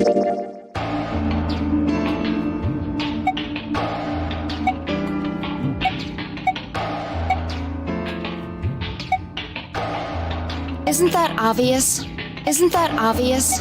Isn't that obvious? Isn't that obvious?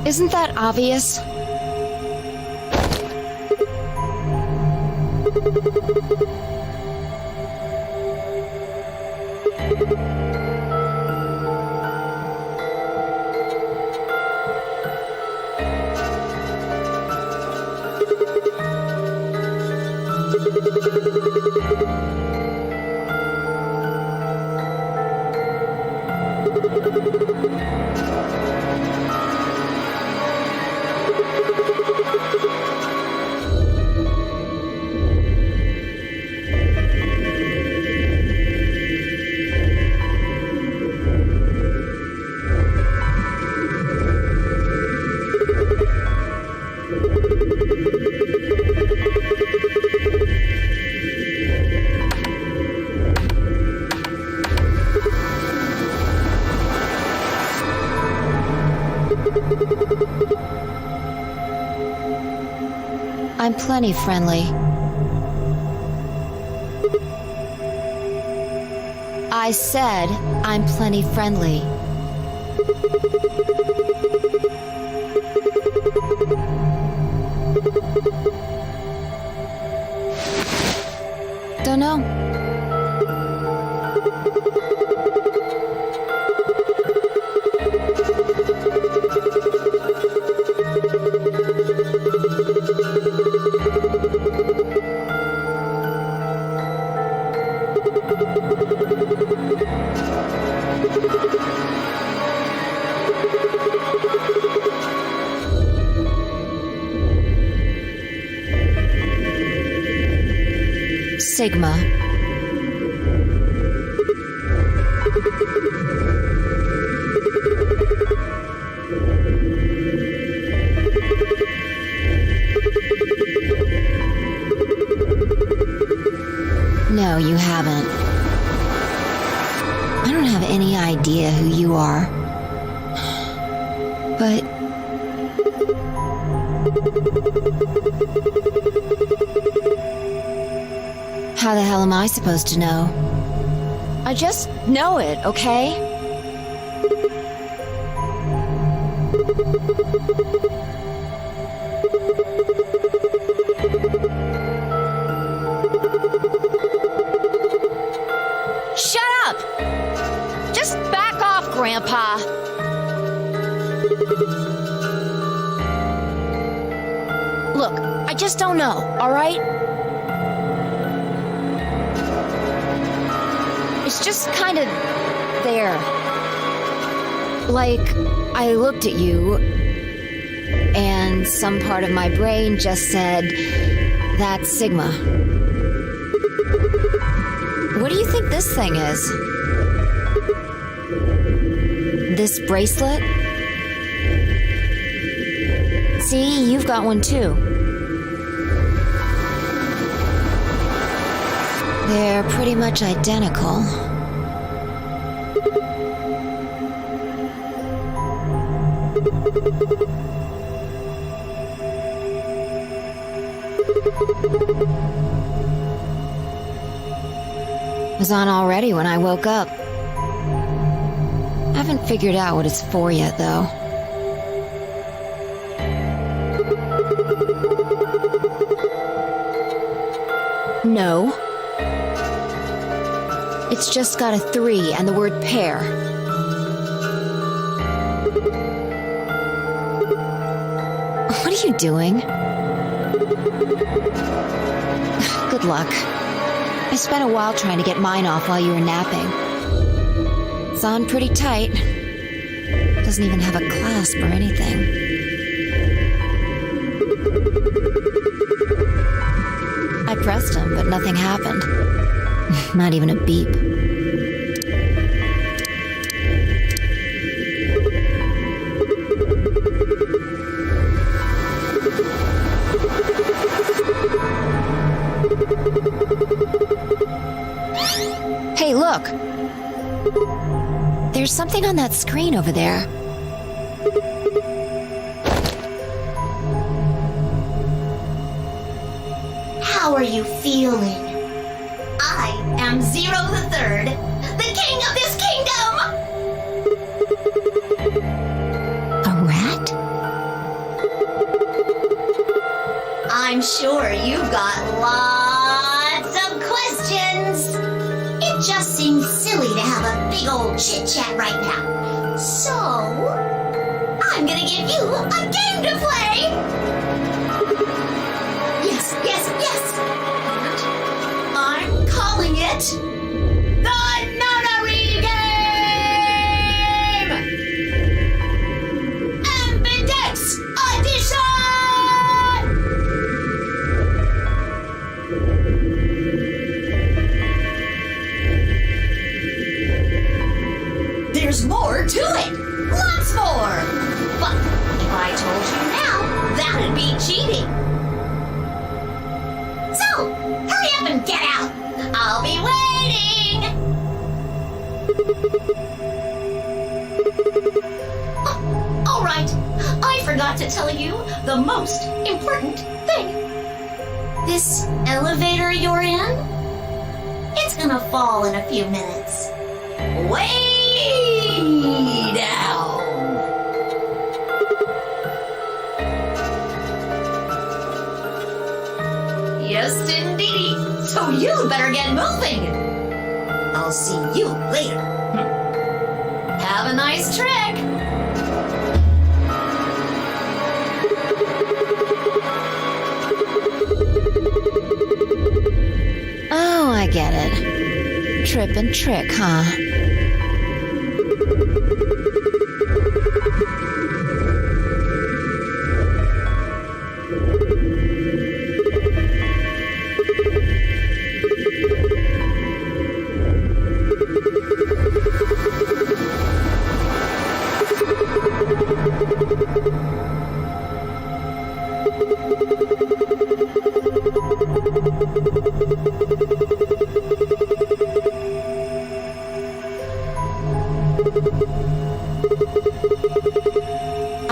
Isn't that obvious? I'm plenty friendly. I said I'm plenty friendly. Don't know. Sigma. No, you haven't. I don't have any idea who you are. But... how the hell am I supposed to know? I just know it, okay? just don't know, alright? It's just kind of there. Like, I looked at you, and some part of my brain just said, that's Sigma. What do you think this thing is? This bracelet? See, you've got one too. They're pretty much identical. It was on already when I woke up. I haven't figured out what it's for yet, though. No. It's just got a 3 and the word pair. What are you doing? Good luck. I spent a while trying to get mine off while you were napping. It's on pretty tight. Doesn't even have a clasp or anything. I pressed him, but nothing happened. Not even a beep. Hey, look! There's something on that screen over there. How are you feeling? I am Zero the Third, the king of this kingdom! A rat? I'm sure you've got lots of questions. It just seems silly to have a big old chit-chat right now. So, I'm gonna give you a game to play! Yes, yes, yes! I'm calling it the Notary Game! Ambidex Edition! There's more to it! Lots more! But if I told you now, that'd be cheating! So, hurry up and get out! I'll be waiting! Oh, all right, I forgot to tell you the most important thing. This elevator you're in, it's gonna fall in a few minutes. Way down! Yes, indeedy. So you better get moving. I'll see you later. Have a nice trick. Oh, I get it. Trip and trick, huh?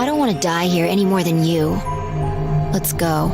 I don't want to die here any more than you. Let's go.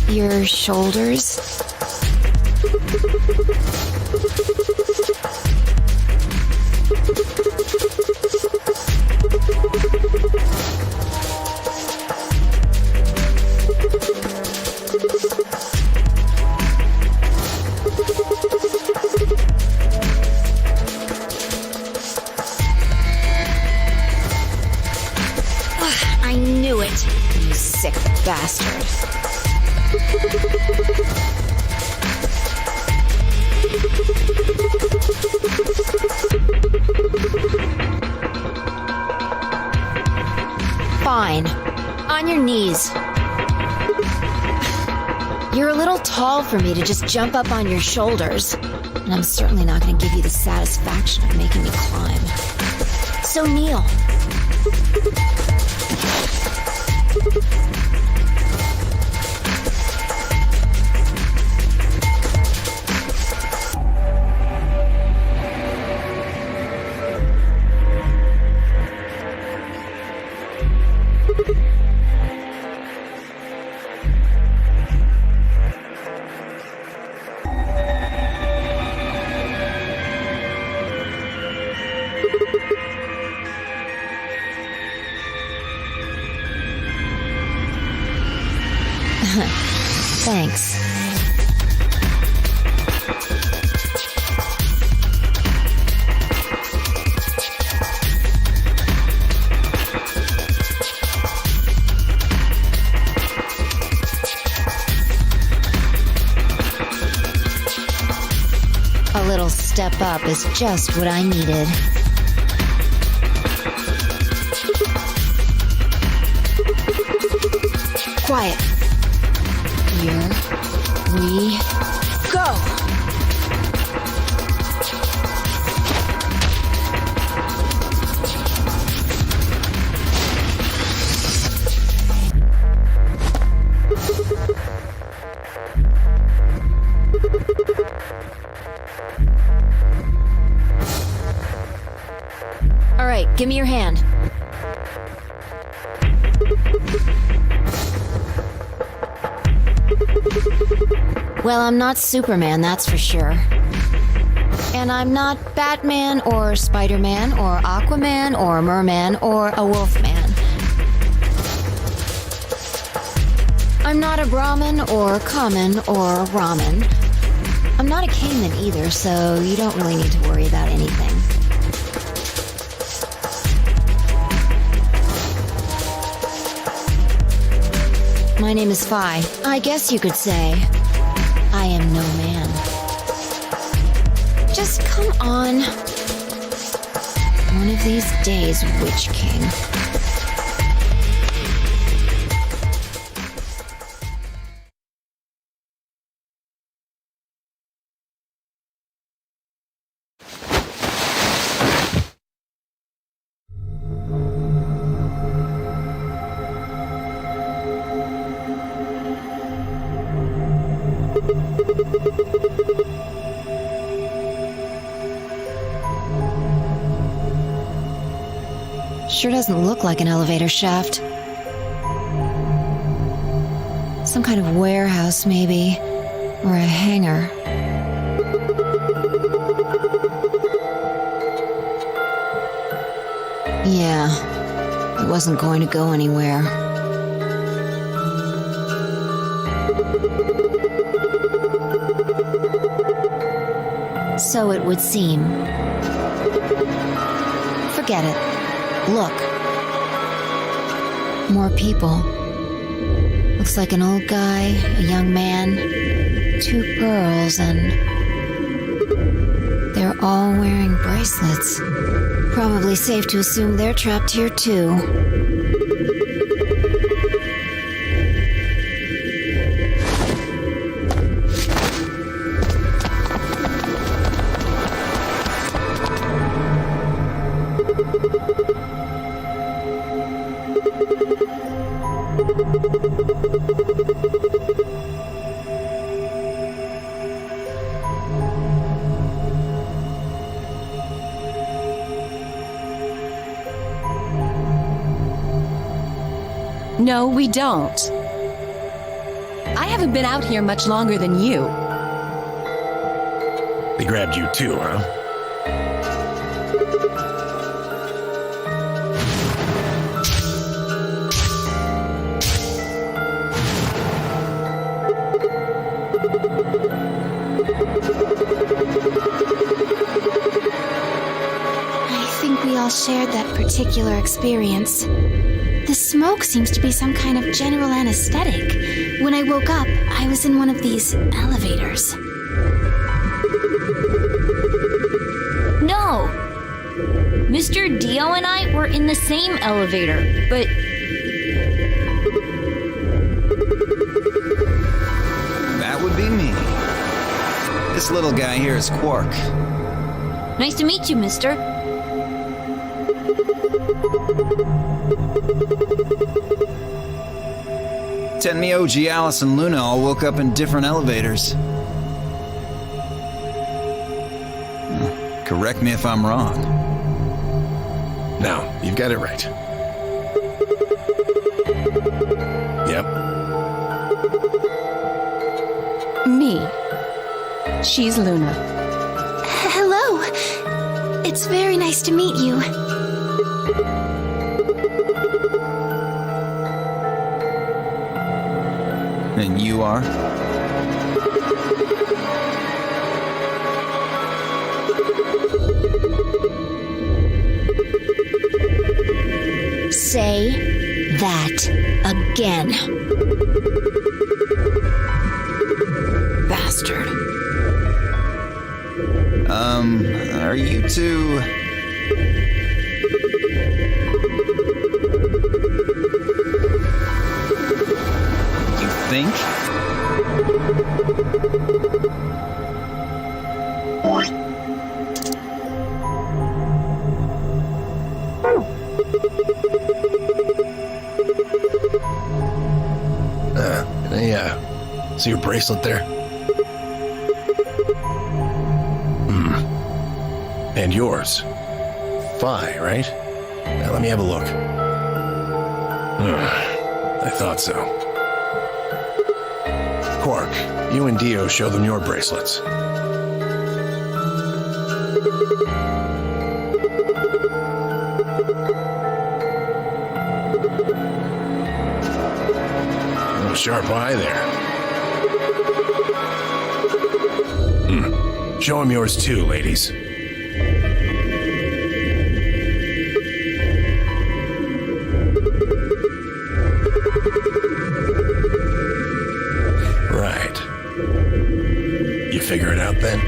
Your shoulders? I knew it, you sick bastard. Fine. On your knees. You're a little tall for me to just jump up on your shoulders, and I'm certainly not going to give you the satisfaction of making me climb. So kneel. Thanks. A little step up is just what I needed. Quiet. Here we go! All right, give me your hand. Well, I'm not Superman, that's for sure. And I'm not Batman or Spider-Man or Aquaman or Merman or a Wolfman. I'm not a Brahmin or Common or Ramen. I'm not a caveman either, so you don't really need to worry about anything. My name is Phi. I guess you could say I am no man. Just come on. One of these days, Witch King. Sure doesn't look like an elevator shaft. Some kind of warehouse, maybe. Or a hangar. Yeah, it wasn't going to go anywhere. So it would seem. Forget it. Look. More people. Looks like an old guy, a young man, 2 girls, and they're all wearing bracelets. Probably safe to assume they're trapped here too. No, we don't. I haven't been out here much longer than you. They grabbed you too, huh? I think we all shared that particular experience. The smoke seems to be some kind of general anesthetic. When I woke up, I was in one of these elevators. No! Mr. Dio and I were in the same elevator, but That would be me. This little guy here is Quark. nice to meet you, mister. Tenmyo, G, Alice, and Luna all woke up in different elevators. Correct me if I'm wrong. No, you've got it right. Yep. Me. She's Luna. Hello. It's very nice to meet you. And you are? Say that again. Bastard. Are you two... You think? Yeah. See your bracelet there? And yours. Phi, right? Now let me have a look. I thought so. Quark, you and Dio show them your bracelets. Oh, sharp eye there. Show him yours too, ladies. Right. You figure it out then?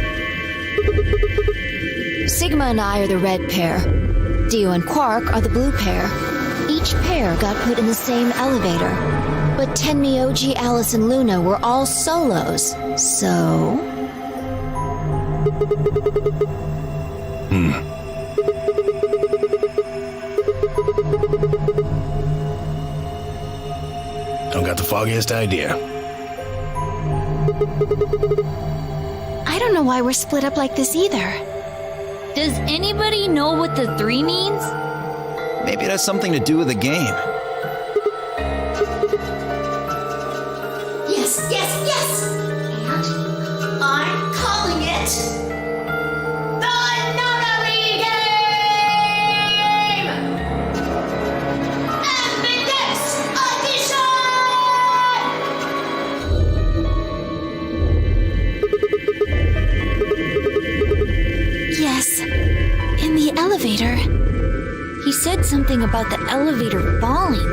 Sigma and I are the red pair. Dio and Quark are the blue pair. Each pair got put in the same elevator. But Tenmyo, G, Alice, and Luna were all solos. So... Don't got the foggiest idea. I don't know why we're split up like this either. Does anybody know what the 3 means? Maybe it has something to do with the game. Yes, yes, yes! And I'm calling it the Nunnery Game! Ambiguous Edition! Yes, in the elevator. He said something about the elevator falling.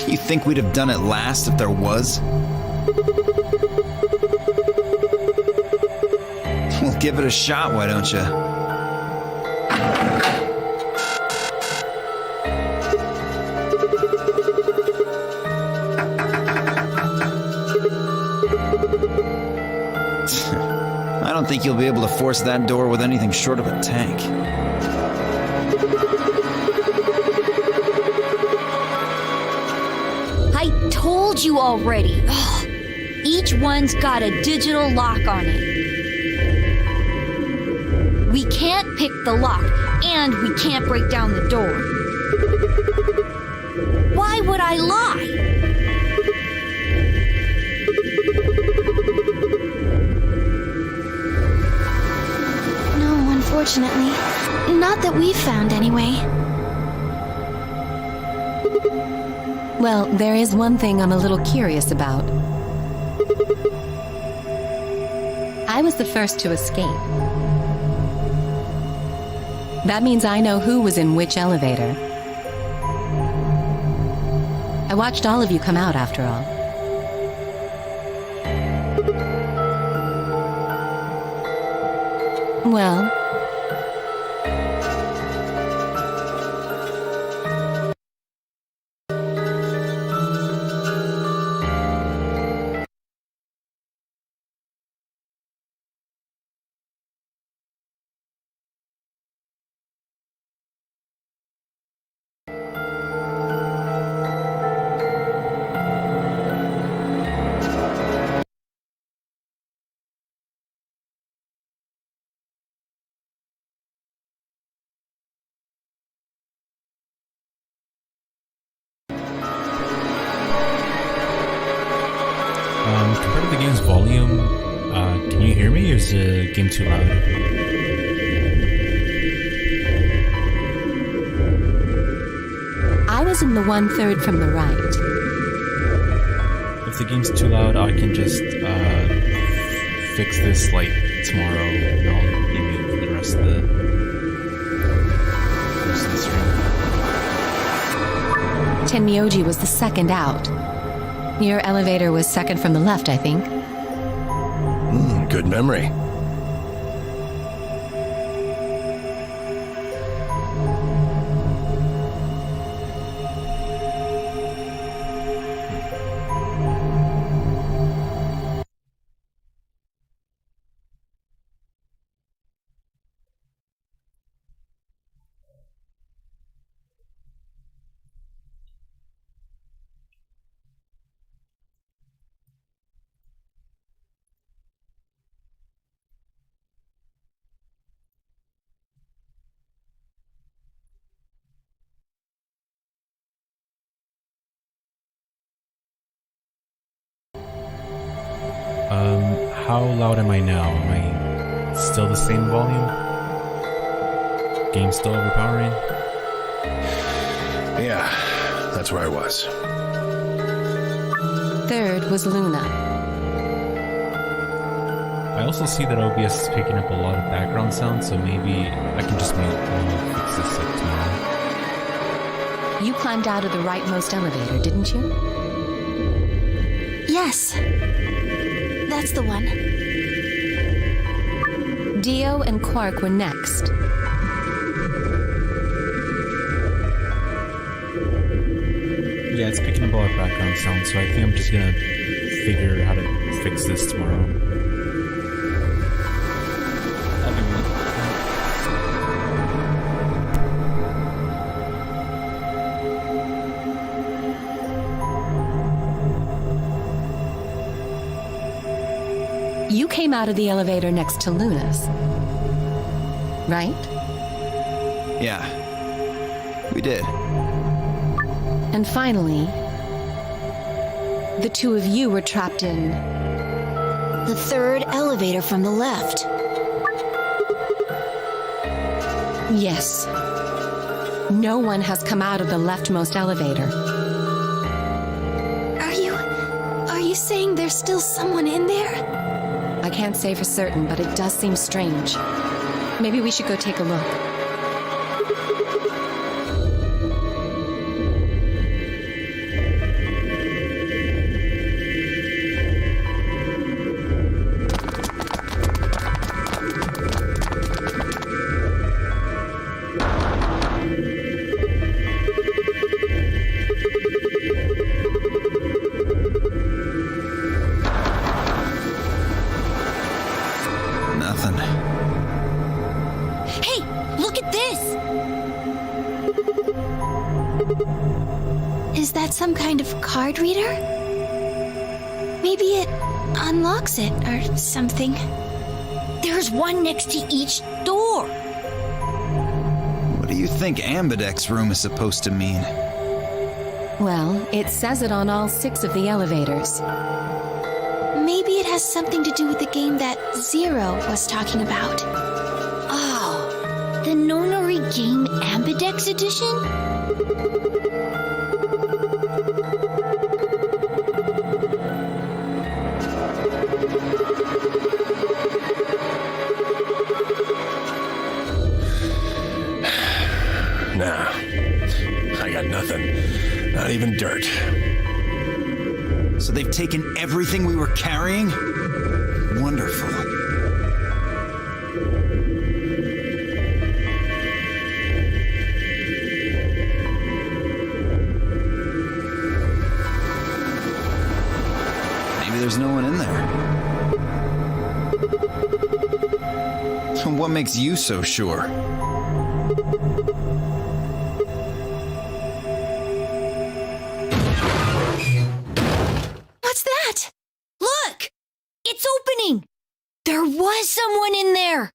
You think we'd have done it last if there was? Well, give it a shot, why don't you? don't think you'll be able to force that door with anything short of a tank. I told you already. Ugh. Each one's got a digital lock on it. We can't pick the lock, and we can't break down the door. Why would I lie? No, unfortunately. Not that we've found, anyway. Well, there is one thing I'm a little curious about. I was the first to escape. That means I know who was in which elevator. I watched all of you come out, after all. Well... Compared to the game's volume, can you hear me, or is the game too loud? I was in the 1/3 from the right. If the game's too loud, I can just fix this like tomorrow, and I'll be muted for the rest of the stream. Tenmyoji was the second out. Your elevator was second from the left, I think. Good memory. How loud am I now? Am I still the same volume? Game still overpowering? Yeah, that's where I was. Third was Luna. I also see that OBS is picking up a lot of background sound, so maybe I can just fix this up tomorrow. You climbed out of the rightmost elevator, didn't you? Yes. That's the one. Dio and Quark were next. Yeah, it's picking up a lot of background sound, so I think I'm just gonna figure how to fix this tomorrow. I'll be muted. You came out of the elevator next to Luna's, right? Yeah, we did. And finally, the two of you were trapped in... The third elevator from the left. Yes. No one has come out of the leftmost elevator. Are you saying there's still someone in there? I can't say for certain, but it does seem strange. Maybe we should go take a look. this? Is that some kind of card reader? Maybe it unlocks it or something. There's one next to each door. What do you think Ambidex room is supposed to mean? Well, it says it on all 6 of the elevators. Maybe it has something to do with the game that Zero was talking about. Oh, the Nonary Game Ambidex Edition? Nah, I got nothing. Not even dirt. So they've taken everything we were carrying? Wonderful. Maybe there's no one in there. What makes you so sure? What's that? Look! It's opening! There was someone in there!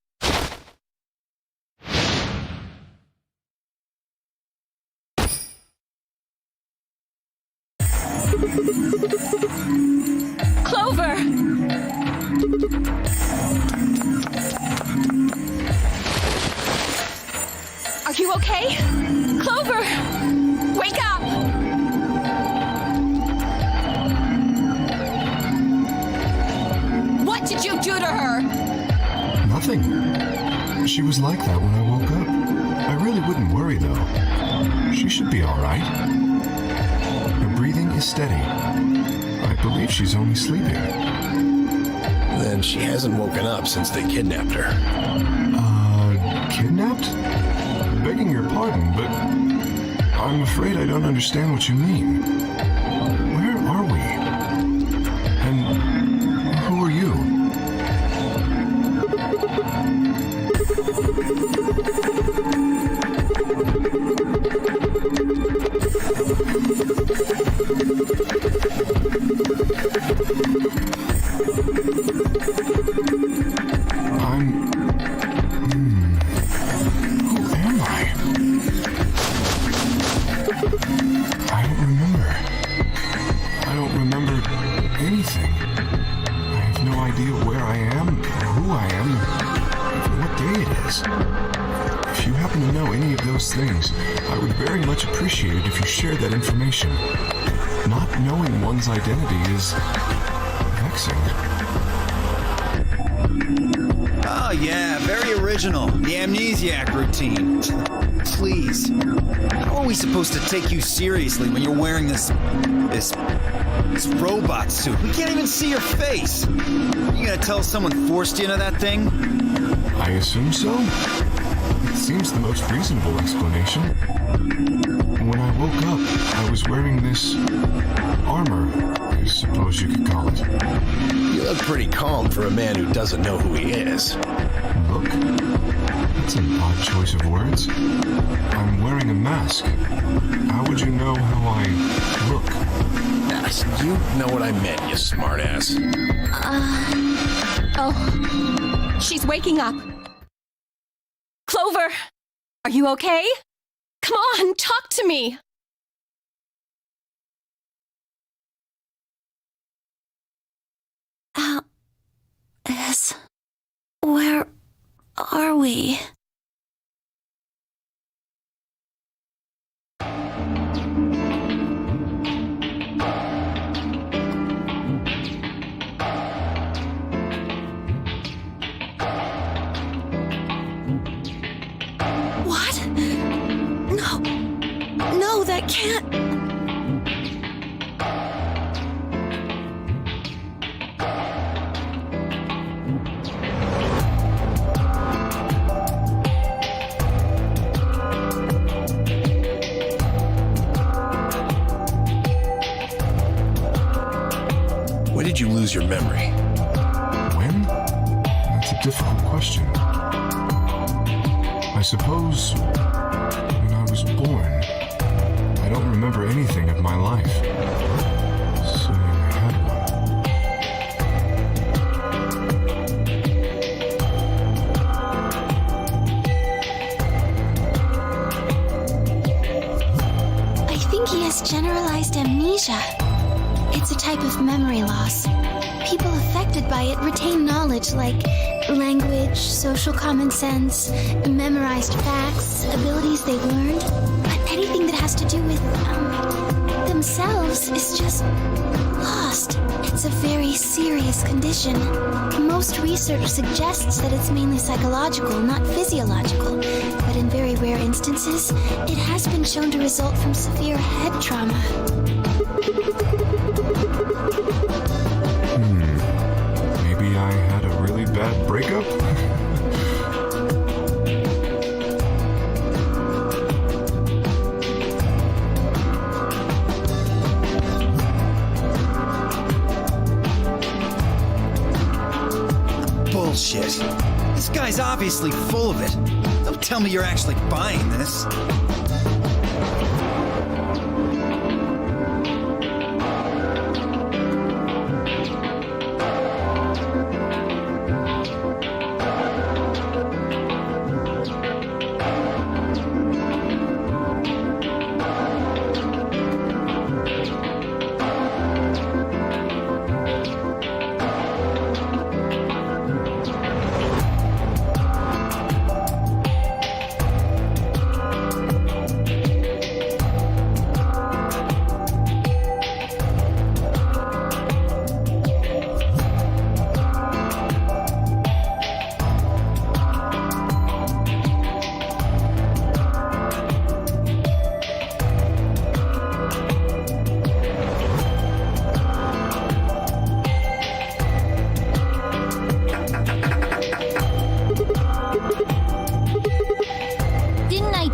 Clover! Are you okay? Clover! Wake up! What did you do to her? Nothing. She was like that when I woke up. I really wouldn't worry, though. She should be all right. Her breathing is steady. I believe she's only sleeping. Then she hasn't woken up since they kidnapped her. Kidnapped? Begging your pardon, but I'm afraid I don't understand what you mean. Where are we? And who are you? Who am I? I don't remember anything. I have no idea where I am, or who I am, or even what day it is. If you happen to know any of those things, I would very much appreciate it if you shared that information. Not knowing one's identity is vexing. Oh yeah, very original. The amnesiac routine. Please. How are we supposed to take you seriously when you're wearing this robot suit? We can't even see your face. You gonna tell someone forced you into that thing? I assume so. It seems the most reasonable explanation. When I woke up, I was wearing this armor, I suppose you could call it. You look pretty calm for a man who doesn't know who he is. Look? That's an odd choice of words. I'm wearing a mask. How would you know how I look? You know what I meant, you smartass. Oh, she's waking up. Clover, are you okay? Come on, talk to me. Alice, where are we? What? No, that can't. When did you lose your memory? When? That's a difficult question. I I suppose when I was born, I don't remember anything of my life. Assuming I had one. I think he has generalized amnesia. It's a type of memory loss. People affected by it retain knowledge like language, social common sense, memorized facts, abilities they've learned. But anything that has to do with themselves is just lost. It's a very serious condition. Most research suggests that it's mainly psychological, not physiological. But in very rare instances, it has been shown to result from severe head trauma. Maybe I had a really bad breakup? Bullshit. This guy's obviously full of it. Don't tell me you're actually buying this.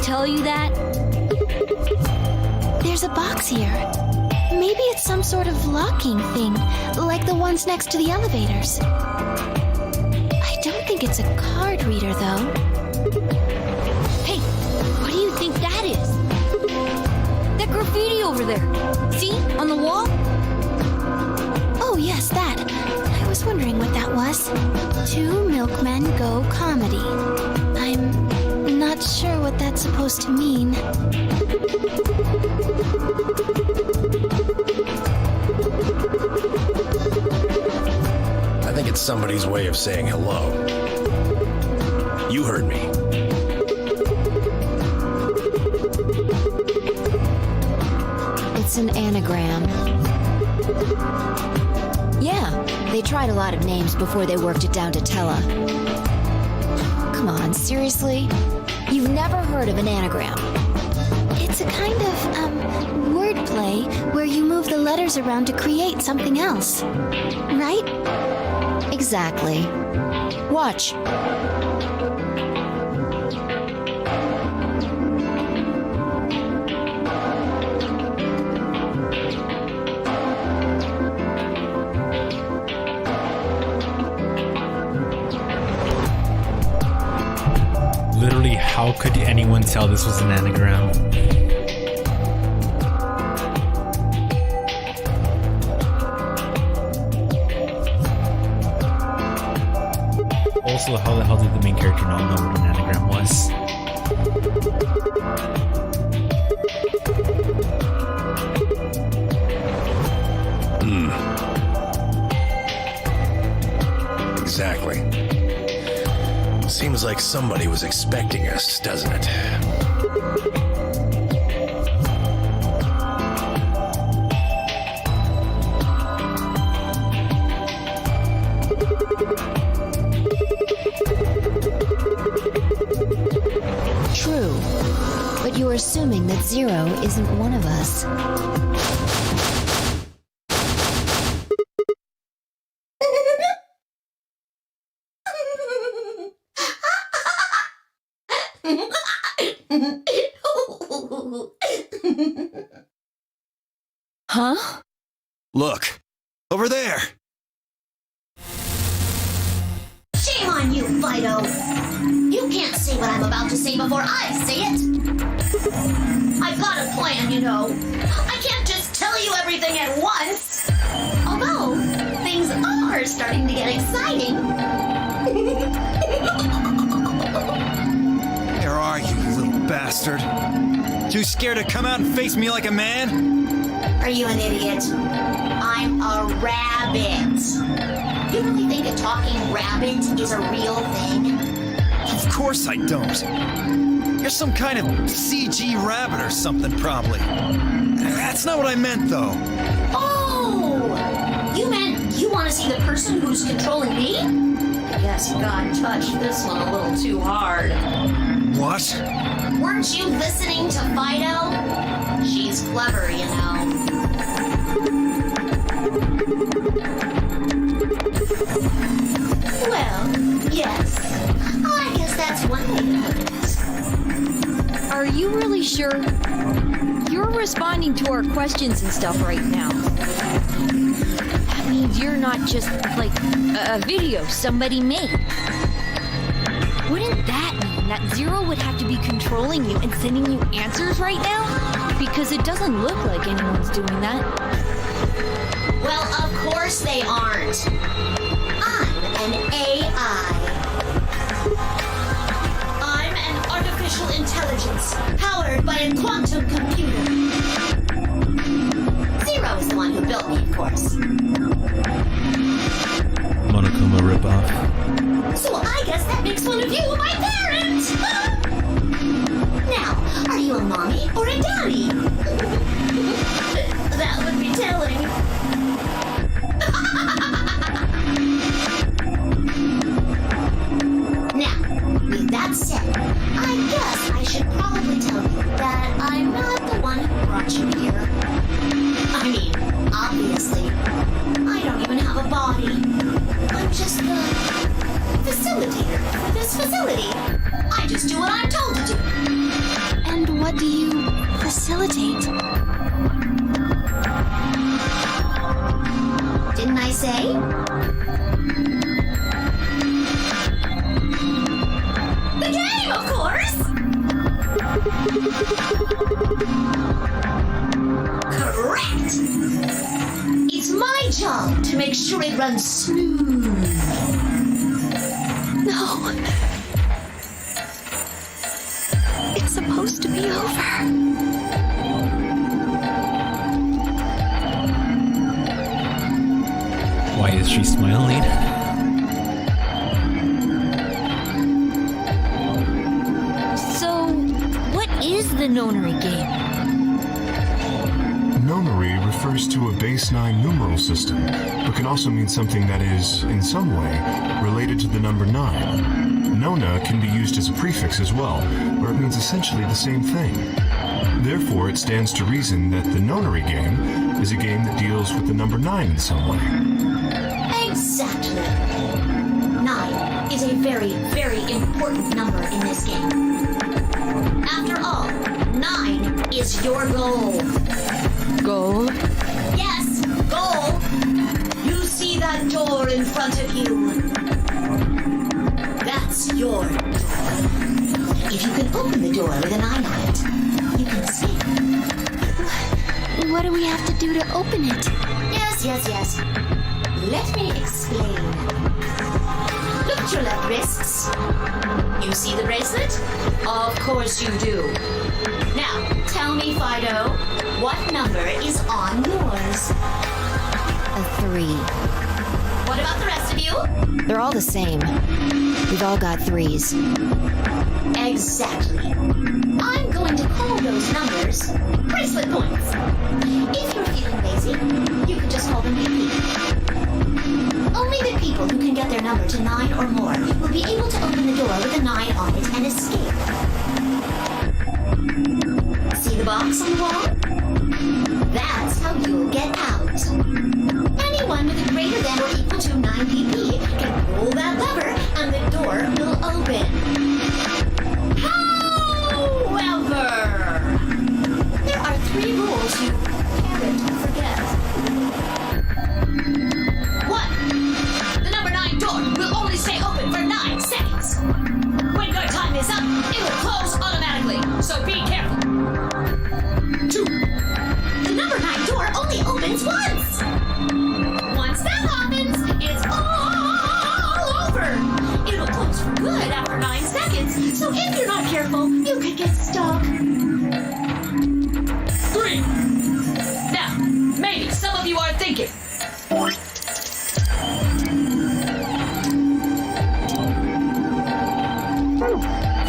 Tell you that? There's a box here. Maybe it's some sort of locking thing, like the ones next to the elevators. I don't think it's a card reader, though. Hey, what do you think that is? That graffiti over there. See? On the wall? Oh, yes, that. I was wondering what that was. Two Milkmen Go Comedy. I'm not sure what that's supposed to mean. I think it's somebody's way of saying hello. You heard me. It's an anagram. Yeah, they tried a lot of names before they worked it down to Tella. Come on, seriously? You've never heard of an anagram? It's a kind of, wordplay where you move the letters around to create something else. Right? Exactly. Watch. Literally, how could anyone tell this was an anagram? Also, how the hell did the main character not know what an anagram was? Exactly. Seems like somebody was expecting us, doesn't it? True. But you're assuming that Zero isn't one of us. Huh? Look, over there. Shame on you, Fido. You You can't say what I'm about to say before I say it. I've got a plan, you know. I can't just tell you everything at once. Although, things are starting to get exciting. Where are you, you little bastard? Too scared to come out and face me like a man? Are you an idiot? I'm a rabbit. You really think a talking rabbit is a real thing? Of course I don't. You're some kind of CG rabbit or something, probably. That's not what I meant, though. Oh! You meant you want to see the person who's controlling me? I guess God touched this one a little too hard. What? Weren't you listening to Fido? She's clever, you know. Well, yes. I guess that's one way to put it. Are you really sure? You're responding to our questions and stuff right now. That means you're not just like a video somebody made. Wouldn't that mean that Zero would have to be controlling you and sending you answers right now? Because it doesn't look like anyone's doing that. Well, of course they aren't. I'm an AI. I'm an artificial intelligence powered by a quantum computer. Zero is the one who built me, of course. Monokuma ripoff. So I guess that makes one of you my parent! Now, are you a mommy or a daddy? That would be telling. Now, with that said, I guess I should probably tell you that I'm not the one who brought you here. I mean, obviously, I don't even have a body. I'm just the facilitator for this facility. I just do what I'm told to do. And what do you facilitate? Didn't I say? The game, of course! Correct! It's my job to make sure it runs smooth. No. It's supposed to be over. Why is she smiling? So, what is the Nonary game? Nonary refers to a base 9 numeral system, but can also mean something that is, in some way, related to the number 9. Nona can be used as a prefix as well, where it means essentially the same thing. Therefore, it stands to reason that the Nonary game is a game that deals with the number 9 in some way. Exactly. 9 is a very, very important number in this game. After all, 9 is your goal. Goal? Yes, goal. You see that door in front of you? That's your door. If you can open the door with an eye on it, you can escape. What do we have to do to open it? Yes. Let me explain. Look at your left wrists. You see the bracelet? Of course you do. Now, tell me, Fido, what number is on yours? A 3. What about the rest of you? They're all the same. We've all got 3s. Exactly. I'm going to call those numbers bracelet points. If you're feeling lazy, you can just call them BP. Only the people who can get their number to 9 or more will be able to open the door with a 9 on it and escape. See the box on the wall? That's how you'll get out. Anyone with a greater than or equal to 9 BP can pull that lever and the door will open. However, there are 3 rules you can't forget. 1. The number 9 door will only stay open for 9 seconds. When your time you could get stuck. 3. Now, maybe some of you are thinking.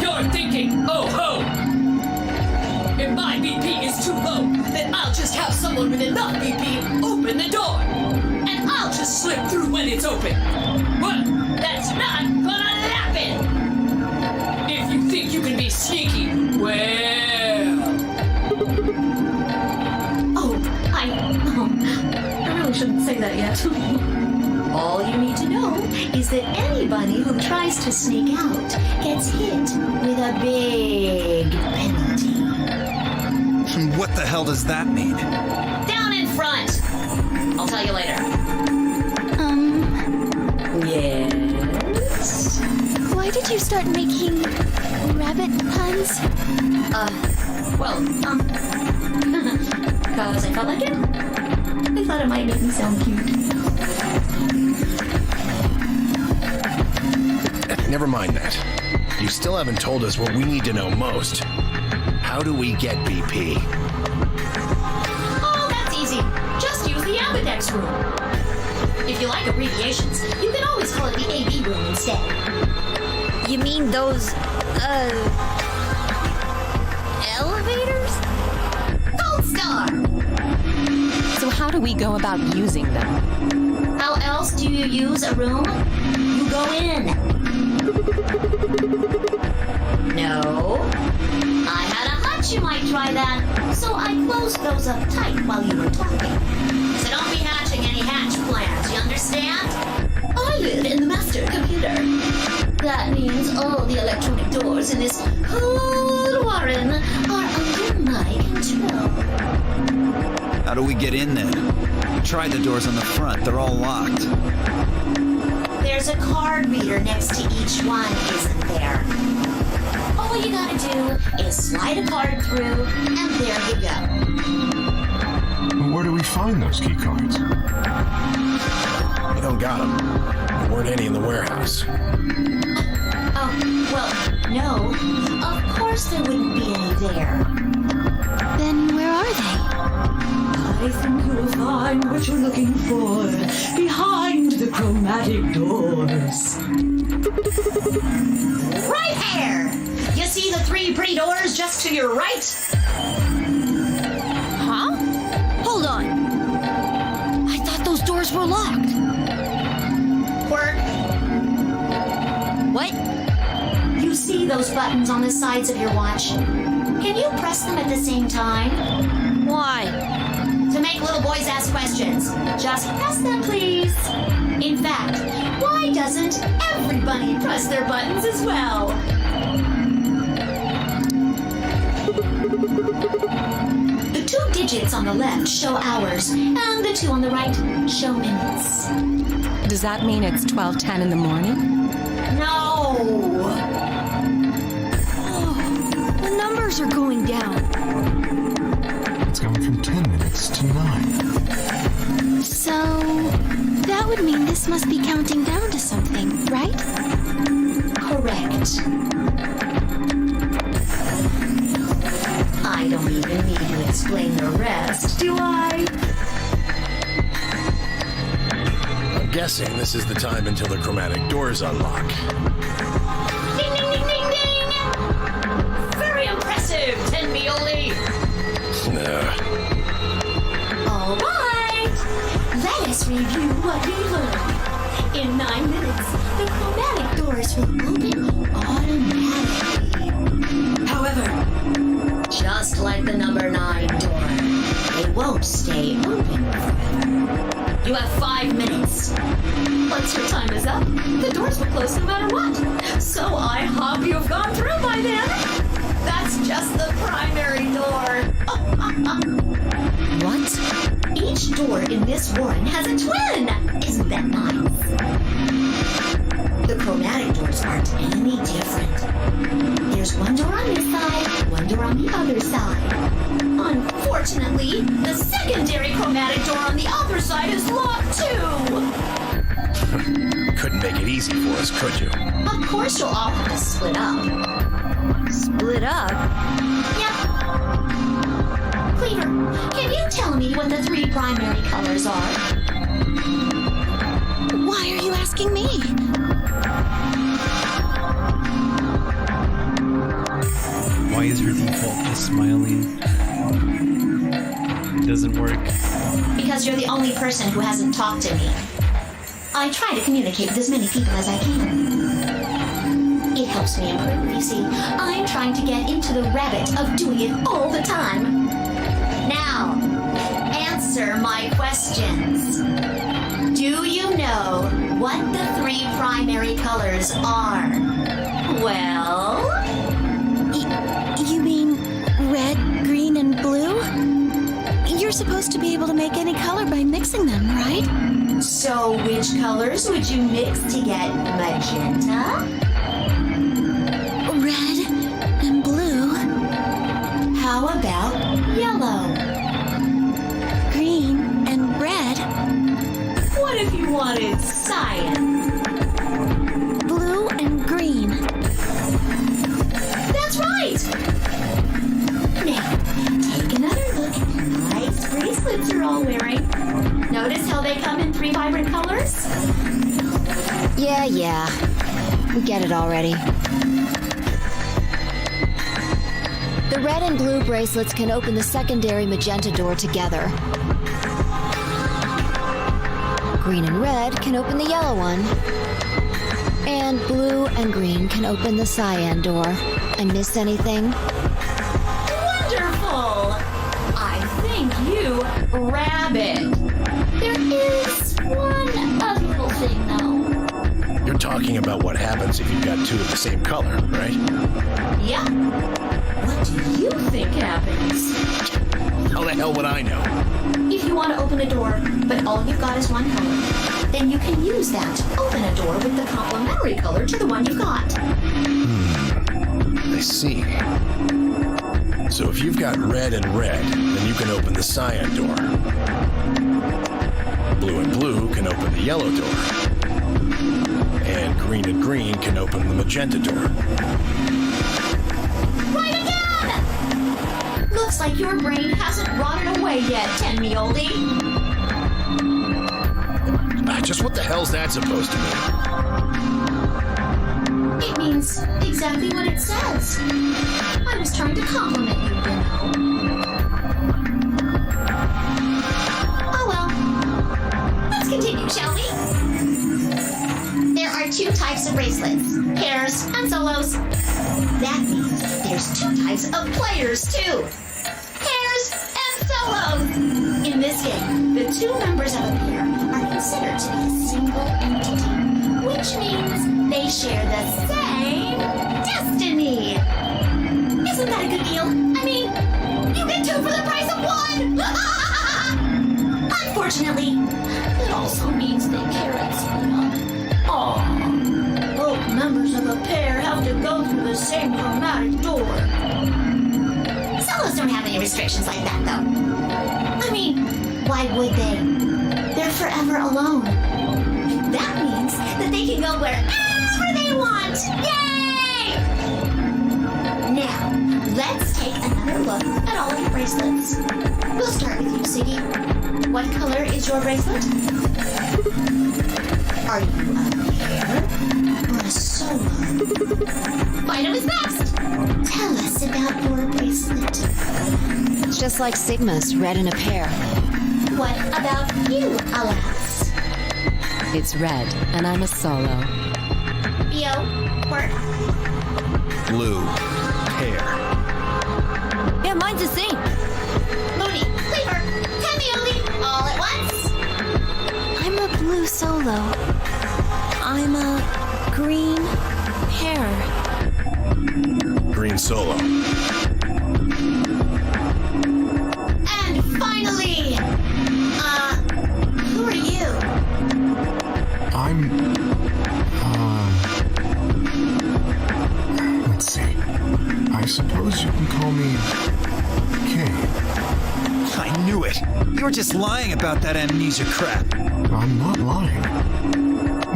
You're thinking, oh ho! If my BP is too low, then I'll just have someone with enough BP open the door. And I'll just slip through when it's open. Well, that's not gonna happen! If you think you can be sneaky, well... I really shouldn't say that yet. All you need to know is that anybody who tries to sneak out gets hit with a big penalty. What the hell does that mean? Down in front! I'll tell you later. Yes? Why did you start making rabbit puns? Because I felt like it. I thought it might make me sound cute. Never mind that. You still haven't told us what we need to know most. How do we get BP? Oh, that's easy. Just use the Ambidex room. If you like abbreviations, you can always call it the AB room instead. You mean those, elevators? Gold Star! So how do we go about using them? How else do you use a room? You go in. No. I had a hunch you might try that, so I closed those up tight while you were talking. So don't be hatching any hatch plans, you understand? I live in the master computer. That means all the electronic doors in this whole warren are under my control. How do we get in there? Try the doors on the front. They're all locked. There's a card reader next to each one, isn't there? All you gotta do is slide a card through, and there you go. Well, where do we find those key cards? We don't got them. There weren't any in the warehouse. Oh, well, no. Of course there wouldn't be any there. Then where are they? I think you'll find what you're looking for behind the chromatic doors. Right here! You see the 3 pretty doors just to your right? Huh? Hold on. I thought those doors were locked. Quirk, What? you see those buttons on the sides of your watch? Can you press them at the same time? Why? To make little boys ask questions. Just press them, please. In fact, why doesn't everybody press their buttons as well? The 2 digits on the left show hours, and the 2 on the right show minutes. Does that mean it's 12:10 in the morning? No! The numbers are going down. It's going from 10 minutes to 9. So, that would mean this must be counting down to something, right? Correct. I don't even need to explain the rest, do I? I'm guessing this is the time until the chromatic doors unlock. Ding, ding, ding, ding, ding! Very impressive, Tenmioli! All right, let us review what we learned. In 9 minutes, the chromatic doors will open automatically. However, just like the number 9 door, they won't stay open forever. You have 5 minutes. Once your time is up, the doors will close no matter what. So I hope you've gone through by then. That's just the primary door. What? Each door in this warren has a twin. Isn't that nice? The chromatic doors aren't any different. There's one door on this side, one door on the other side. Unfortunately, the secondary chromatic door on the other side is locked too. Couldn't make it easy for us, could you? Of course you'll all have to split up. Split up? Yep. Cleaver, can you tell me what the 3 primary colors are? Why are you asking me? Why is her default just smiling? It doesn't work. Because you're the only person who hasn't talked to me. I try to communicate with as many people as I can. It helps me improve, you see. I'm trying to get into the habit of doing it all the time. Now, answer my questions. Do you know what the 3 primary colors are? Well? You mean red, green, and blue? You're supposed to be able to make any color by mixing them, right? So which colors would you mix to get magenta? Red and blue. How about yellow? Green and red. What if you wanted cyan? Blue and green. That's right! Now, take another look at the nice bracelets you're all wearing. Notice how they come in 3 vibrant colors? Yeah. We get it already. The red and blue bracelets can open the secondary magenta door together. Green and red can open the yellow one. And blue and green can open the cyan door. I miss anything? Wonderful! I think you rabbit. There is one other little thing, though. You're talking about what happens if you've got 2 of the same color, right? Yeah. What do you think happens? How the hell would I know? If you want to open a door, but all you've got is one color, then you can use that to open a door with the complementary color to the one you got. I see. So if you've got red and red, then you can open the cyan door. Blue and blue can open the yellow door. And green can open the magenta door. Right again! Looks like your brain hasn't rotted away yet, Tenmioldi. Just what the hell's that supposed to mean? It means exactly what it says. I was trying to compliment you, you know. Oh well. Let's continue, shall we? There are 2 types of bracelets, pairs and solos. That means there's 2 types of players, too. Pairs and solos. In this game, the 2 members of a pair are considered to be a single entity, which means they share the same destiny. Isn't that a good deal? I mean, you get 2 for the price of 1! Unfortunately, it also means they can't split up. Aww. Both members of a pair have to go through the same chromatic door. Solos don't have any restrictions like that, though. I mean, why would they? They're forever alone. That means that they can go wherever they want. Yay! Now, let's take another look at all of your bracelets. We'll start with you, Siggy. What color is your bracelet? Are you a pair or a solo? Find is next. Tell us about your bracelet. It's just like Sigma's, red in a pair. What about you, Alas? It's red, and I'm a solo. Bio, Quirk, Blue. Pair. Yeah, mine's the same. Mooney, Cleaver, Tenmioldi, all at once. I'm a blue solo. I'm a green pair. Green solo. And finally, who are you? I'm, let's see. I suppose you can call me Kay. I knew it. You were just lying about that amnesia crap. I'm not lying.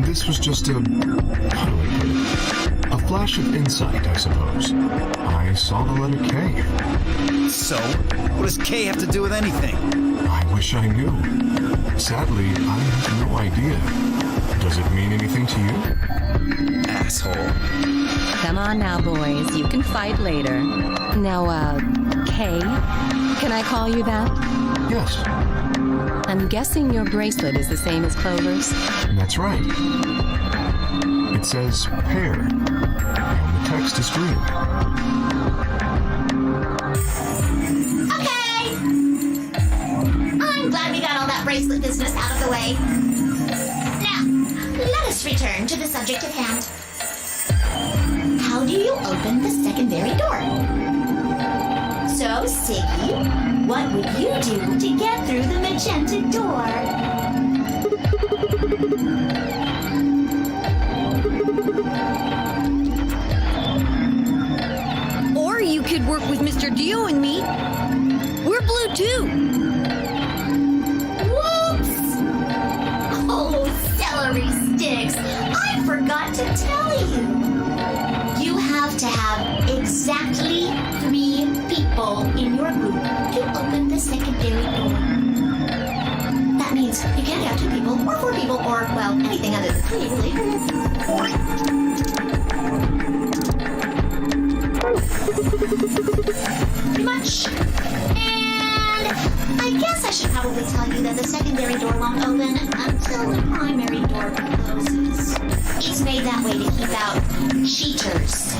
This was just how do I put it? A flash of insight, I suppose. I saw the letter K. So, what does K have to do with anything? I wish I knew. Sadly, I have no idea. Does it mean anything to you? Asshole. Come on now, boys. You can fight later. Now, Kay, can I call you that? Yes, I'm guessing your bracelet is the same as Clover's. that's right. It says pair, and the text is green. Okay! I'm glad we got all that bracelet business out of the way. Now, let us return to the subject at hand. How do you open the secondary door? So, Siggy, what would you do to get through the magenta door? Or you could work with Mr. Dio and me. We're blue too. Whoops! Oh, celery sticks! I forgot to tell you. You have to have exactly 3 people in your group to open the secondary door. That means you can't have 2 people, or 4 people, or, well, anything other than 3, really. Pretty much. And I guess I should probably tell you that the secondary door won't open until the primary door closes. It's made that way to keep out cheaters.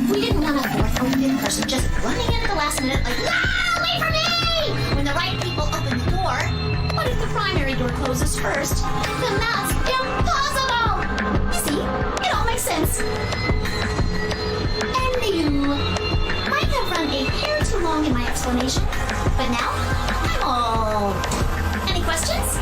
We didn't want a 4th or 5th person just running in at the last minute like, ah, wait for me! When the right people open the door. But if the primary door closes first, then that's impossible! See? It all makes sense. And you might have run a hair too long in my explanation, but now I'm all... Any questions?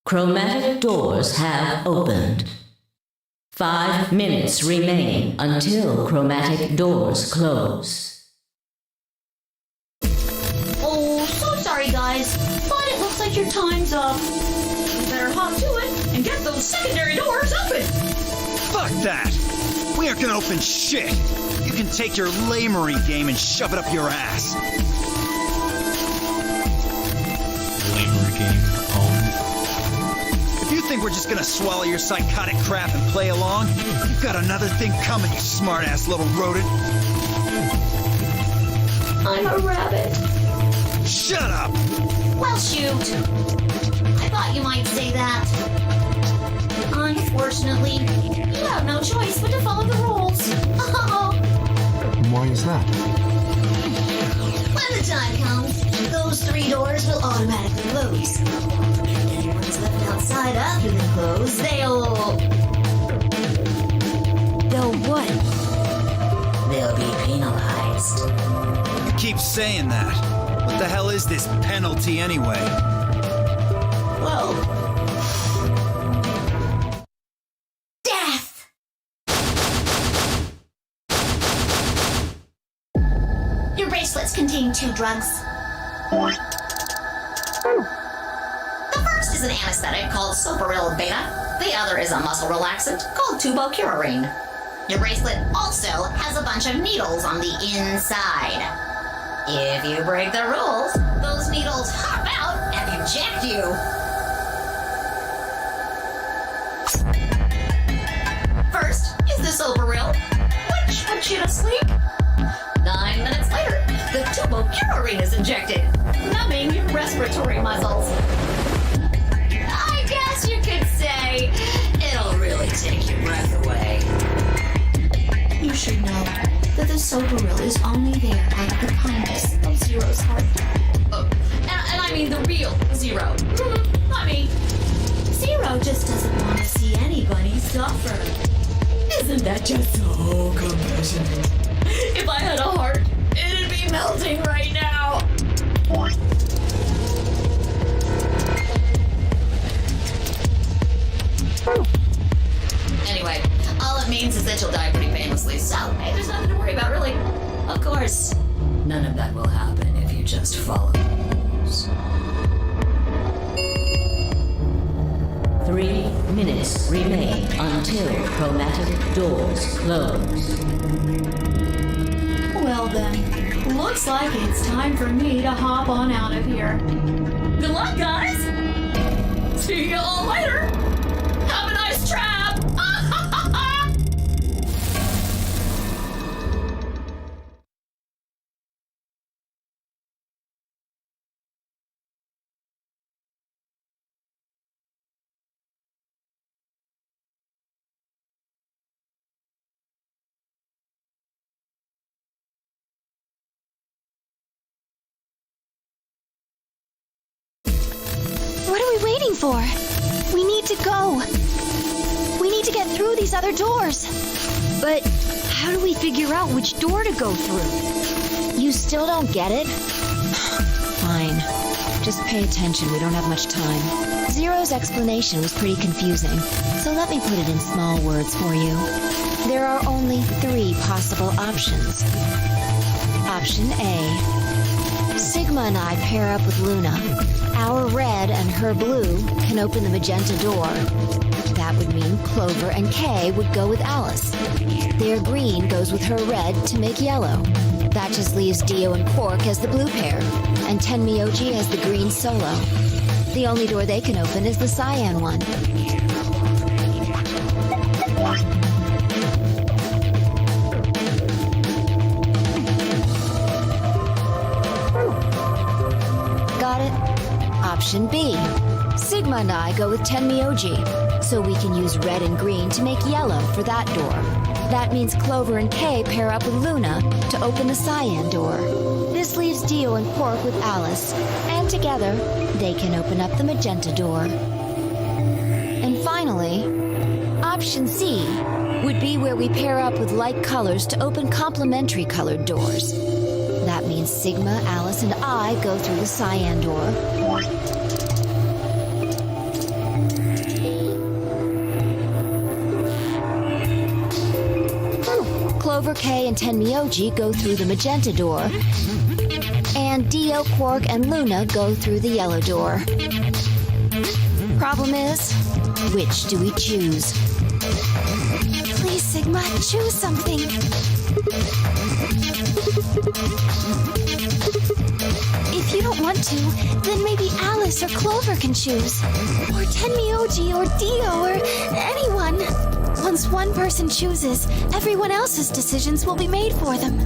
Chromatic doors have opened. 5 minutes remain until chromatic doors close. Oh, so sorry guys, but it looks like your time's up. You better hop to it and get those secondary doors open. Fuck that! We aren't gonna open shit! You can take your lamery game and shove it up your ass. Lamer game owned. If you think we're just gonna swallow your psychotic crap and play along, you've got another thing coming, you smart-ass little rodent. I'm a rabbit. Shut up! Well, shoot. I thought you might say that. Unfortunately, you have no choice but to follow the rules. Why is that? When the time comes, those 3 doors will automatically close. And anyone's left outside after they close, they'll what? They'll be penalized. You keep saying that. What the hell is this penalty anyway? Well, death! Your bracelets contain 2 drugs. The first is an anesthetic called Soparil Beta. The other is a muscle relaxant called Tubocurarine. Your bracelet also has a bunch of needles on the inside. If you break the rules, those needles hop out and inject you. First is the Soparil, which puts you to sleep. 9 minutes later, the Tubocurarine is injected, numbing your respiratory muscles. I guess you could say it'll really take your breath away. You should know that the Soparil is only there out of the kindness of Zero's heart. And I mean the real Zero. Not me. Zero just doesn't want to see anybody suffer. Isn't that just so compassionate? If I had a heart, it'd be melting right now. Anyway, all it means is that you'll die pretty painlessly, so hey, there's nothing to worry about, really. Of course, none of that will happen if you just follow the rules. 3 minutes remain until chromatic doors close. Well then, looks like it's time for me to hop on out of here. Good luck, guys! See you all later! Have a nice trap! What are we waiting for? We need to go. We need to get through these other doors. But how do we figure out which door to go through? You still don't get it? Fine. Just pay attention, we don't have much time. Zero's explanation was pretty confusing, so let me put it in small words for you. There are only 3 possible options. Option A. Sigma and I pair up with Luna. Our red and her blue can open the magenta door. That would mean Clover and Kay would go with Alice. Their green goes with her red to make yellow. That just leaves Dio and Quark as the blue pair, and Tenmyoji as the green solo. The only door they can open is the cyan one. Got it? Option B. Sigma and I go with Tenmyoji, so we can use red and green to make yellow for that door. That means Clover and Kay pair up with Luna to open the cyan door. This leaves Dio and Quark with Alice, and together, they can open up the magenta door. And finally, option C would be where we pair up with light colors to open complementary colored doors. That means Sigma, Alice, and I go through the cyan door. Clover, Kay, and Tenmyoji go through the magenta door. And Dio, Quark, and Luna go through the yellow door. Problem is, which do we choose? Please, Sigma, choose something. If you don't want to, then maybe Alice or Clover can choose. Or Tenmyoji or Dio or anyone. Once one person chooses, everyone else's decisions will be made for them.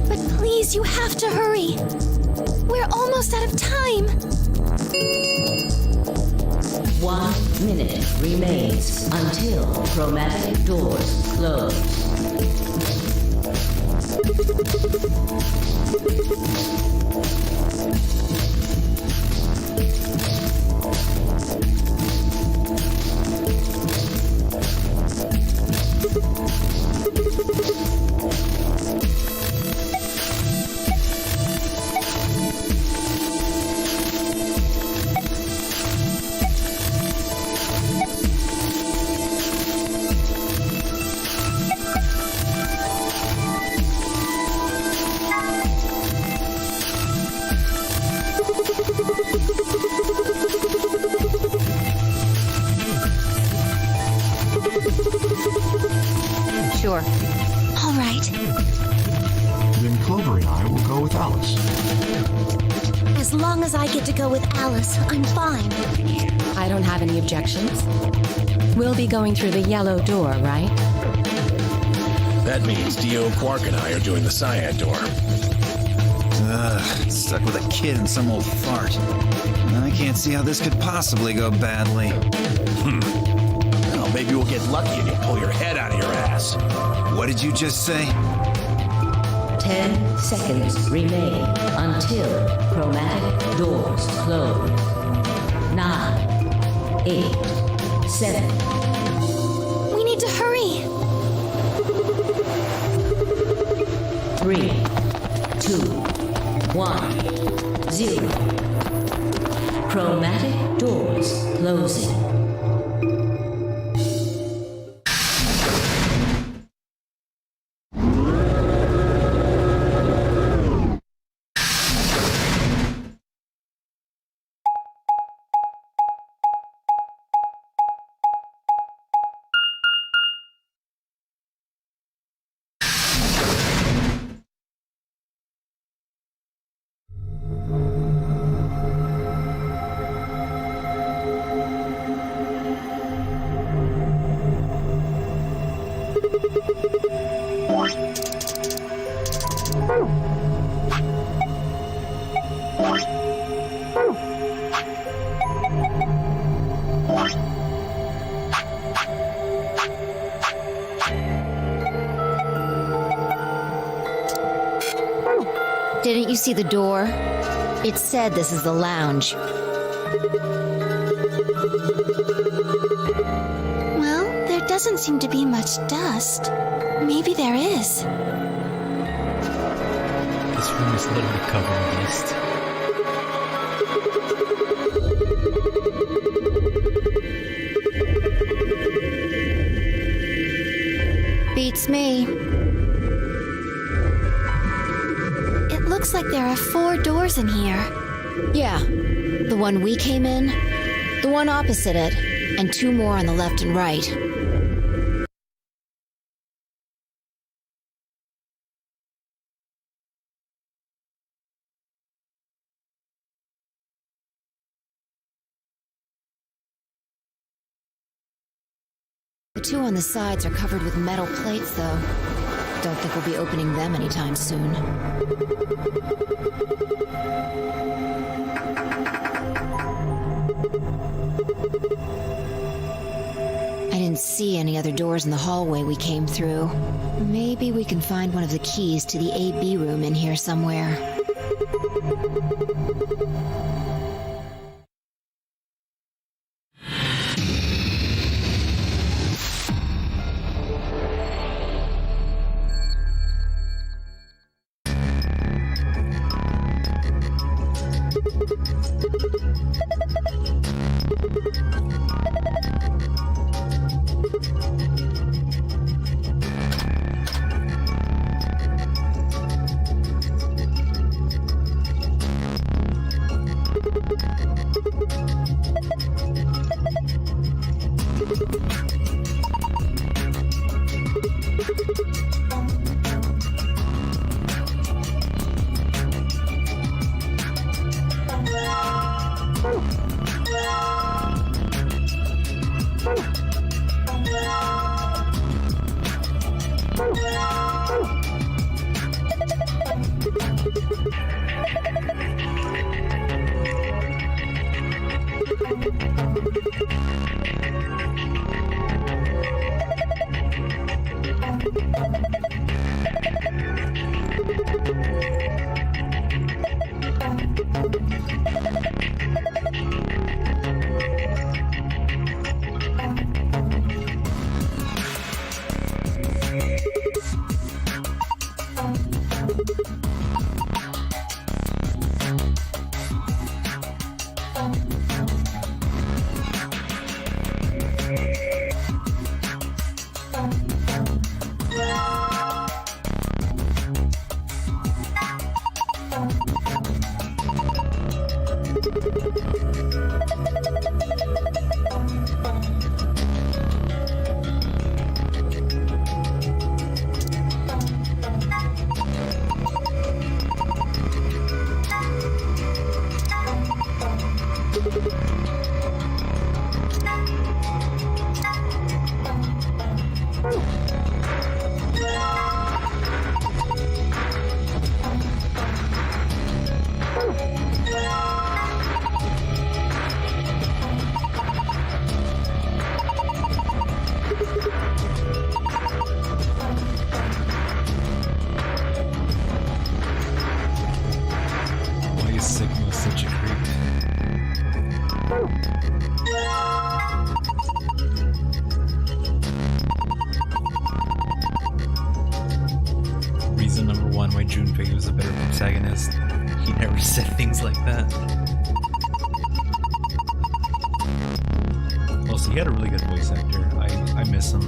But please, you have to hurry. We're almost out of time. 1 minute remains until chromatic doors close. Alice. As long as I get to go with Alice, I'm fine. I don't have any objections. We'll be going through the yellow door, right? That means Dio, Quark, and I are doing the cyan door. Ugh, stuck with a kid and some old fart. I can't see how this could possibly go badly. Well, maybe we'll get lucky and you'll pull your head out of your ass. What did you just say? 10 seconds remain until chromatic doors close. 9, 8, 7. We need to hurry. 3, 2, 1, 0. Chromatic doors closing. Didn't you see the door? It said this is the lounge. Well, there doesn't seem to be much dust. Maybe there is. This room is literally covered in dust. Beats me. It looks like there are 4 doors in here. Yeah. The one we came in, the one opposite it, and 2 more on the left and right. The 2 on the sides are covered with metal plates, though. Don't think we'll be opening them anytime soon. I didn't see any other doors in the hallway we came through. Maybe we can find one of the keys to the AB room in here somewhere. honest, he never said things like that. Also, he had a really good voice actor. I miss him.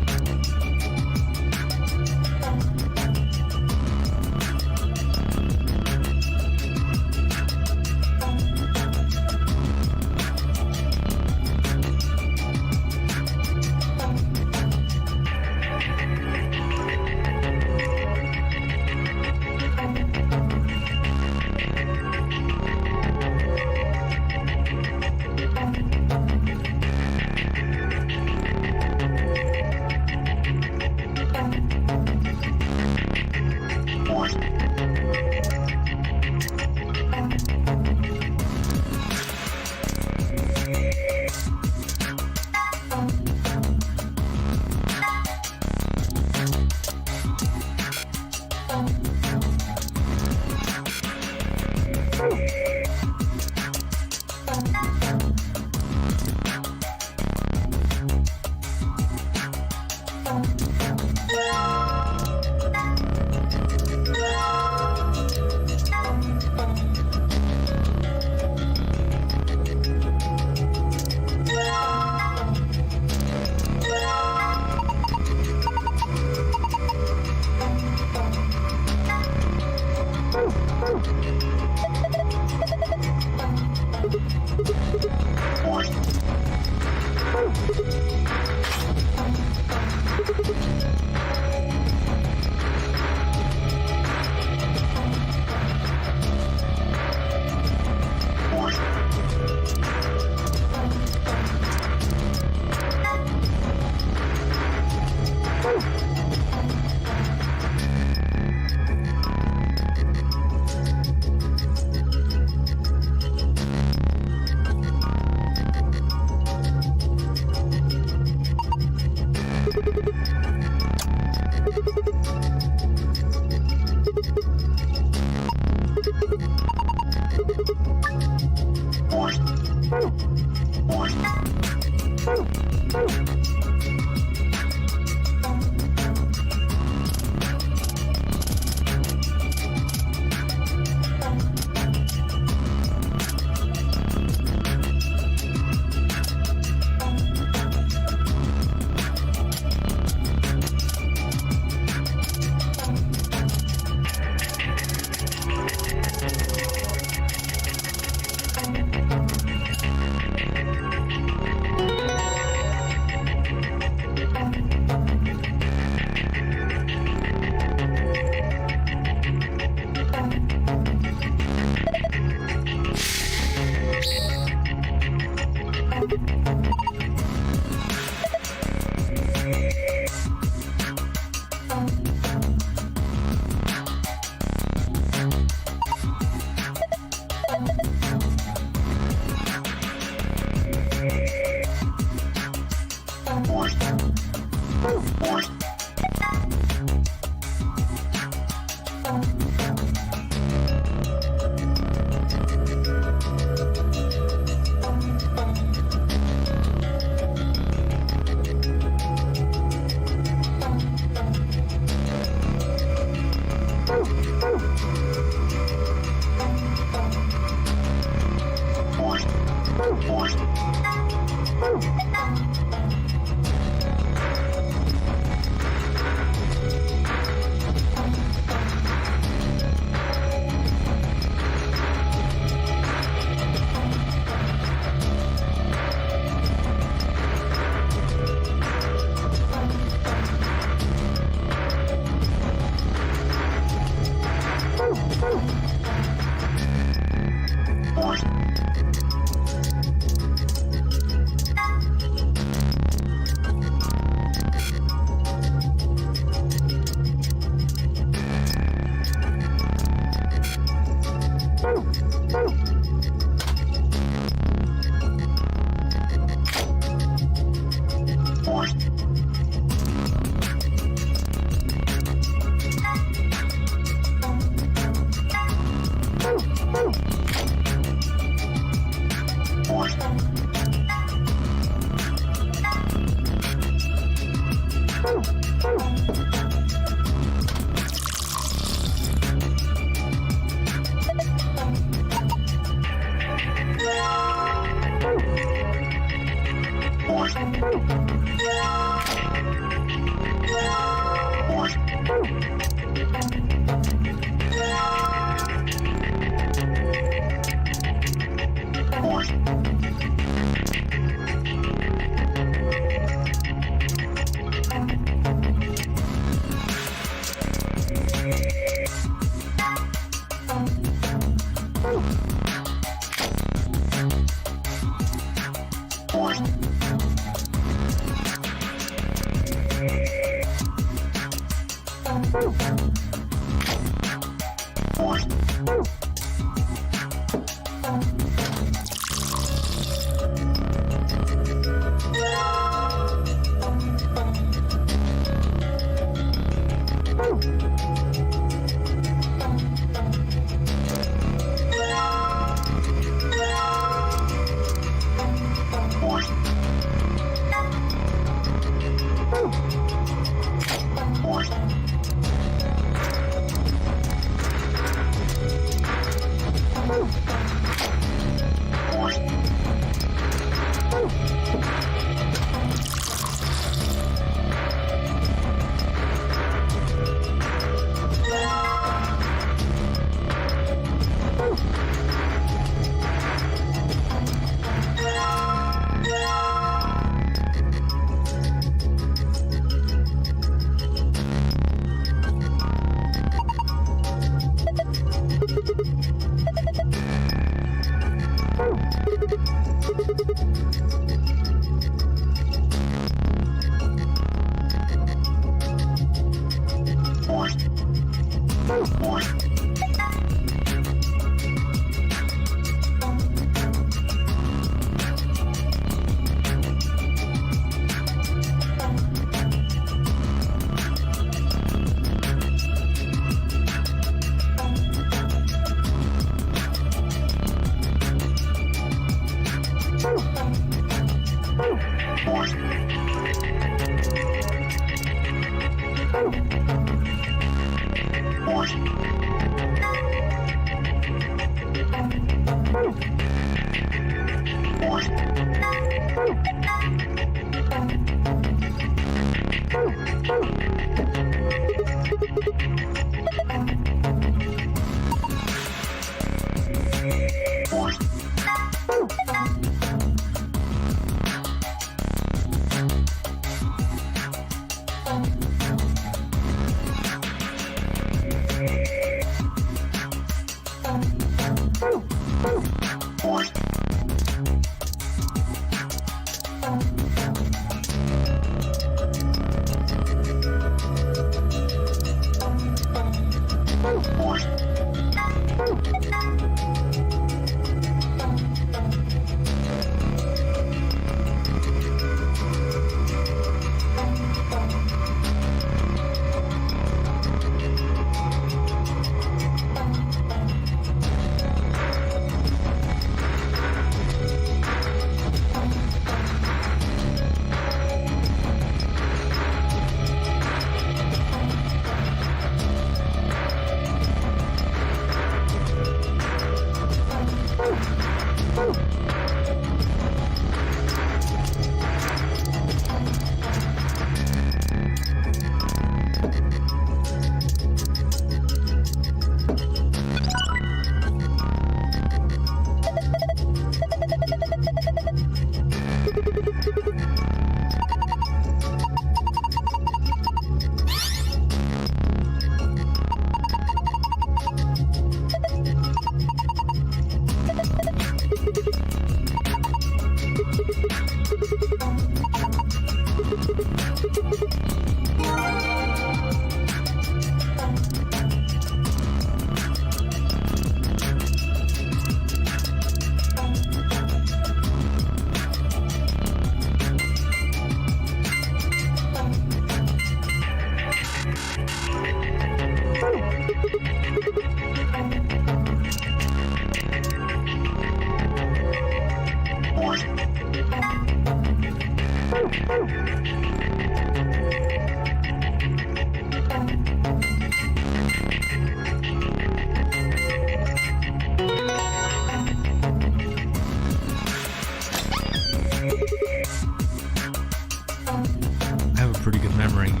brain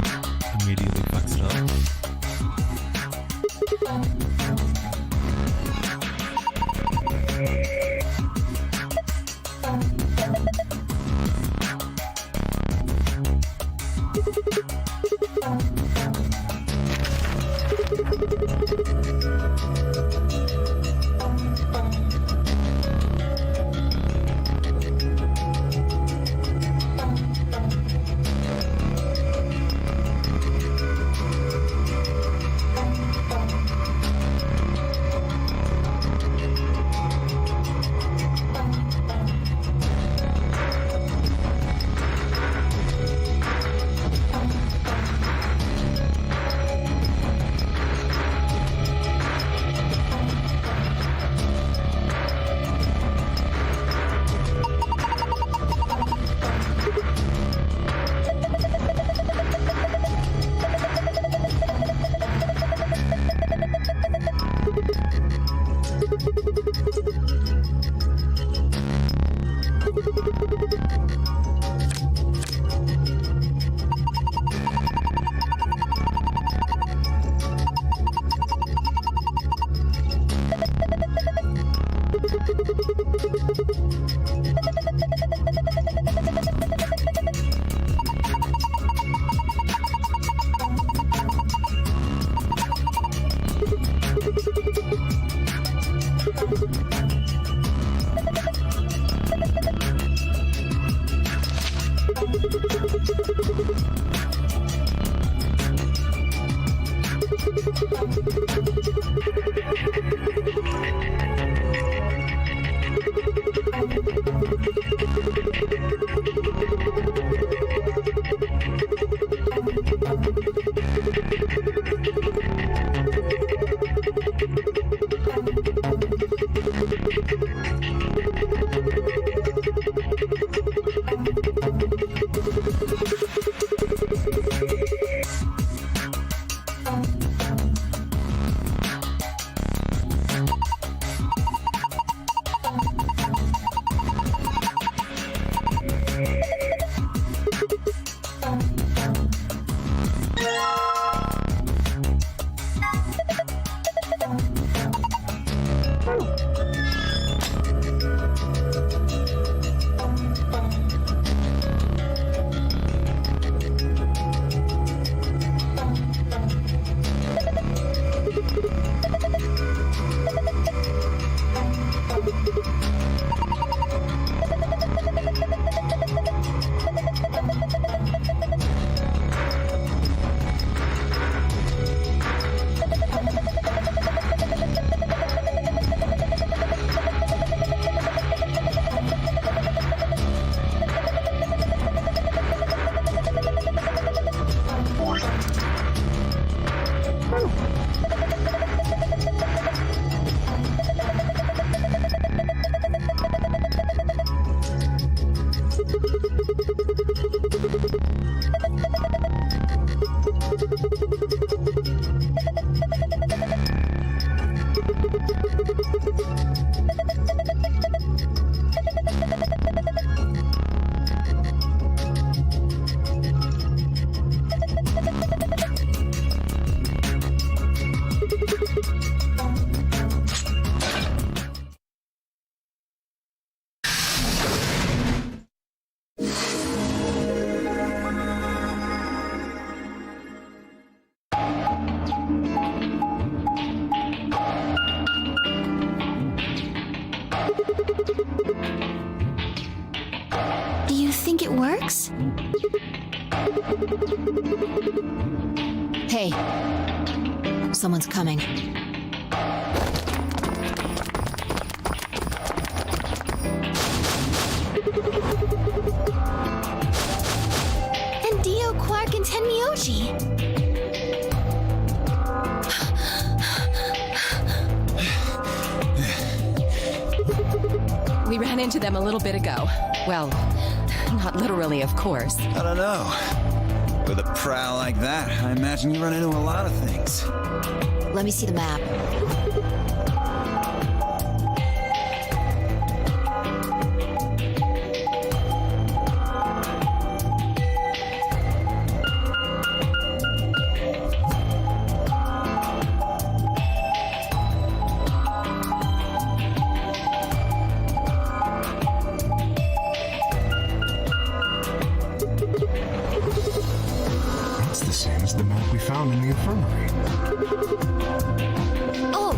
immediately fucks it up. works? Hey, someone's coming. And Dio, Quark, and Tenmyoji. We ran into them a little bit ago. Well, not literally, of course. I don't know. With a prowl like that, I imagine you run into a lot of things. Let me see the map. the same as the map we found in the infirmary. Oh,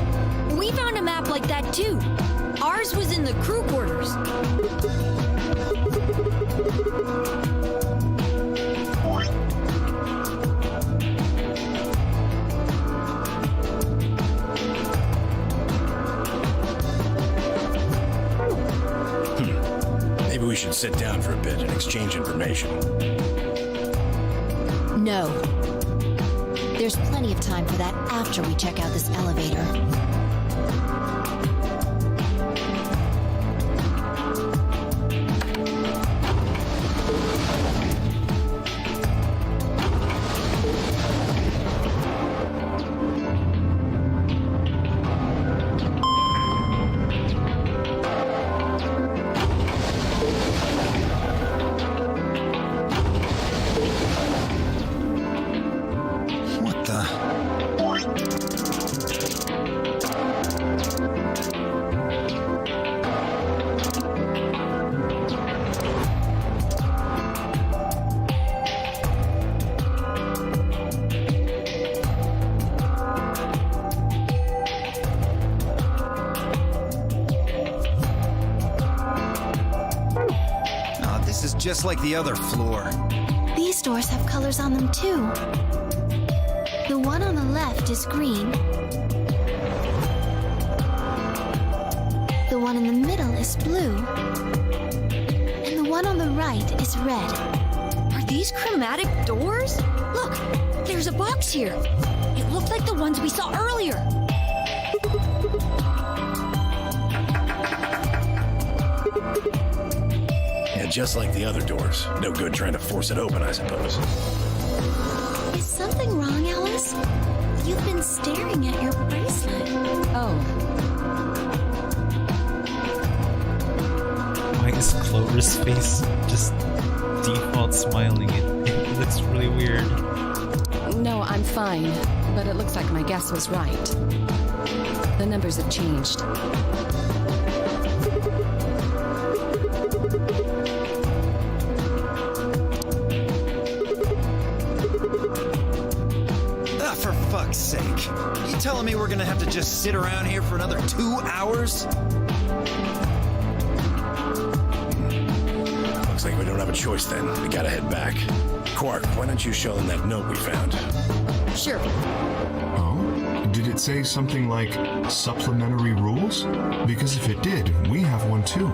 we found a map like that too. Ours was in the crew quarters. Maybe we should sit down for a bit and exchange information. No. There's plenty of time for that after we check out this elevator. What the? Oh, this is just like the other floor. These doors have colors on them too. The one on the left is green. The one in the middle is blue. And the one on the right is red. Are these chromatic doors? Look, there's a box here. It looked like the ones we saw earlier. Yeah, just like the other doors. No good trying to force it open, I suppose. Is something wrong, Alice? You've been staring at your bracelet. Oh, Why is Clover's face just default smiling? It looks really weird. no, I'm fine. But it looks like my guess was right. The numbers have changed. Ah, for fuck's sake. You telling me we're gonna have to just sit around here for another 2 hours? Looks like we don't have a choice then. We gotta head back. Quark, why don't you show them that note we found? Sure. Oh? Did it say something like supplementary rules? Because if it did, we have one too.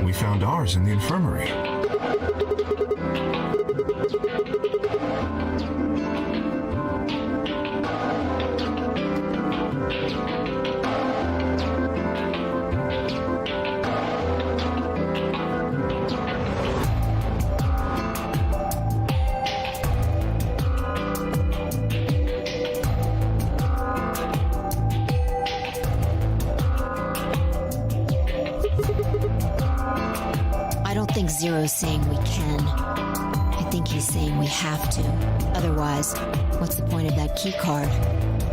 We found ours in the infirmary. I don't think Zero's saying we can. I think he's saying we have to. Otherwise, what's the point of that key card?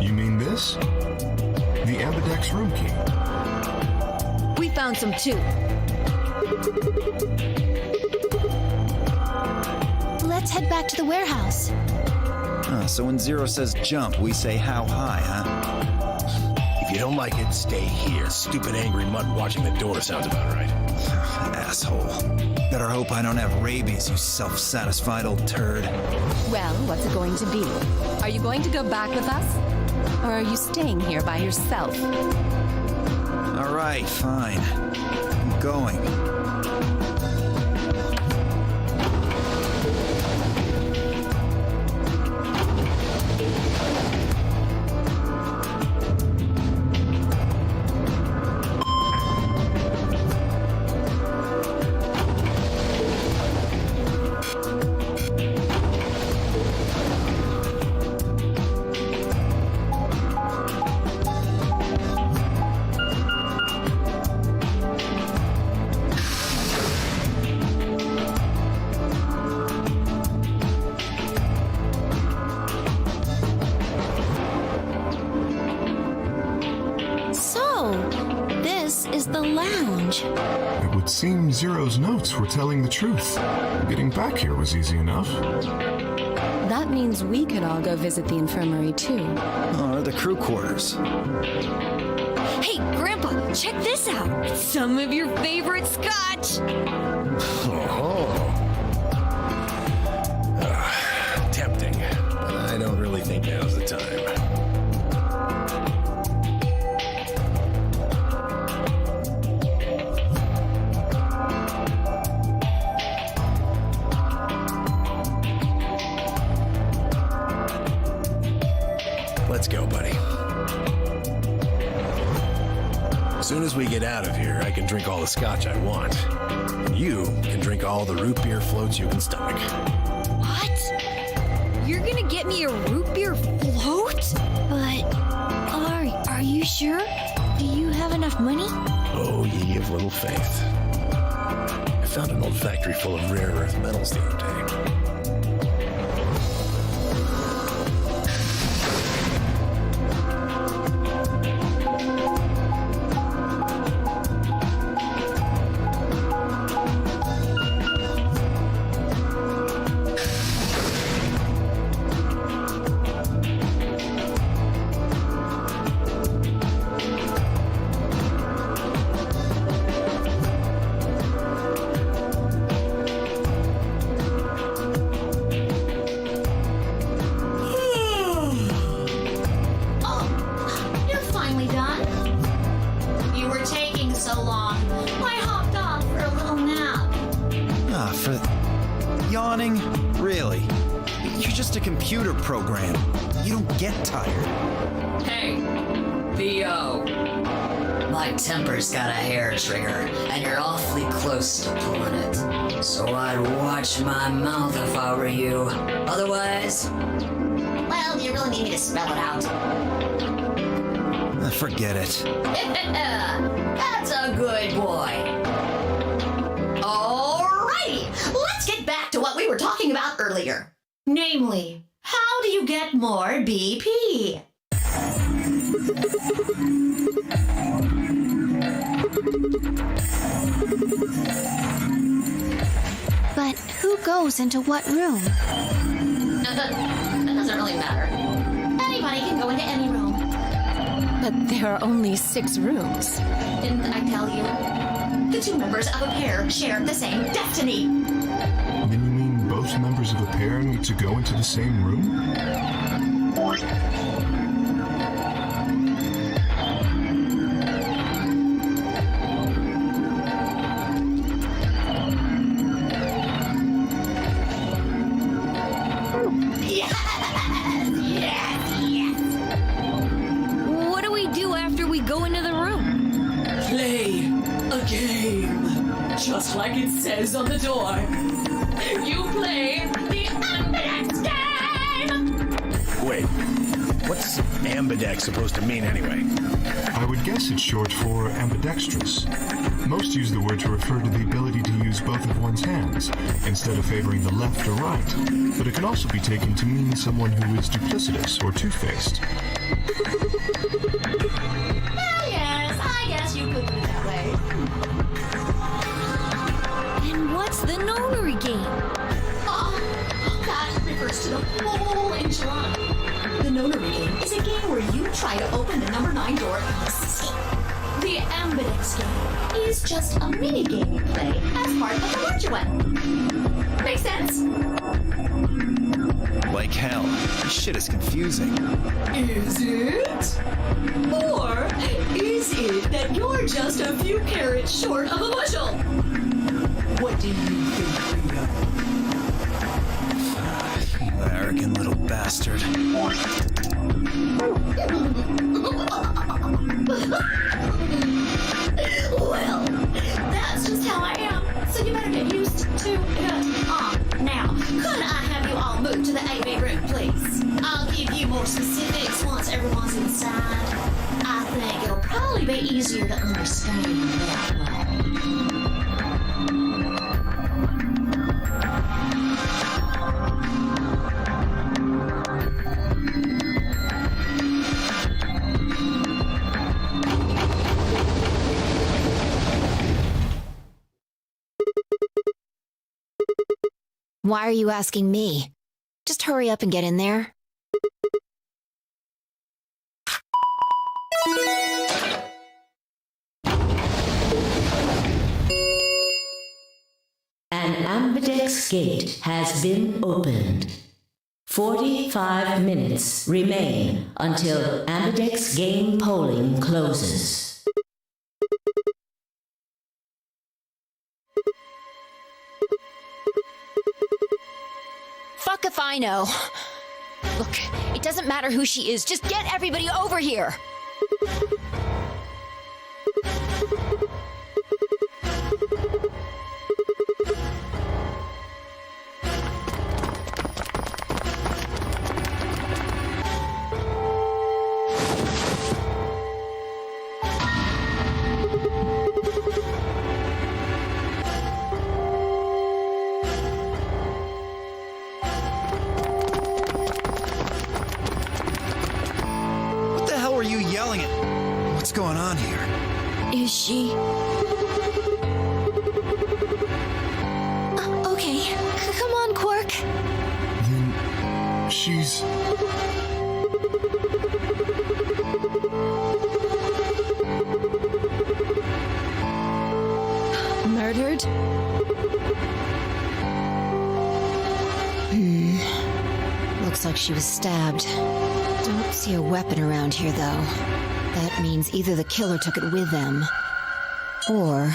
You mean this? The Ambidex room key. We found some too. Let's head back to the warehouse. So when Zero says jump, we say how high, huh? If you don't like it, stay here. Stupid angry mutt watching the door sounds about right. Asshole. Better hope I don't have rabies, you self-satisfied old turd. Well, what's it going to be? Are you going to go back with us? Or are you staying here by yourself? All right, fine. I'm going. So, this is the lounge. It would seem Zero's notes were telling the truth. Getting back here was easy enough. That That means we could all go visit the infirmary too. Or the crew quarters. Hey, Grandpa, check this out. It's some of your favorite scotch. Tempting, but I don't really think now's the time. Let's go, buddy. As soon as we get out of here, I can drink all the scotch I want. You can drink all the root beer floats you can stomach. What? You're gonna get me a root beer float? But are you sure? Do you have enough money? Oh, ye of little faith. I found an old factory full of rare earth metals the other day. Yawning? Really? You're just a computer program. You don't get tired. Hey, Theo. My temper's got a hair trigger, and you're awfully close to pulling it. So I'd watch my mouth if I were you. Otherwise... Well, do you really need me to spell it out? Forget it. That's a good boy. Alrighty, let's get back to what we were talking about earlier. Namely, how do you get more BP? But who goes into what room? That doesn't really matter. Anybody can go into any room. But there are only 6 rooms. Didn't I tell you? The 2 members of a pair share the same destiny. Then you mean both members of a pair need to go into the same room? What do we do after we go into the room? Play a game. Just like it says on the door. You play the Ambidex game! Wait, what's ambidex supposed to mean anyway? I would guess it's short for ambidextrous. Most use the word to refer to the ability to use both of one's hands, instead of favoring the left or right. But it can also be taken to mean someone who is duplicitous or two-faced. Well, yes, I guess you could put it that way. And what's the notary game? Oh, that refers to the whole enchilada. The notary game is a game where you try to open the number 9 door in the system. The Ambidex game is just a mini game you play as part of the larger one. Make sense? Like hell. This shit is confusing. Is it? Or is it that you're just a few carrots short of a bushel? What do you think, Rita? Arrogant little bastard. Well, that's just how I am, so you better get used to it. Now, could I have you all move to the AV room, please? I'll give you more specifics once everyone's inside. I think it'll probably be easier to understand that way. Why are you asking me? Just hurry up and get in there. An ambidex gate has been opened. 45 minutes remain until ambidex game polling closes. Fuck if I know. Look, it doesn't matter who she is. Just get everybody over here. What the hell were you yelling at? What's going on here? Is she? Okay, come on, Quark. Then she's... Murdered? Looks like she was stabbed. Don't see a weapon around here, though. That means either the killer took it with them, or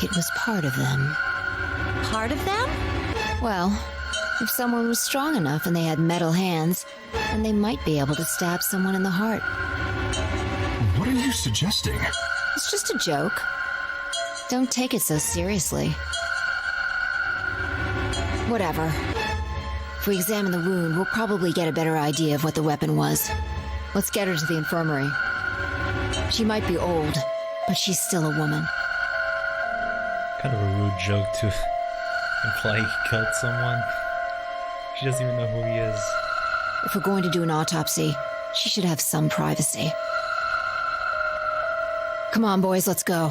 it was part of them. Part of them? Well, if someone was strong enough and they had metal hands, then they might be able to stab someone in the heart. What are you suggesting? It's just a joke. Don't take it so seriously. Whatever. If we examine the wound, we'll probably get a better idea of what the weapon was. Let's get her to the infirmary. She might be old, but she's still a woman. Kind of a rude joke to imply he killed someone. She doesn't even know who he is. If we're going to do an autopsy, she should have some privacy. Come on, boys, let's go.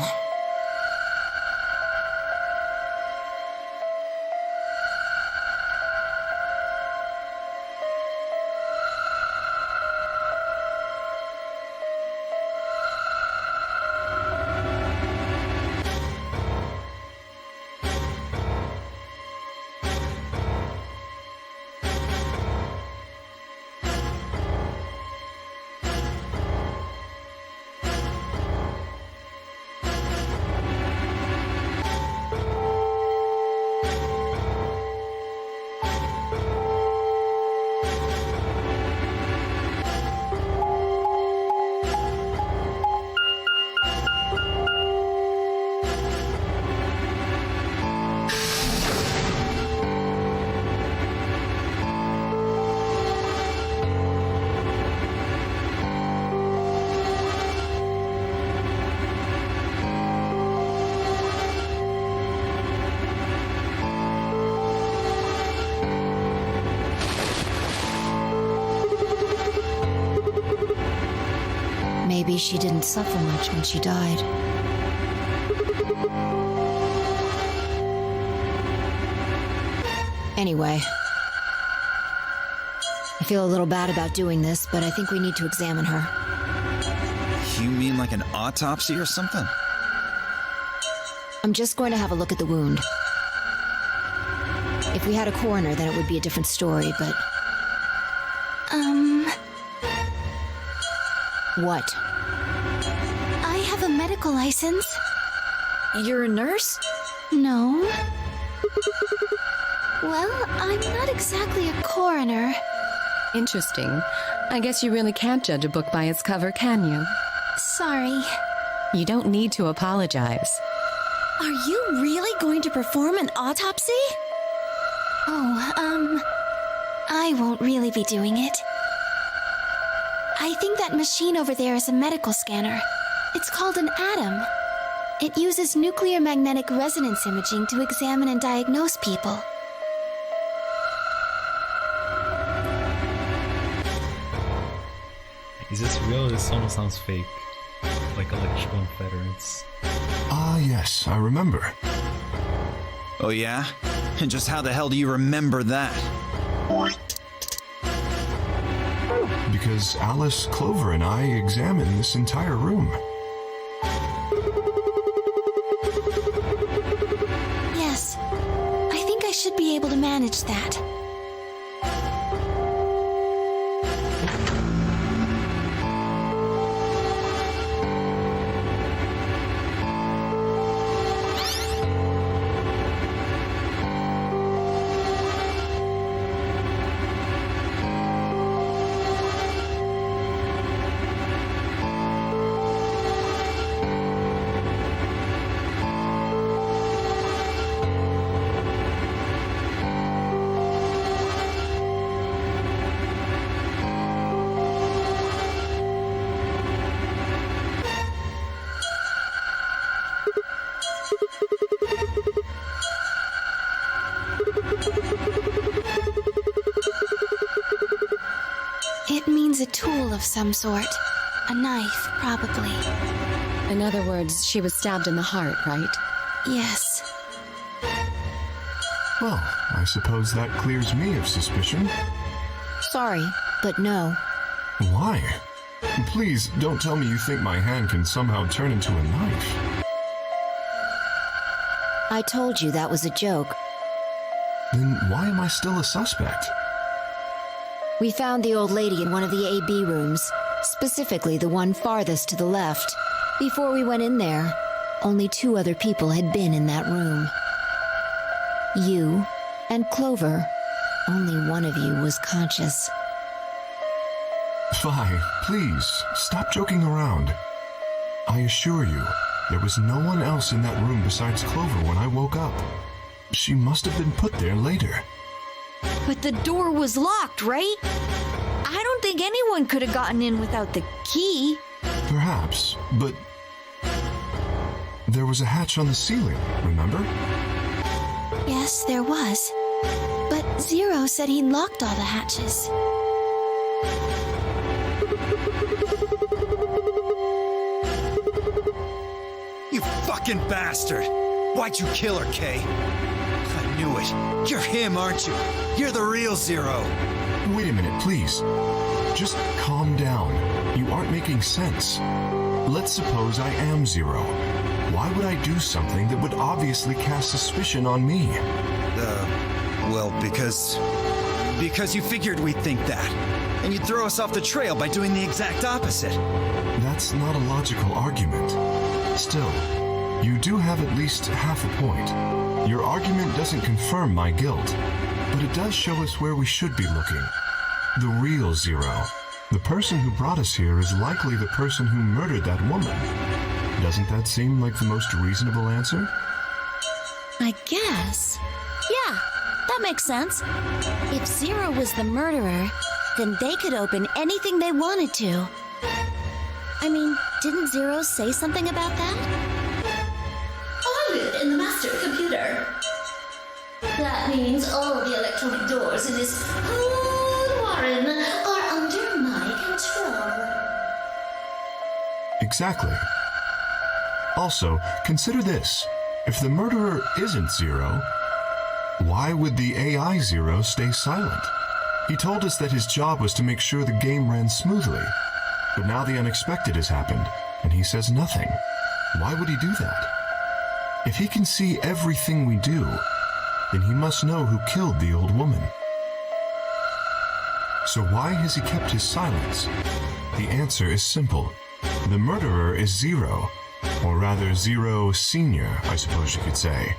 Maybe she didn't suffer much when she died. Anyway, I feel a little bad about doing this, but I think we need to examine her. You mean like an autopsy or something? I'm just going to have a look at the wound. If we had a coroner, then it would be a different story, but... What? I have a medical license. You're a nurse? No. Well, I'm not exactly a coroner. Interesting. I guess you really can't judge a book by its cover, can you? Sorry. You don't need to apologize. Are you really going to perform an autopsy? Oh, I won't really be doing it. I think that machine over there is a medical scanner. It's called an ATOM. It uses nuclear magnetic resonance imaging to examine and diagnose people. Is this real? This almost sounds fake. Like electrical interference. Ah, yes, I remember. Oh yeah? And just how the hell do you remember that? Because Alice, Clover, and I examined this entire room. Yes, I think I should be able to manage that. It means a tool of some sort. A knife, probably. In other words, she was stabbed in the heart, right? Yes. Well, I suppose that clears me of suspicion. Sorry, but no. Why? Please, don't tell me you think my hand can somehow turn into a knife. I told you that was a joke. Then why am I still a suspect? We found the old lady in one of the AB rooms, specifically the one farthest to the left. Before we went in there, only 2 other people had been in that room. You and Clover. Only one of you was conscious. Fi, please, stop joking around. I assure you, there was no one else in that room besides Clover when I woke up. She must have been put there later. But the door was locked, right? I don't think anyone could have gotten in without the key. Perhaps, but there was a hatch on the ceiling, remember? Yes, there was. But Zero said he'd locked all the hatches. You fucking bastard! Why'd you kill her, Kay? I knew it. You're him, aren't you? You're the real Zero. Wait a minute, please. Just calm down. You aren't making sense. Let's suppose I am Zero. Why would I do something that would obviously cast suspicion on me? Well, because you figured we'd think that. And you'd throw us off the trail by doing the exact opposite. That's not a logical argument. Still, you do have at least half a point. Your argument doesn't confirm my guilt, but it does show us where we should be looking. The real Zero. The person who brought us here is likely the person who murdered that woman. Doesn't that seem like the most reasonable answer? I guess. Yeah, that makes sense. If Zero was the murderer, then they could open anything they wanted to. I mean, didn't Zero say something about that? I live in the master computer. That means all the electronic doors in this whole Warren are under my control. Exactly. Also, consider this. If the murderer isn't Zero, why would the AI Zero stay silent? He told us that his job was to make sure the game ran smoothly. But now the unexpected has happened, and he says nothing. Why would he do that? If he can see everything we do, then he must know who killed the old woman. So why has he kept his silence? The answer is simple. The murderer is Zero, or rather Zero Senior, I suppose you could say.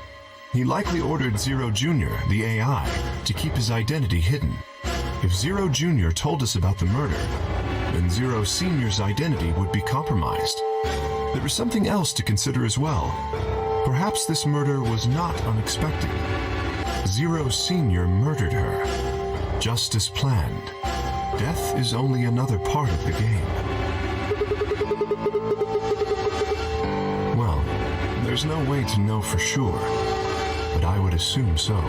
He likely ordered Zero Jr., the AI, to keep his identity hidden. If Zero Jr. told us about the murder, then Zero Senior's identity would be compromised. There is something else to consider as well. Perhaps this murder was not unexpected. Zero Senior murdered her, just as planned. Death is only another part of the game. Well, there's no way to know for sure, but I would assume so.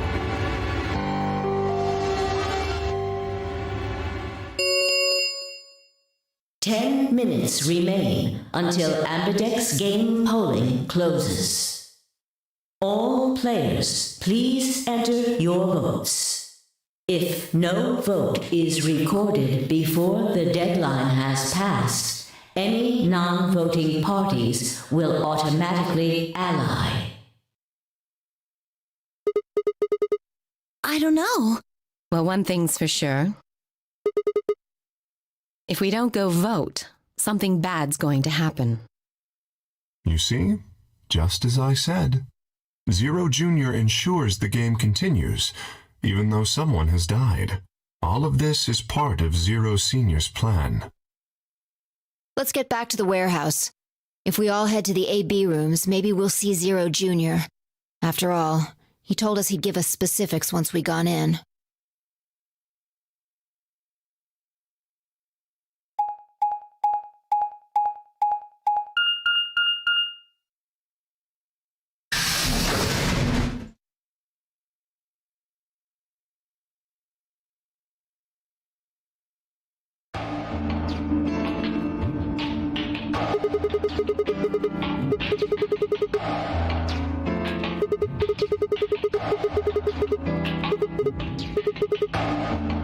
Ten minutes remain until Ambidex game polling closes. All players, please enter your votes. If no vote is recorded before the deadline has passed, any non-voting parties will automatically ally. I don't know. Well, one thing's for sure. If we don't go vote, something bad's going to happen. You see? Just as I said. Zero Jr. ensures the game continues, even though someone has died. All of this is part of Zero Sr.'s plan. Let's get back to the warehouse. If we all head to the AB rooms, maybe we'll see Zero Jr. After all, he told us he'd give us specifics once we gone in.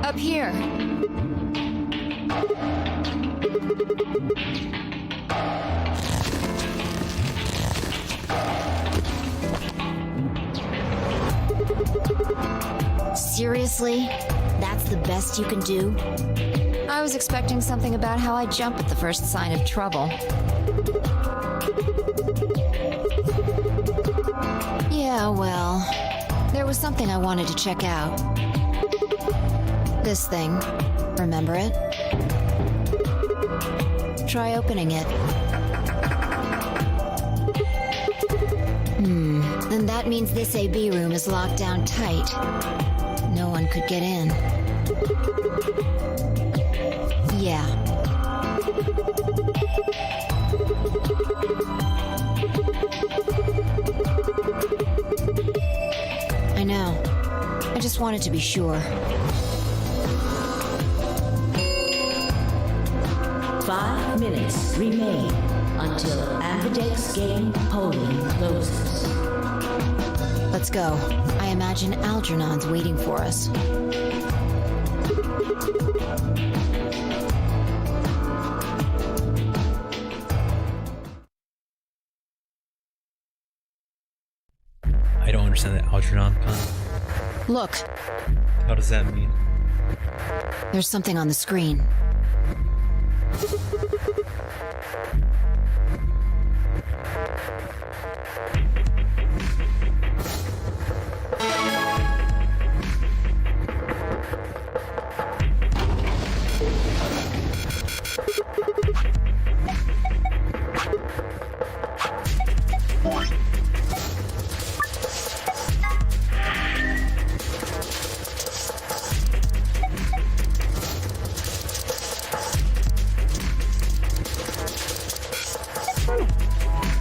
Up here. Seriously? That's the best you can do? I was expecting something about how I jump at the first sign of trouble. Yeah, well, there was something I wanted to check out. This thing. Remember it? Try opening it. Then that means this AB room is locked down tight. No one could get in. Yeah. I know. I just wanted to be sure. 5 minutes remain until Ambidex game polling closes. Let's go. I imagine Algernon's waiting for us. I don't understand the Algernon pun. Look, How does that mean? there's something on the screen.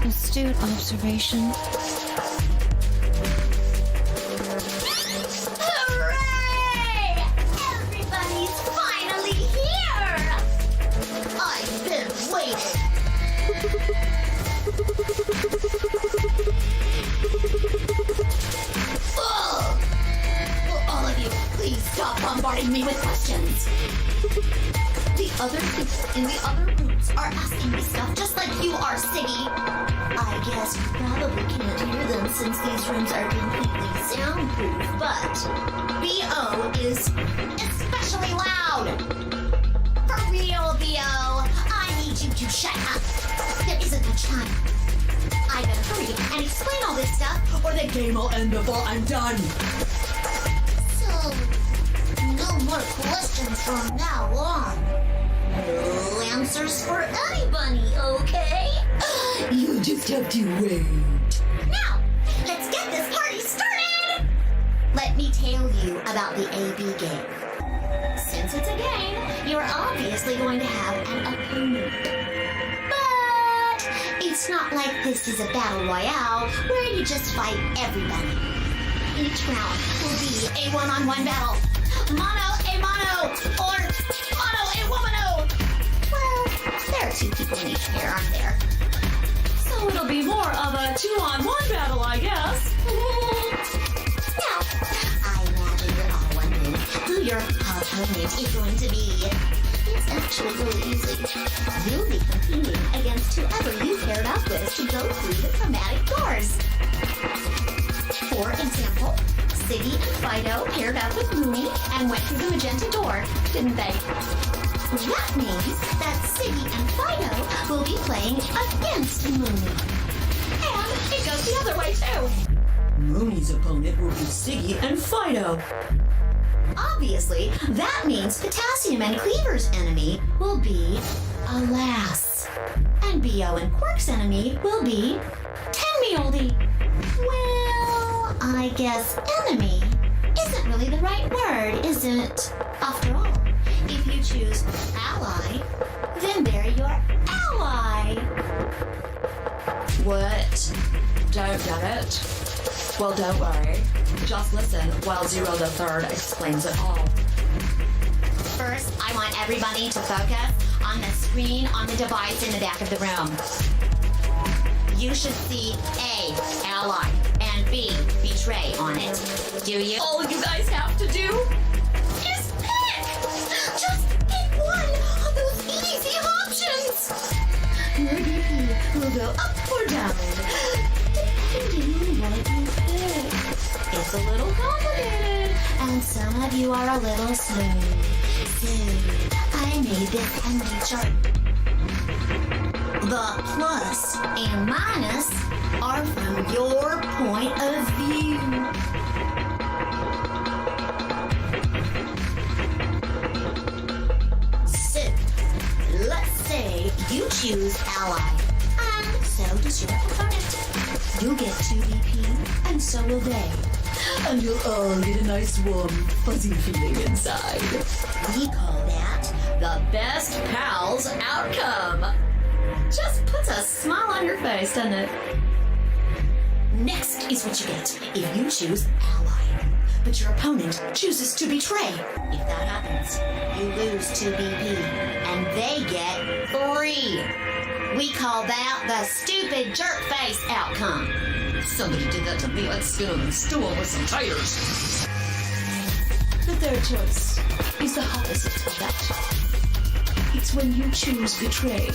Astute observation. Hooray! Everybody's finally here! I've been waiting. Ugh! Will all of you please stop bombarding me with questions? The other people in the other rooms are asking me stuff just like you are, Siggy. I guess you probably can't hear them since these rooms are completely soundproof, but B.O. is especially loud. For real, B.O., I need you to shut up. There isn't much time. I better hurry and explain all this stuff, or the game will end before I'm done. So, no more questions from now on. No answers for anybody, okay? You just have to wait. Now, let's get this party started! Let me tell you about the AB game. Since it's a game, you're obviously going to have an opponent. But it's not like this is a battle royale where you just fight everybody. Each round will be a one-on-one battle. Mono a mono, or mono a womano. Well, there are 2 people in each pair, aren't there? So it'll be more of a 2-on-1 battle, I guess. Now, I imagine you're all wondering who opponent is going to be. It's actually really easy. You'll be competing against whoever you paired up with to go through the chromatic doors. For example, Siggy and Fido paired up with Mooney and went through the magenta door, didn't they? That means that Siggy and Fido will be playing against Mooney. And it goes the other way too. Mooney's opponent will be Siggy and Fido. Obviously, that means Potassium and Cleaver's enemy will be Alas. And Bo and Quark's enemy will be Tenmioldi. Well, I guess enemy isn't really the right word, is it? After all, if you choose ally, then they're your ally. What? Don't get it? Well, don't worry. Just listen while Zero the Third explains it all. First, I want everybody to focus on the screen on the device in the back of the room. You should see A, ally, and B, betray on it. Do you? All you guys have to do is pick! Just pick one of those easy options! Your BP will go up or down, depending on what you pick. It's a little complicated, and some of you are a little slow. So, I made this handy chart. The plus and minus are from your point of view. So, let's say you choose ally, and so does your opponent. You'll get 2 BP, and so will they. And you'll all get a nice warm, fuzzy feeling inside. We call that the best pals outcome. Just puts a smile on your face, doesn't it? Next is what you get if you choose ally, but your opponent chooses to betray. If that happens, you lose 2 BP, and they get 3. We call that the stupid jerk face outcome. somebody did that to me, I'd spit on the stool with some tires. The third choice is the opposite of that. It's when you choose betray,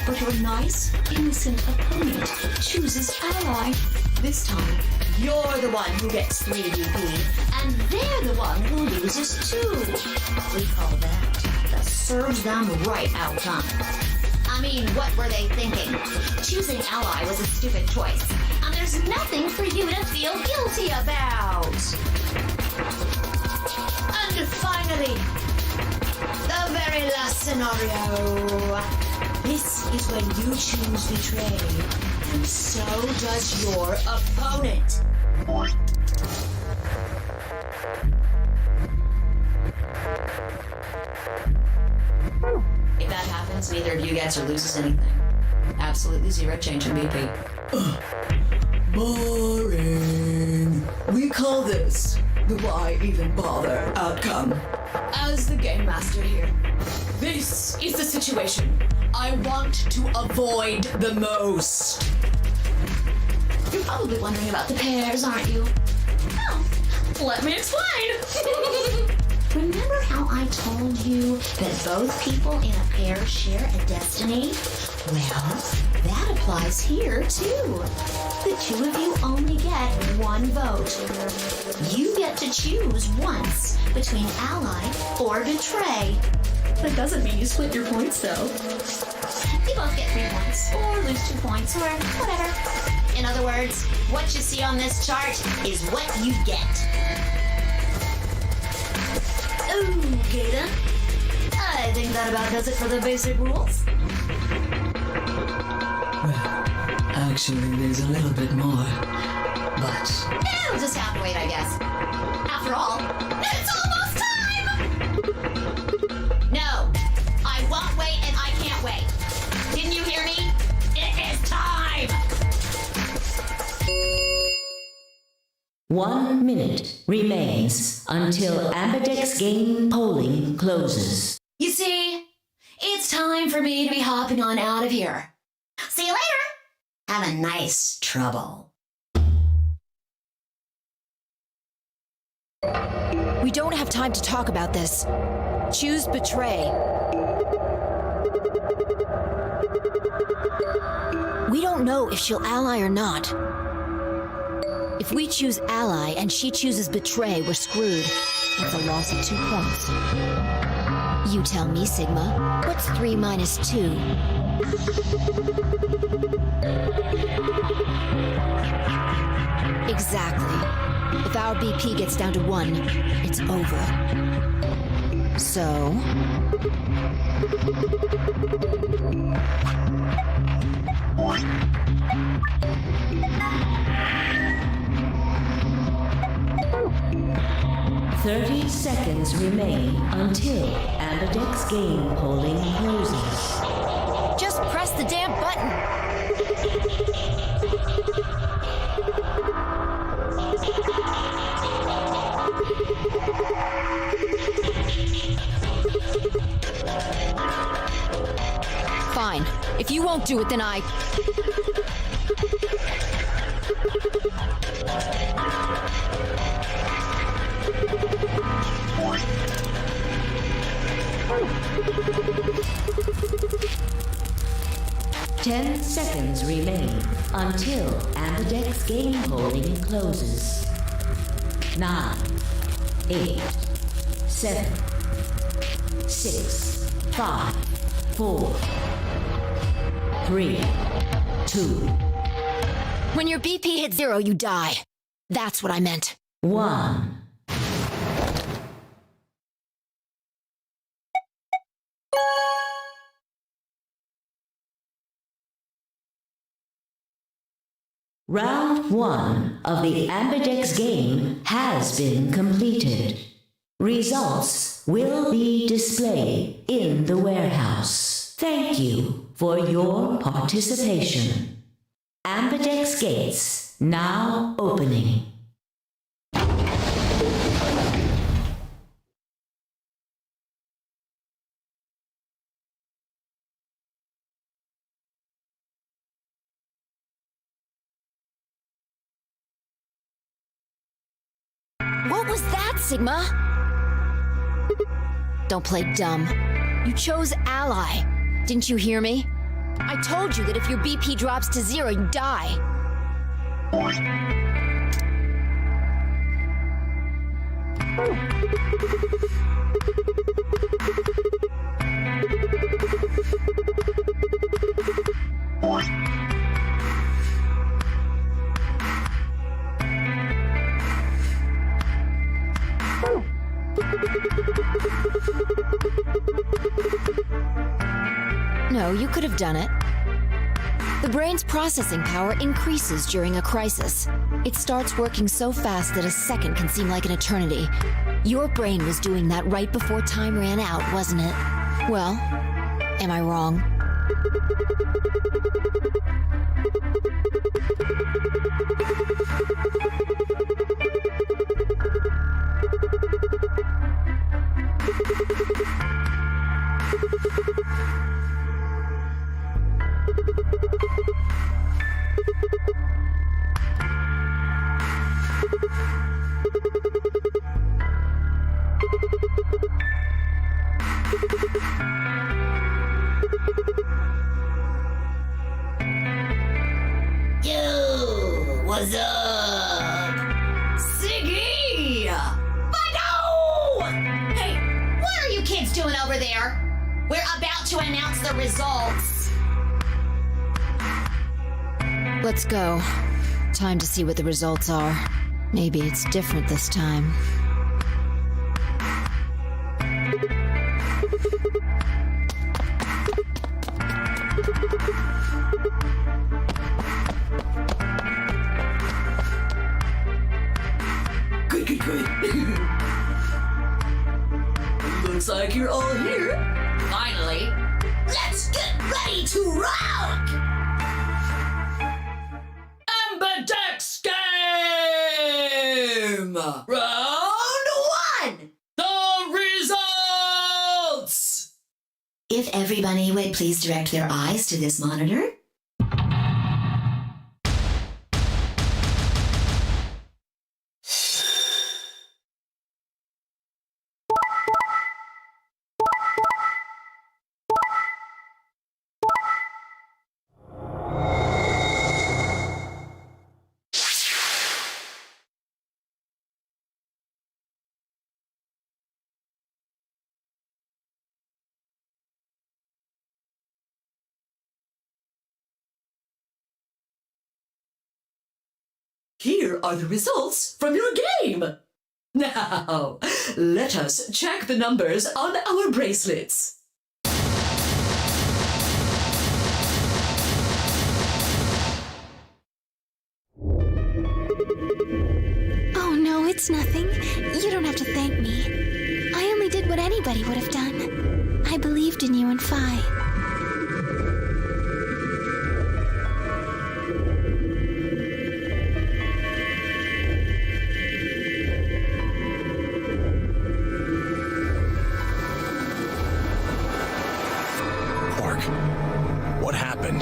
but your nice, innocent opponent chooses ally. This time, you're the one who gets 3 BP, and they're the one who loses 2. We call that the serves them right outcome. I mean, what were they thinking? Choosing ally was a stupid choice, and there's nothing for you to feel guilty about. And finally, the very last scenario. This is when you choose betray, and so does your opponent. If that happens, neither of you gets or loses anything. Absolutely 0 change in BP. Boring. We call this the why even bother outcome. As the game master here, this is the situation I want to avoid the most. You're probably wondering about the pairs, aren't you? Well, let me explain. Remember how I told you that both people in a pair share a destiny? Well, that applies here, too. The 2 of you only get 1 vote. You get to choose once between ally or betray. That doesn't mean you split your points, though. You both get 3 points, or lose 2 points, or whatever. In other words, what you see on this chart is what you get. Okay then. I think that about does it for the basic rules. Actually, there's a little bit more. But We'll just have to wait, I guess. After all, it's almost time! No, I won't wait and I can't wait. Didn't you hear me? It is time! 1 minute remains until Ambidex game polling closes. You see, it's time for me to be hopping on out of here. See you later! Have a nice trouble. We don't have time to talk about this. Choose betray. We don't know if she'll ally or not. If we choose ally and she chooses betray, we're screwed. That's a loss of 2 points. You tell me, Sigma. What's 3 minus 2? Exactly. If our BP gets down to 1, it's over. So... "30 seconds remain until Ambidex game polling closes. Just press the damn button! Fine. If you won't do it, then I... Ten seconds remain until Ambidex game polling closes. 9, 8, 7, 6, 5, 4, 3, 2, When your BP hits 0, you die. That's what I meant. 1. Round 1 of the Ambidex game has been completed. Results will be displayed in the warehouse. Thank you for your participation. Ambidex gates now opening. What was that, Sigma? Don't play dumb. You chose ally. Didn't you hear me? I told you that if your BP drops to 0, you die. No, you could have done it. The brain's processing power increases during a crisis. It starts working so fast that a second can seem like an eternity. Your brain was doing that right before time ran out, wasn't it? Well, am I wrong? Yo, what's up? Siggy! Bucko! Hey, what are you kids doing over there? We're about to announce the results. Let's go. Time to see what the results are. Maybe it's different this time. Good. Looks like you're all here. Finally, let's get ready to rock! Ambidex game! Round 1! The results! If everybody would please direct their eyes to this monitor. Here are the results from your game. Now, let us check the numbers on our bracelets. Oh no, it's nothing. You don't have to thank me. I only did what anybody would have done. I believed in you and Phi. Quark, what happened?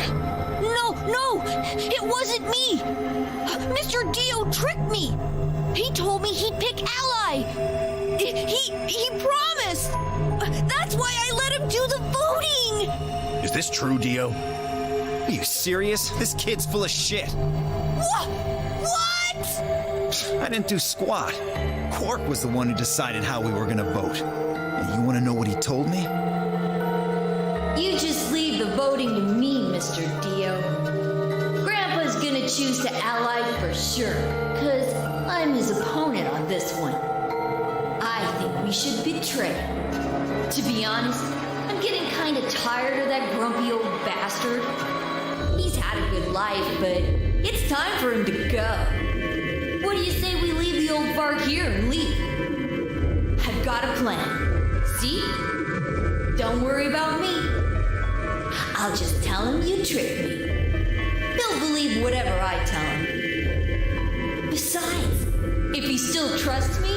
No! It wasn't me! Mr. Dio tricked me! He told me he'd pick Ally! He promised! That's why I let him do the voting! Is this true, Dio? Are you serious? This kid's full of shit. What? I didn't do squat. Quark was the one who decided how we were gonna vote. And you wanna know what he told me? You just leave the voting to me, Mr. Dio. Grandpa's gonna choose to ally for sure, 'cause I'm his opponent on this one. I think we should betray him. To be honest, I'm getting kinda tired of that grumpy old bastard. He's had a good life, but it's time for him to go. What do you say we leave the old bark here and leave? I've got a plan. See? Don't worry about me. I'll just tell him you tricked me. He'll believe whatever I tell him. Besides, if he still trusts me,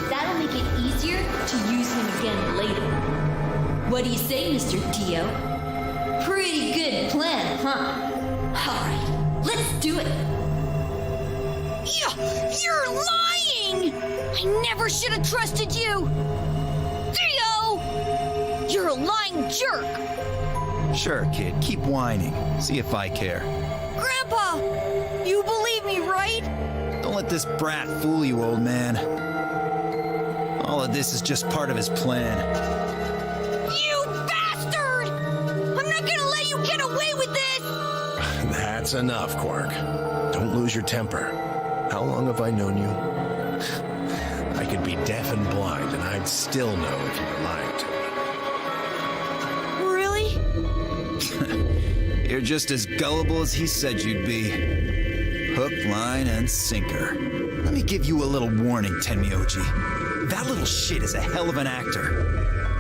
that'll make it easier to use him again later. What do you say, Mr. Dio? Pretty good plan, huh? Alright, let's do it. You're lying! I never should have trusted you! Dio! You're a lying jerk! Sure, kid, keep whining. See if I care. Grandpa! You believe me, right? Don't let this brat fool you, old man. All of this is just part of his plan. You bastard! I'm not gonna let you get away with this! That's enough, Quark. Don't lose your temper. How long have I known you? I could be deaf and blind, and I'd still know if you were lying to me. Really? You're just as gullible as he said you'd be. Hook, line, and sinker. Let me give you a little warning, Tenmyoji. That little shit is a hell of an actor.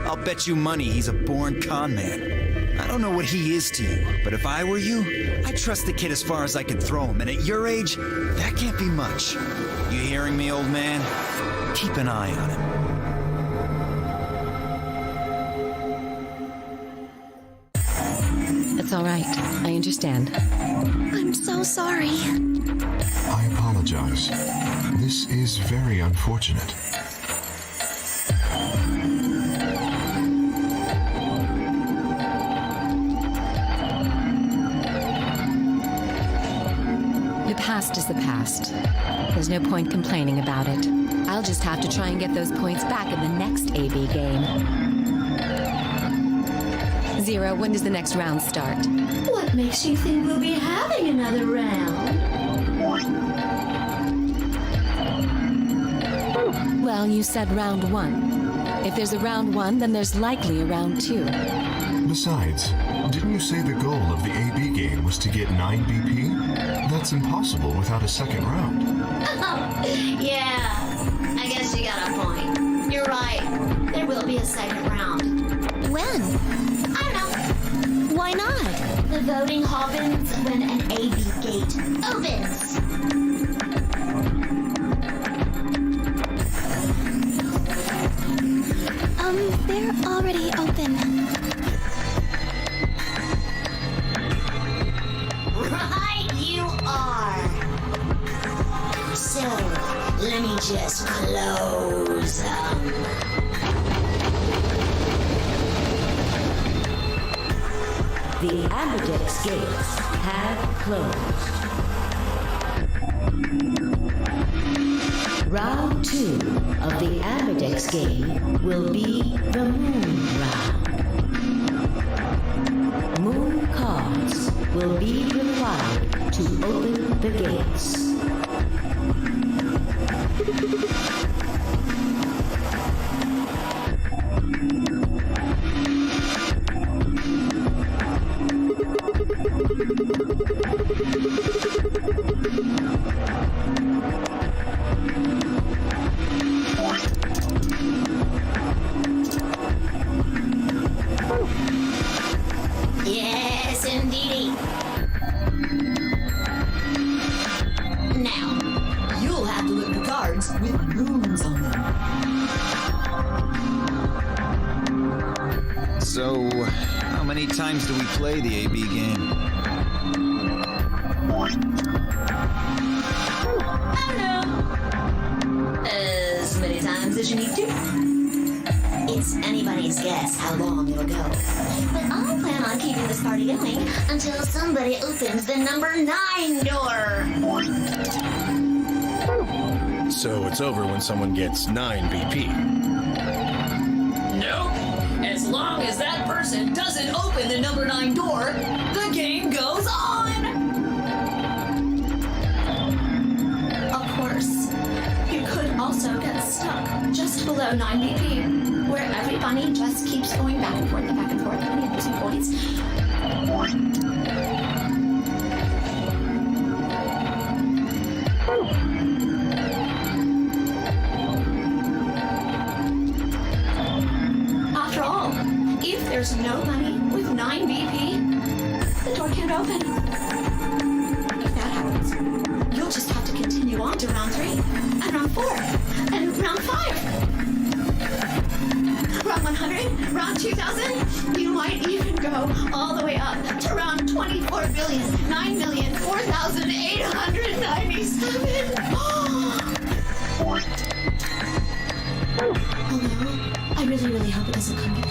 I'll bet you money he's a born con man. I don't know what he is to you, but if I were you, I'd trust the kid as far as I could throw him, and at your age, that can't be much. You hearing me, old man? Keep an eye on him. It's all right. I understand. I'm so sorry. I apologize. This is very unfortunate. The past is the past. There's no point complaining about it. I'll just have to try and get those points back in the next AB game. Zero, when does the next round start? What makes you think we'll be having another round? Well, you said round one. If there's a round one, then there's likely a round two. Besides, didn't you say the goal of the AB game was to get 9 BP? That's impossible without a second round. Yeah, I guess you got a point. You're right. There will be a second round. When? I don't know. Why not? The voting happens when an AB gate opens. They're already open. Right you are. So, let me just close them. The Ambidex gates have closed. Round 2 of the Ambidex game will be the Moon Round. Moon cards will be required to open the gates. So, how many times do we play the AB game? I don't know. As many times as you need to. It's anybody's guess how long it'll go. But I plan on keeping this party going until somebody opens the number 9 door. So it's over when someone gets 9 BP. Nope. As long as that person doesn't open the number 9 door, the game goes on. Of course, you could also get stuck just below 9 BP, where every bunny just keeps going back and forth and back and forth and losing points. After all, if there's no bunny with 9 BP, the door can't open. If that happens, you'll just have to continue on to round 3, and round 4, and round 5. Round 100, round 2000, you might even go all the way up to round 24,009,004,897. Although, I really, really hope it doesn't come to that.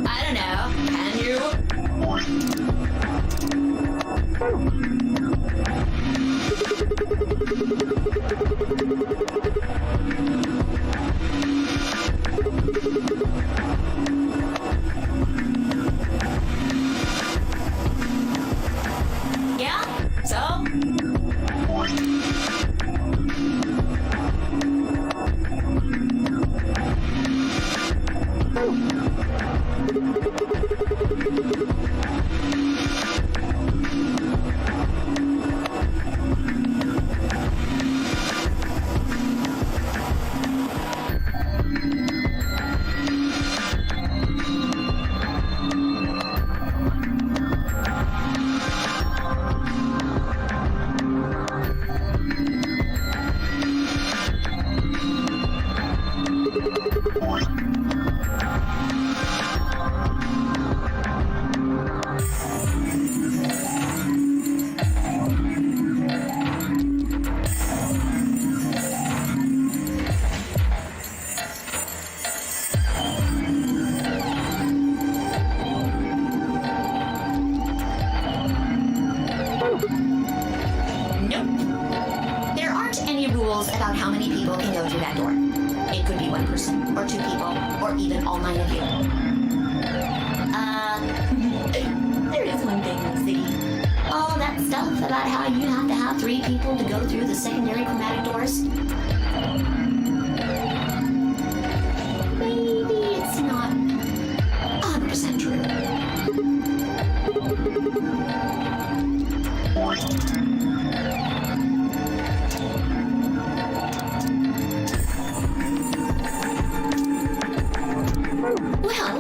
I don't know. Can you? Yeah? So? About how many people can go through that door. It could be 1 person, or 2 people, or even all 9 of you. There is one thing, Ziggy. All that stuff about how you have to have 3 people to go through the secondary chromatic doors. Maybe it's not 100% true. Well,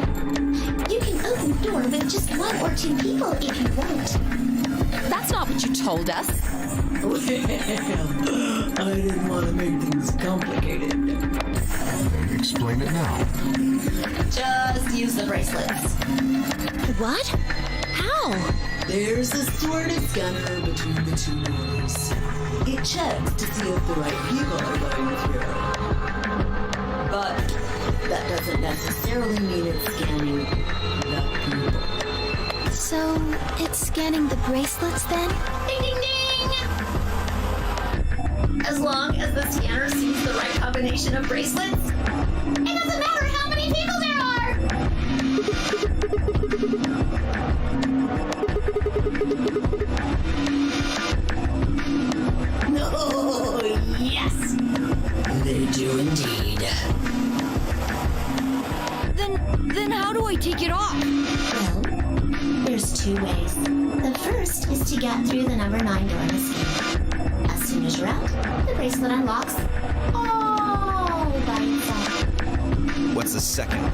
you can open the door with just 1 or 2 people if you want. That's not what you told us. Well, I didn't want to make things complicated. Explain it now. Just use the bracelets. What? How? There's a sort of scanner between the 2 doors. It checks to see if the right people are going through. But that doesn't necessarily mean it's scanning the people. So, it's scanning the bracelets then? Ding, ding, ding! As long as the scanner sees the right combination of bracelets, it doesn't matter how many people there are! Oh, yes! They do indeed. Then how do I take it off? Well, there's 2 ways. The first is to get through the number 9 door in the scheme. As soon as you're out, the bracelet unlocks all by itself. What's the second way?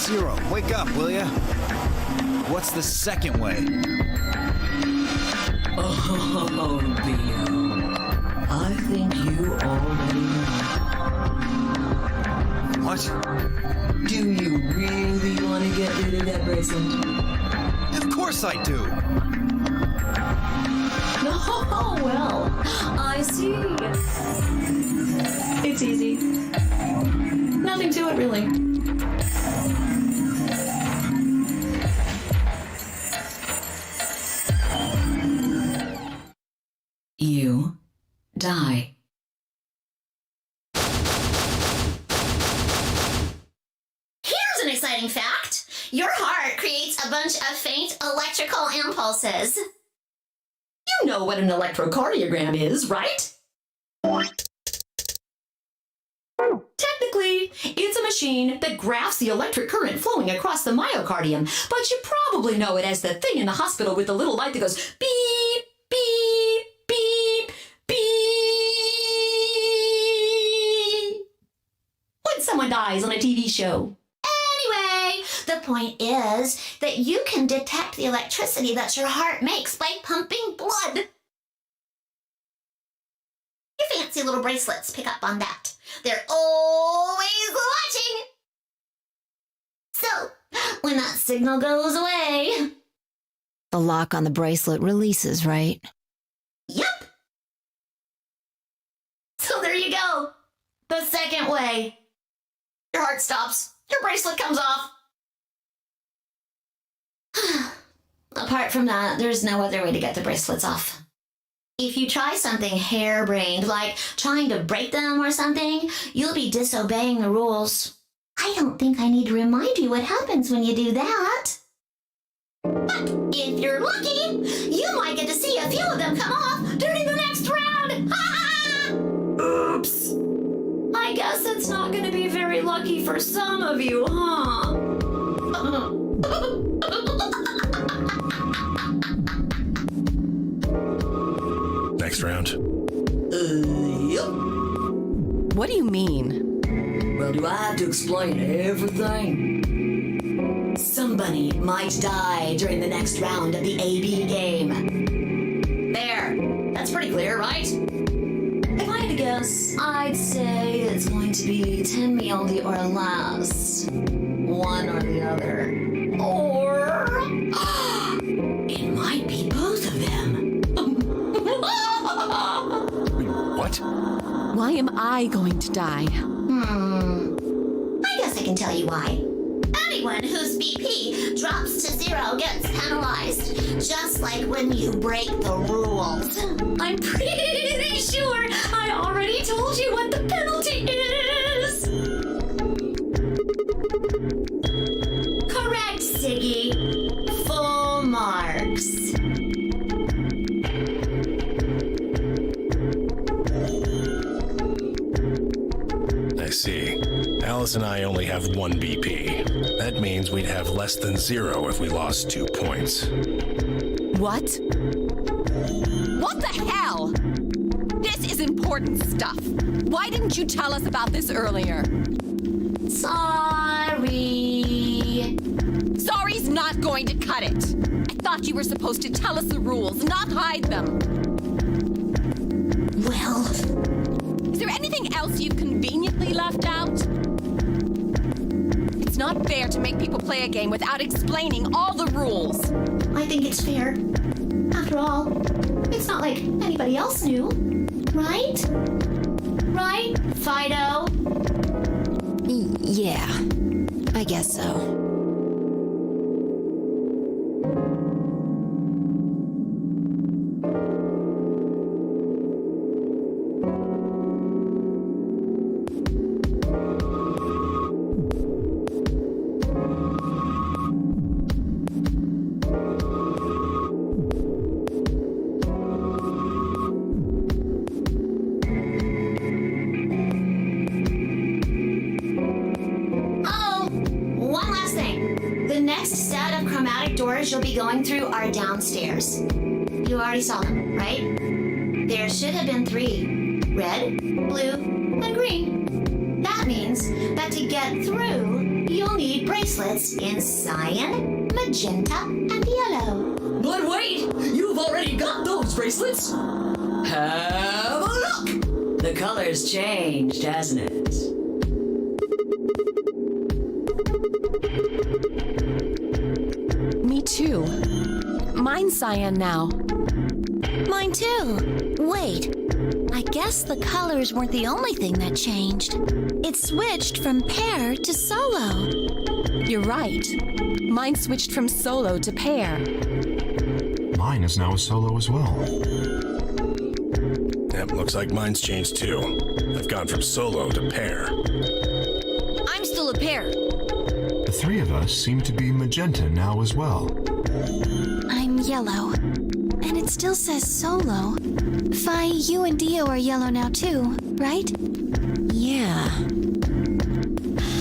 Zero, wake up, will ya? What's the second way? Oh, Dio. I think you already know. What? Do you really want to get rid of that bracelet? Of course I do. Oh, well, I see. It's easy. Nothing to it, really. You die. Here's an exciting fact. Your heart creates a bunch of faint electrical impulses. You know what an electrocardiogram is, right? Technically, it's a machine that graphs the electric current flowing across the myocardium, but you probably know it as the thing in the hospital with the little light that goes beep, beep, beep, beep. When someone dies on a TV show. Anyway, the point is that you can detect the electricity that your heart makes by pumping blood. Your fancy little bracelets pick up on that. They're always watching. So, when that signal goes away... The lock on the bracelet releases, right? Yep. So there you go. The second way. Your heart stops. Your bracelet comes off. Apart from that, there's no other way to get the bracelets off. If you try something harebrained, like trying to break them or something, you'll be disobeying the rules. I don't think I need to remind you what happens when you do that. But if you're lucky, you might get to see a few of them come off during the next round. Oops. I guess it's not going to be very lucky for some of you, huh? Next round. Yep. What do you mean? Well, do I have to explain everything? Somebody might die during the next round of the AB game. There. That's pretty clear, right? If I had to guess, I'd say it's going to be 10 Miyoldi or less. One or the other. Or... it might be both of them. What? Why am I going to die? I guess I can tell you why. Anyone whose BP drops to 0 gets penalized, just like when you break the rules. I'm pretty sure I already told you what the penalty is. Correct, Siggy. Full marks. I see. Alice and I only have 1 BP. That means we'd have less than 0 if we lost 2 points. What? What the hell? This is important stuff. Why didn't you tell us about this earlier? Sorry. Sorry's not going to cut it. I thought you were supposed to tell us the rules, not hide them. Well... Is there anything else you've conveniently left out? It's not fair to make people play a game without explaining all the rules. I think it's fair. After all, it's not like anybody else knew. Right? Right, Fido? Yeah, I guess so. You'll be going through are downstairs. You already saw them, right? There should have been 3. Red, blue, and green. That means that to get through, you'll need bracelets in cyan, magenta, and yellow. But wait, you've already got those bracelets. Have a look. The color's changed, hasn't it? Me too. Mine's cyan now. Mine too. Wait, I guess the colors weren't the only thing that changed. It switched from pair to solo. You're right. Mine switched from solo to pair. Mine is now a solo as well. Yep, looks like mine's changed too. I've gone from solo to pair. I'm still a pair. The three of us seem to be magenta now as well. I'm yellow. And it still says solo. Fi, you and Dio are yellow now too, right? Yeah.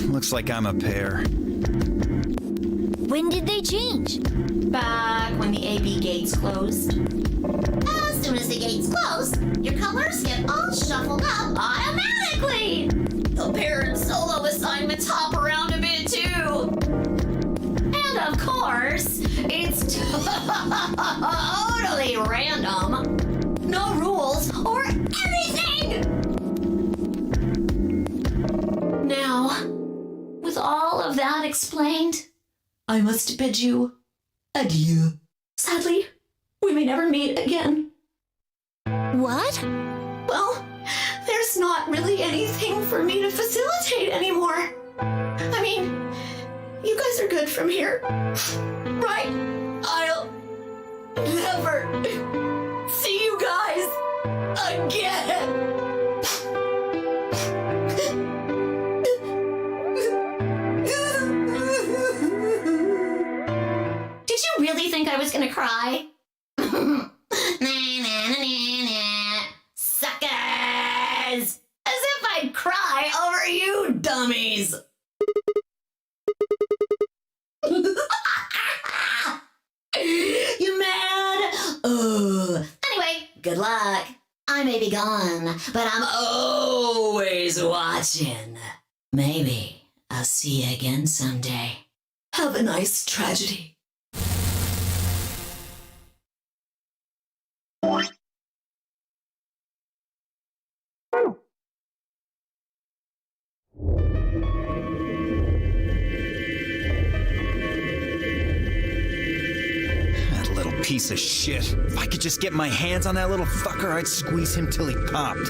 Looks like I'm a pair. When did they change? Back when the AB gates closed. As soon as the gates close, your colors get all shuffled up automatically. The pair and solo assignments hop around a bit too. And of course, it's totally random. No rules or anything! Now, with all of that explained, I must bid you adieu. Sadly, we may never meet again. What? Well, there's not really anything for me to facilitate anymore. I mean, you guys are good from here, right? I'll never see you guys again. Did you really think I was gonna cry? Suckers! As if I'd cry over you dummies! You mad? Anyway, good luck. I may be gone, but I'm always watching. Maybe I'll see you again someday. Have a nice tragedy. That little piece of shit. If I could just get my hands on that little fucker, I'd squeeze him till he popped.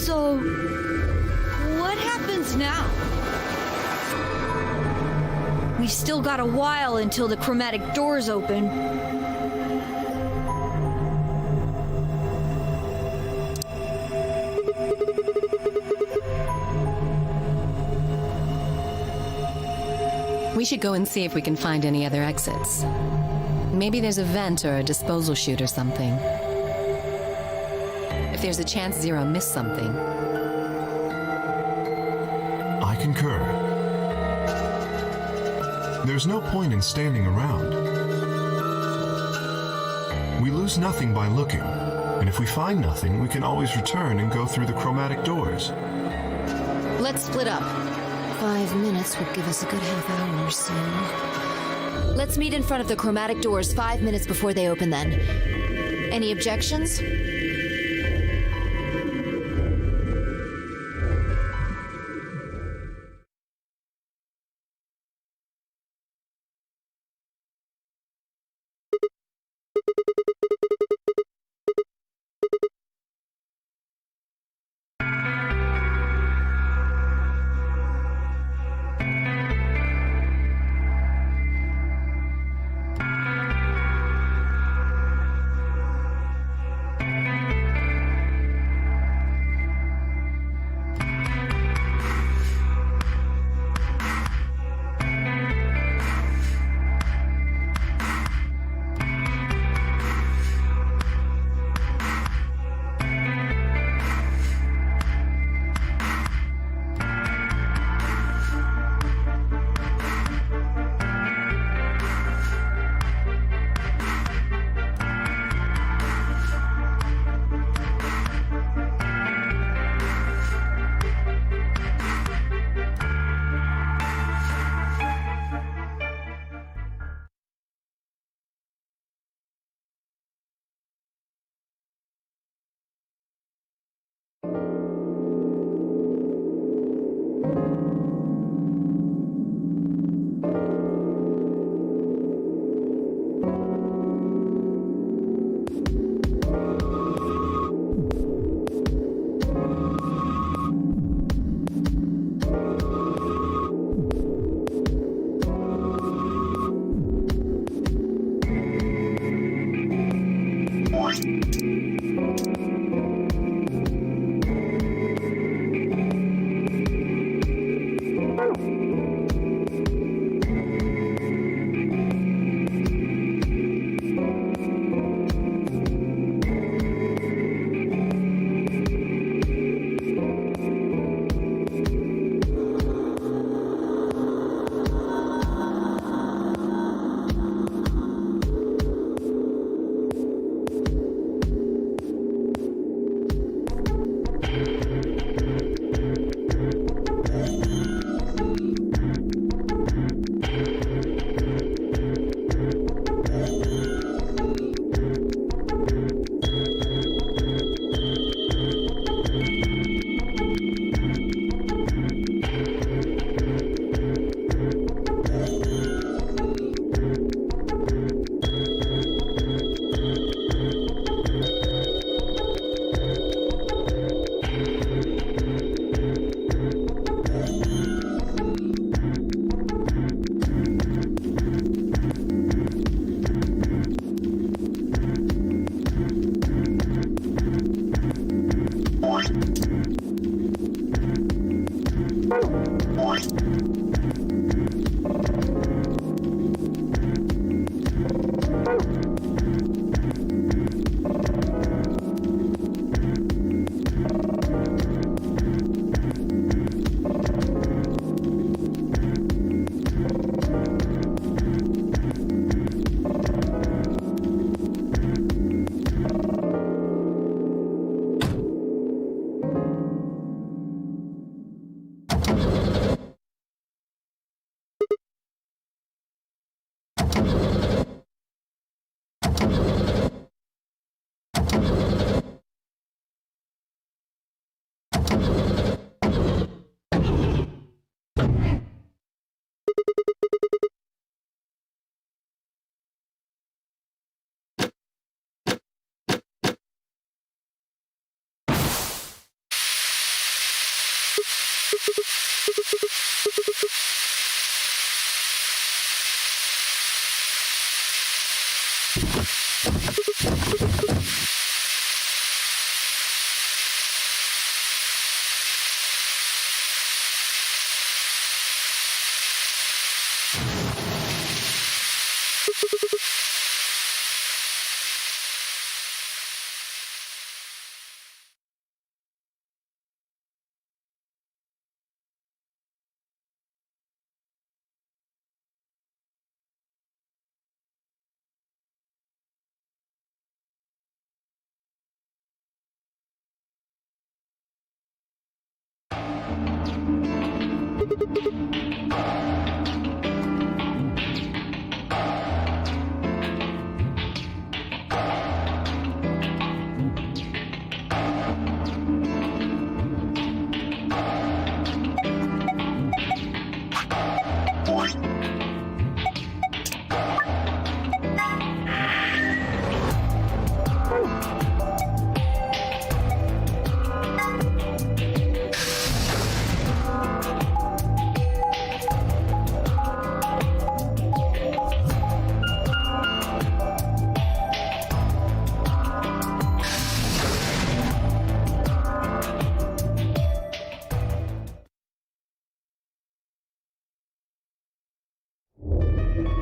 So what happens now? We've still got a while until the chromatic doors open. We should go and see if we can find any other exits. Maybe there's a vent or a disposal chute or something. If there's a chance Zero missed something. I concur. There's no point in standing around. We lose nothing by looking, and if we find nothing, we can always return and go through the chromatic doors. Let's split up. 5 minutes would give us a good half hour or so. Let's meet in front of the chromatic doors 5 minutes before they open then. Any objections?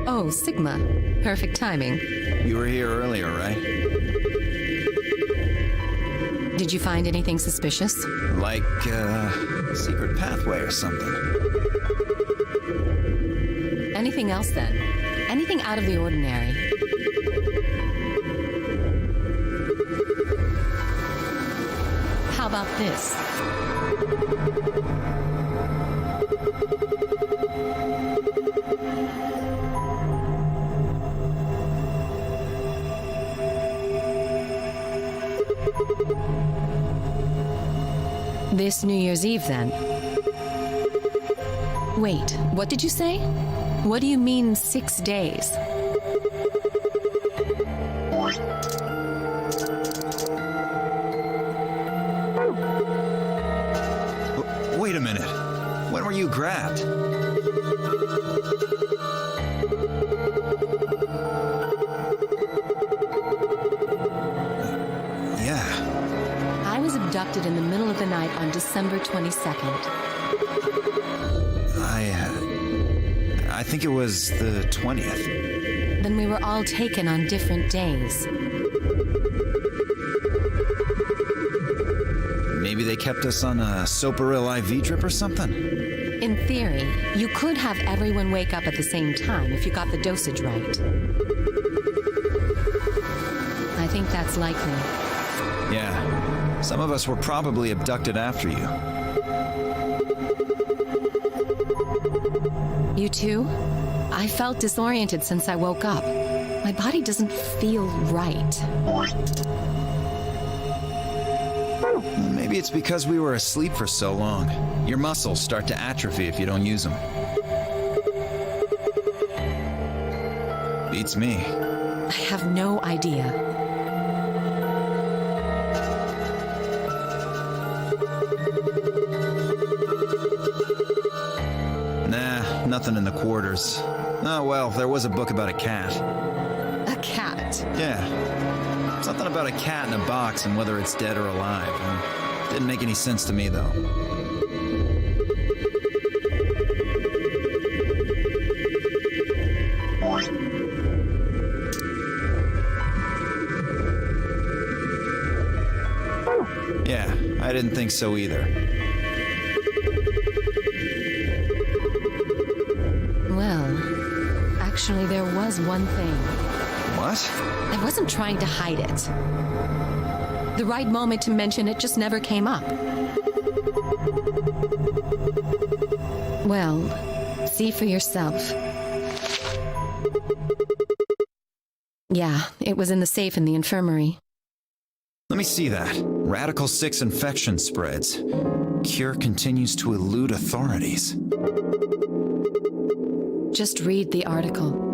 Oh, Sigma. Perfect timing. You were here earlier, right? Did you find anything suspicious? Like, a secret pathway or something. Anything else, then? Anything out of the ordinary? How about this? This New Year's Eve, then? Wait, what did you say? What do you mean 6 days? Wait a minute. When were you grabbed? abducted in the middle of the night on December 22nd. I think it was the 20th. Then we were all taken on different days. Maybe they kept us on a Soparil IV drip or something? In theory, you could have everyone wake up at the same time if you got the dosage right. I think that's likely. Yeah. Some of us were probably abducted after you. You too? I felt disoriented since I woke up. My body doesn't feel right. Maybe it's because we were asleep for so long. Your muscles start to atrophy if you don't use them. Beats me. I have no idea. Nah, nothing in the quarters. Oh, well, there was a book about a cat. A cat? Yeah. Something about a cat in a box and whether it's dead or alive. Didn't make any sense to me, though. Yeah, I didn't think so either. Well, actually, there was one thing. What? I wasn't trying to hide it. The right moment to mention it just never came up. Well, see for yourself. Yeah, it was in the safe in the infirmary. Let me see that. Radical 6 infection spreads. Cure continues to elude authorities. Just read the article.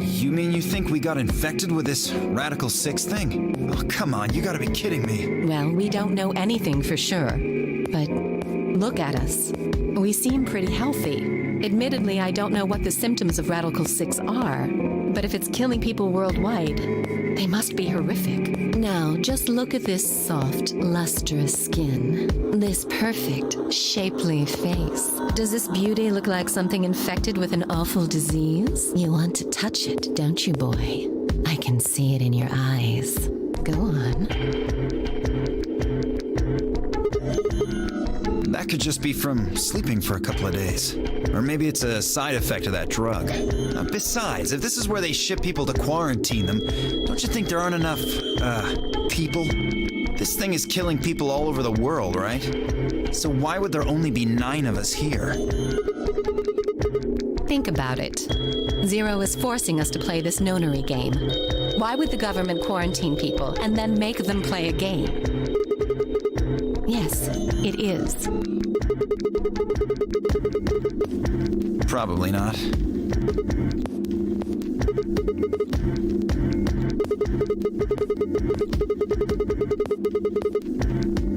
You mean you think we got infected with this Radical 6 thing? Oh, come on, you gotta be kidding me. Well, we don't know anything for sure. But look at us. We seem pretty healthy. Admittedly, I don't know what the symptoms of Radical 6 are. But if it's killing people worldwide, they must be horrific. Now, just look at this soft, lustrous skin. This perfect, shapely face. Does this beauty look like something infected with an awful disease? You want to touch it, don't you, boy? I can see it in your eyes. Go on. That could just be from sleeping for a couple of days. Or maybe it's a side effect of that drug. Besides, if this is where they ship people to quarantine them, don't you think there aren't enough, people? This thing is killing people all over the world, right? So why would there only be 9 of us here? Think about it. Zero is forcing us to play this nonary game. Why would the government quarantine people and then make them play a game? Yes, it is. Probably not.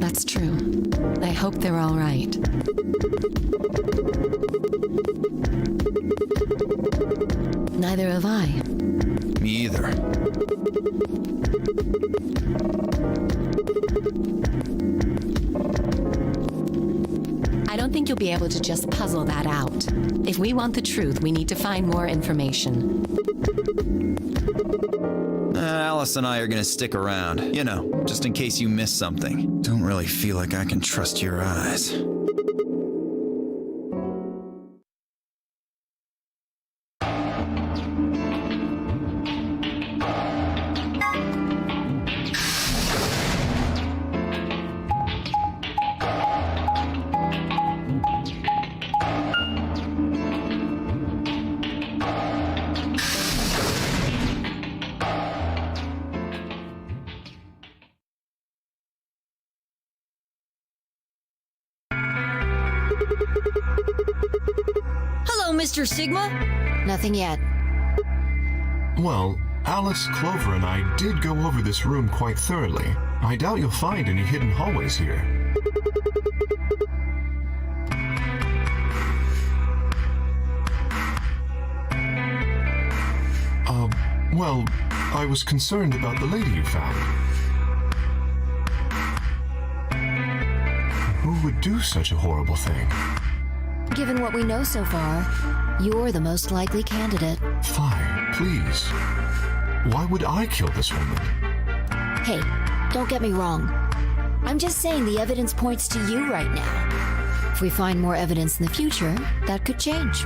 That's true. I hope they're all right. Neither have I. Me either. I don't think you'll be able to just puzzle that out. If we want the truth, we need to find more information. Alice and I are gonna stick around. You know, just in case you miss something. Don't really feel like I can trust your eyes. Hello, Mr. Sigma. Nothing yet. Well, Alice, Clover, and I did go over this room quite thoroughly. I doubt you'll find any hidden hallways here. Well, I was concerned about the lady you found. Who would do such a horrible thing? Given what we know so far, you're the most likely candidate. Fine, please. Why would I kill this woman? Hey, don't get me wrong. I'm just saying the evidence points to you right now. If we find more evidence in the future, that could change.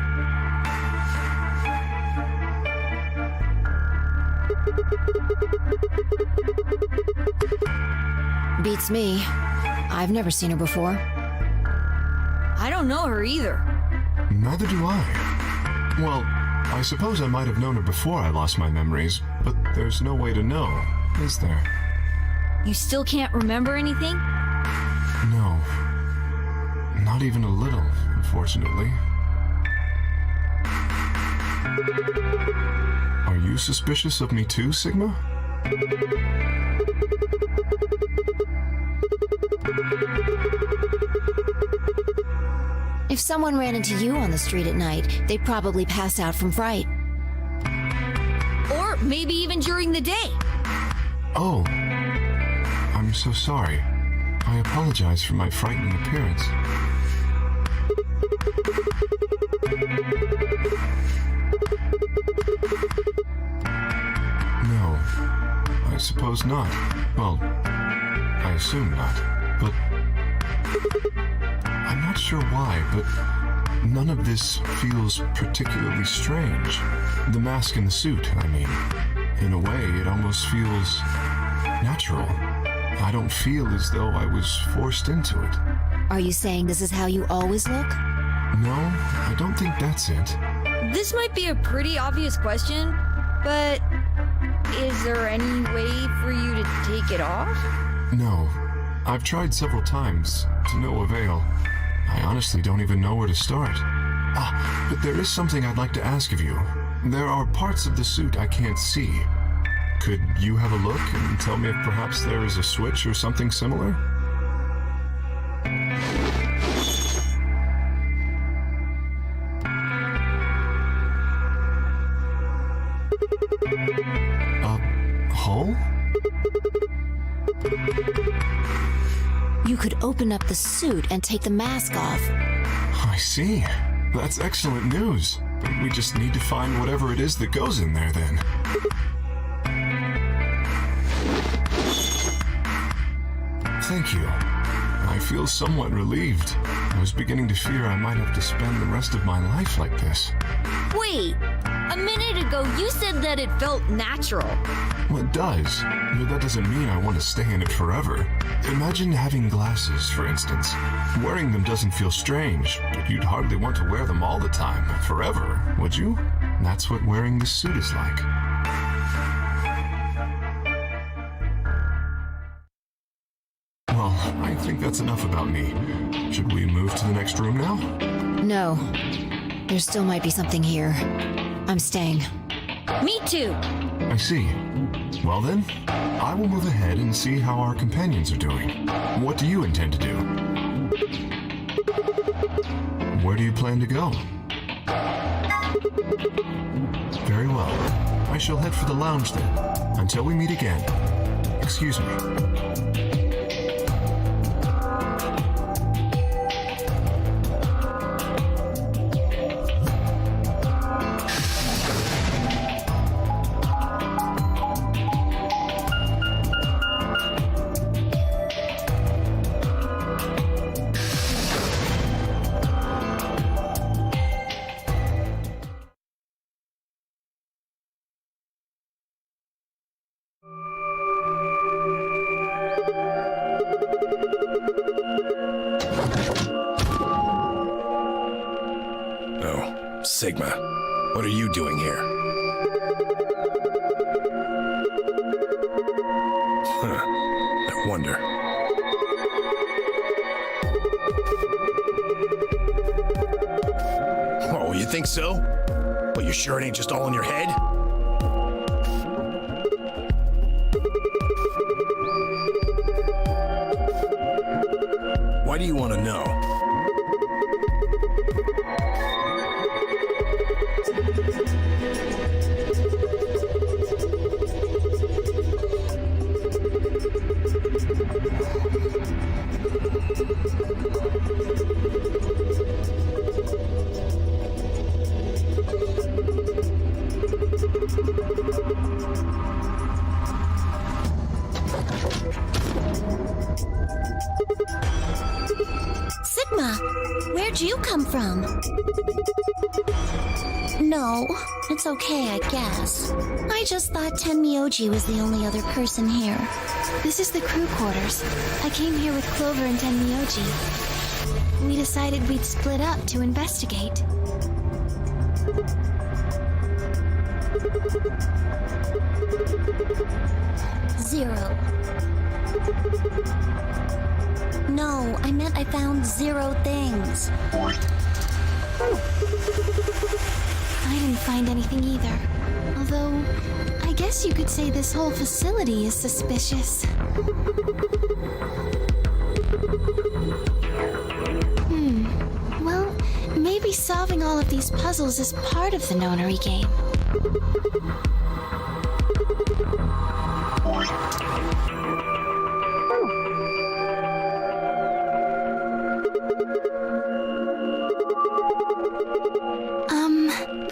Beats me. I've never seen her before. I don't know her either. Neither do I. Well, I suppose I might have known her before I lost my memories, but there's no way to know, is there? You still can't remember anything? No. Not even a little, unfortunately. Are you suspicious of me too, Sigma? If someone ran into you on the street at night, they'd probably pass out from fright. Or maybe even during the day. Oh. I'm so sorry. I apologize for my frightening appearance. No. I suppose not. Well, I assume not. But I'm not sure why, but none of this feels particularly strange. The mask and the suit, I mean. In a way, it almost feels natural. I don't feel as though I was forced into it. Are you saying this is how you always look? No, I don't think that's it. This might be a pretty obvious question, but is there any way for you to take it off? No. I've tried several times, to no avail. I honestly don't even know where to start. But there is something I'd like to ask of you. There are parts of the suit I can't see. Could you have a look and tell me if perhaps there is a switch or something similar? A hole? You could open up the suit and take the mask off. I see. That's excellent news. We just need to find whatever it is that goes in there then. Thank you. I feel somewhat relieved. I was beginning to fear I might have to spend the rest of my life like this. Wait, a minute ago you said that it felt natural. Well, it does, but that doesn't mean I want to stay in it forever. Imagine having glasses, for instance. Wearing them doesn't feel strange, but you'd hardly want to wear them all the time, forever, would you? That's what wearing this suit is like. Well, I think that's enough about me. Should we move to the next room now? No. There still might be something here. I'm staying. Me too. I see. Well then, I will move ahead and see how our companions are doing. What do you intend to do? Where do you plan to go? Very well. I shall head for the lounge then. Until we meet again. Excuse me. Sigma, what are you doing here? I wonder. Oh, you think so? Well, you sure it ain't just all in your head? Why do you want to know? Sigma, where'd you come from? No, it's okay, I guess. I just thought Tenmyoji was the only other person here. This is the crew quarters. I came here with Clover and Tenmyoji. We decided we'd split up to investigate. Zero. No, I meant I found 0 things. I didn't find anything either. Although, I guess you could say this whole facility is suspicious. Well, maybe solving all of these puzzles is part of the Nonary game.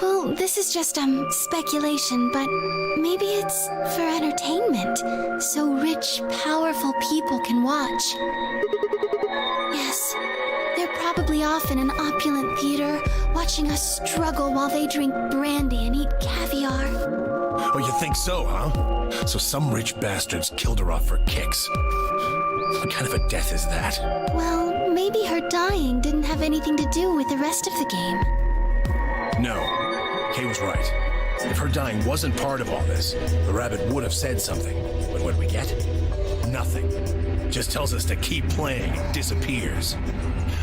Well, this is just, speculation, but maybe it's for entertainment, so rich, powerful people can watch. Yes, they're probably off in an opulent theater, watching us struggle while they drink brandy and eat caviar. Oh, you think so, huh? So some rich bastards killed her off for kicks. What kind of a death is that? Well, maybe her dying didn't have anything to do with the rest of the game. No, Kay was right. If her dying wasn't part of all this, the rabbit would have said something. But what do we get? Nothing. Just tells us to keep playing and disappears.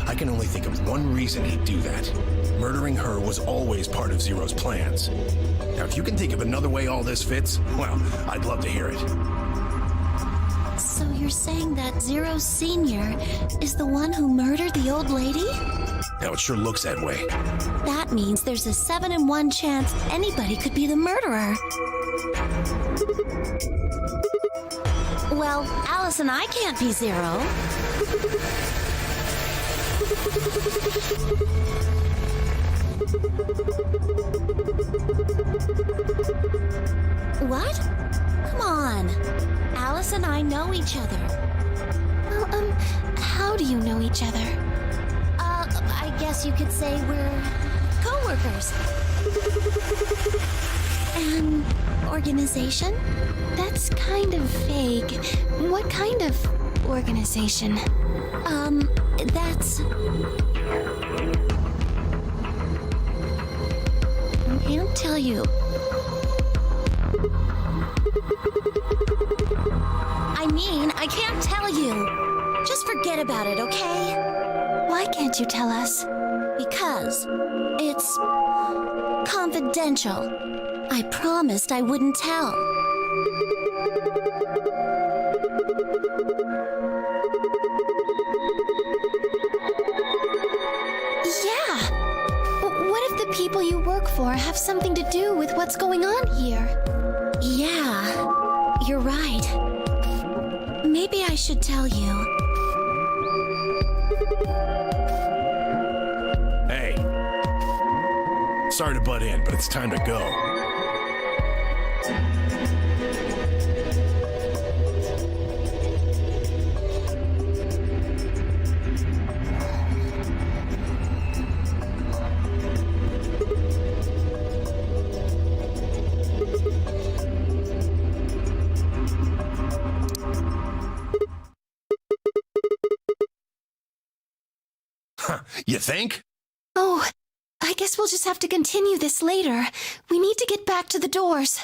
I can only think of one reason he'd do that. Murdering her was always part of Zero's plans. Now, if you can think of another way all this fits, well, I'd love to hear it. So you're saying that Zero Sr. is the one who murdered the old lady? Now, it sure looks that way. That means there's a 7 in 1 chance anybody could be the murderer. Well, Alice and I can't be Zero. What? Come on. Alice and I know each other. Well, how do you know each other? I guess you could say we're co-workers. An organization? That's kind of vague. What kind of organization? That's... I can't tell you. I mean, I can't tell you. Just forget about it, okay? Why can't you tell us? Because it's confidential. I promised I wouldn't tell. Yeah! What if the people you work for have something to do with what's going on here? Yeah, you're right. Maybe I should tell you. Hey. Sorry to butt in, but it's time to go. You think? Oh, I guess we'll just have to continue this later. We need to get back to the doors.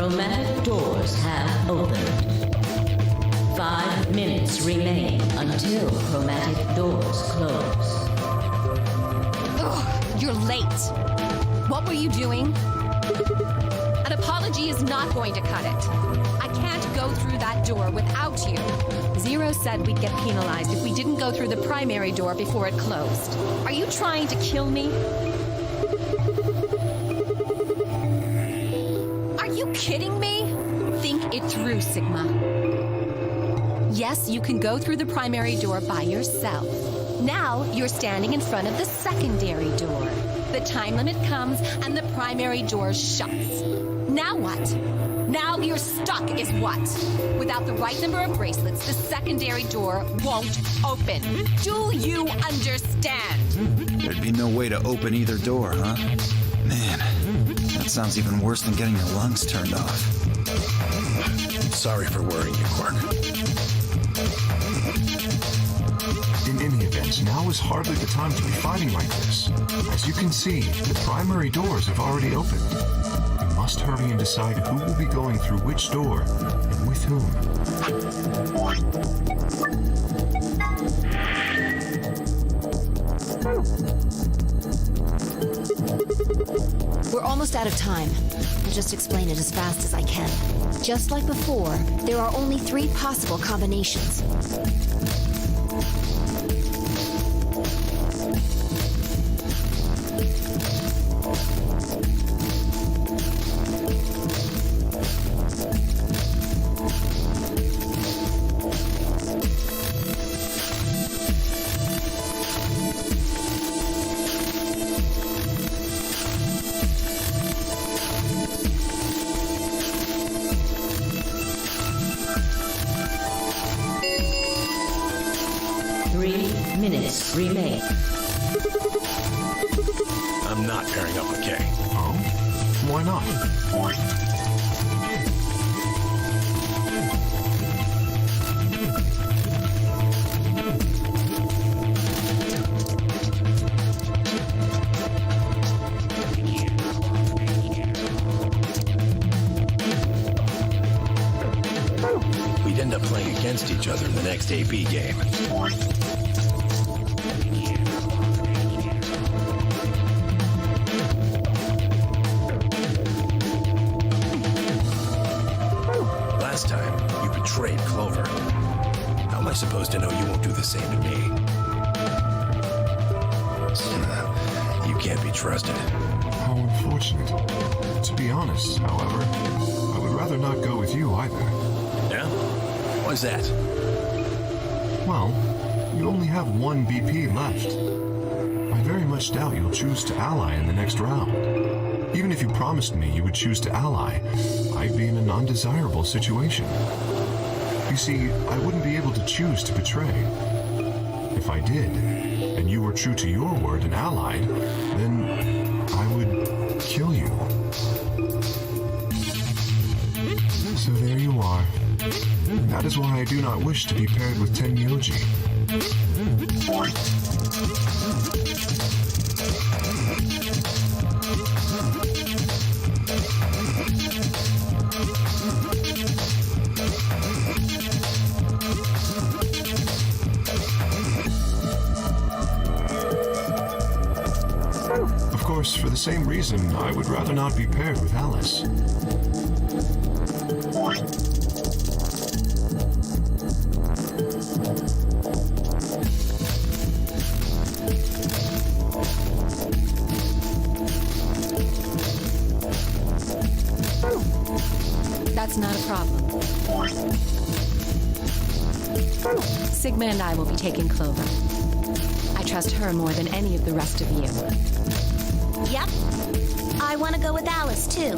chromatic doors have opened. 5 minutes remain until chromatic doors close. Ugh, you're late. What were you doing? An apology is not going to cut it. I can't go through that door without you. Zero said we'd get penalized if we didn't go through the primary door before it closed. Are you trying to kill me? Are you kidding me? Think it through, Sigma. Yes, you can go through the primary door by yourself. Now you're standing in front of the secondary door. The time limit comes and the primary door shuts. Now what? Now you're stuck is what? Without the right number of bracelets, the secondary door won't open. Do you understand? There'd be no way to open either door, huh? Man, that sounds even worse than getting your lungs turned off. Sorry for worrying you, Quark. In any event, now is hardly the time to be fighting like this. As you can see, the primary doors have already opened. We must hurry and decide who will be going through which door and with whom. We're almost out of time. I'll just explain it as fast as I can. Just like before, there are only 3 possible combinations. Minutes remain. I'm not pairing up with Kay. Oh? Why not? We'd end up playing against each other in the next AB game. Last time, you betrayed Clover. How am I supposed to know you won't do the same to me? You can't be trusted. How unfortunate. To be honest, however, I would rather not go with you either. Yeah? Why's that? Well, you only have 1 BP left. I very much doubt you'll choose to ally in the next round. Even if you promised me you would choose to ally, I'd be in an undesirable situation. You see, I wouldn't be able to choose to betray. If I did, and you were true to your word and allied, then I would kill you. So there you are. That is why I do not wish to be paired with Tenmyoji. Of course, for the same reason, I would rather not be paired with Alice. That's not a problem. Sigma and I will be taking Clover. I trust her more than any of the rest of you. Yep. I want to go with Alice, too.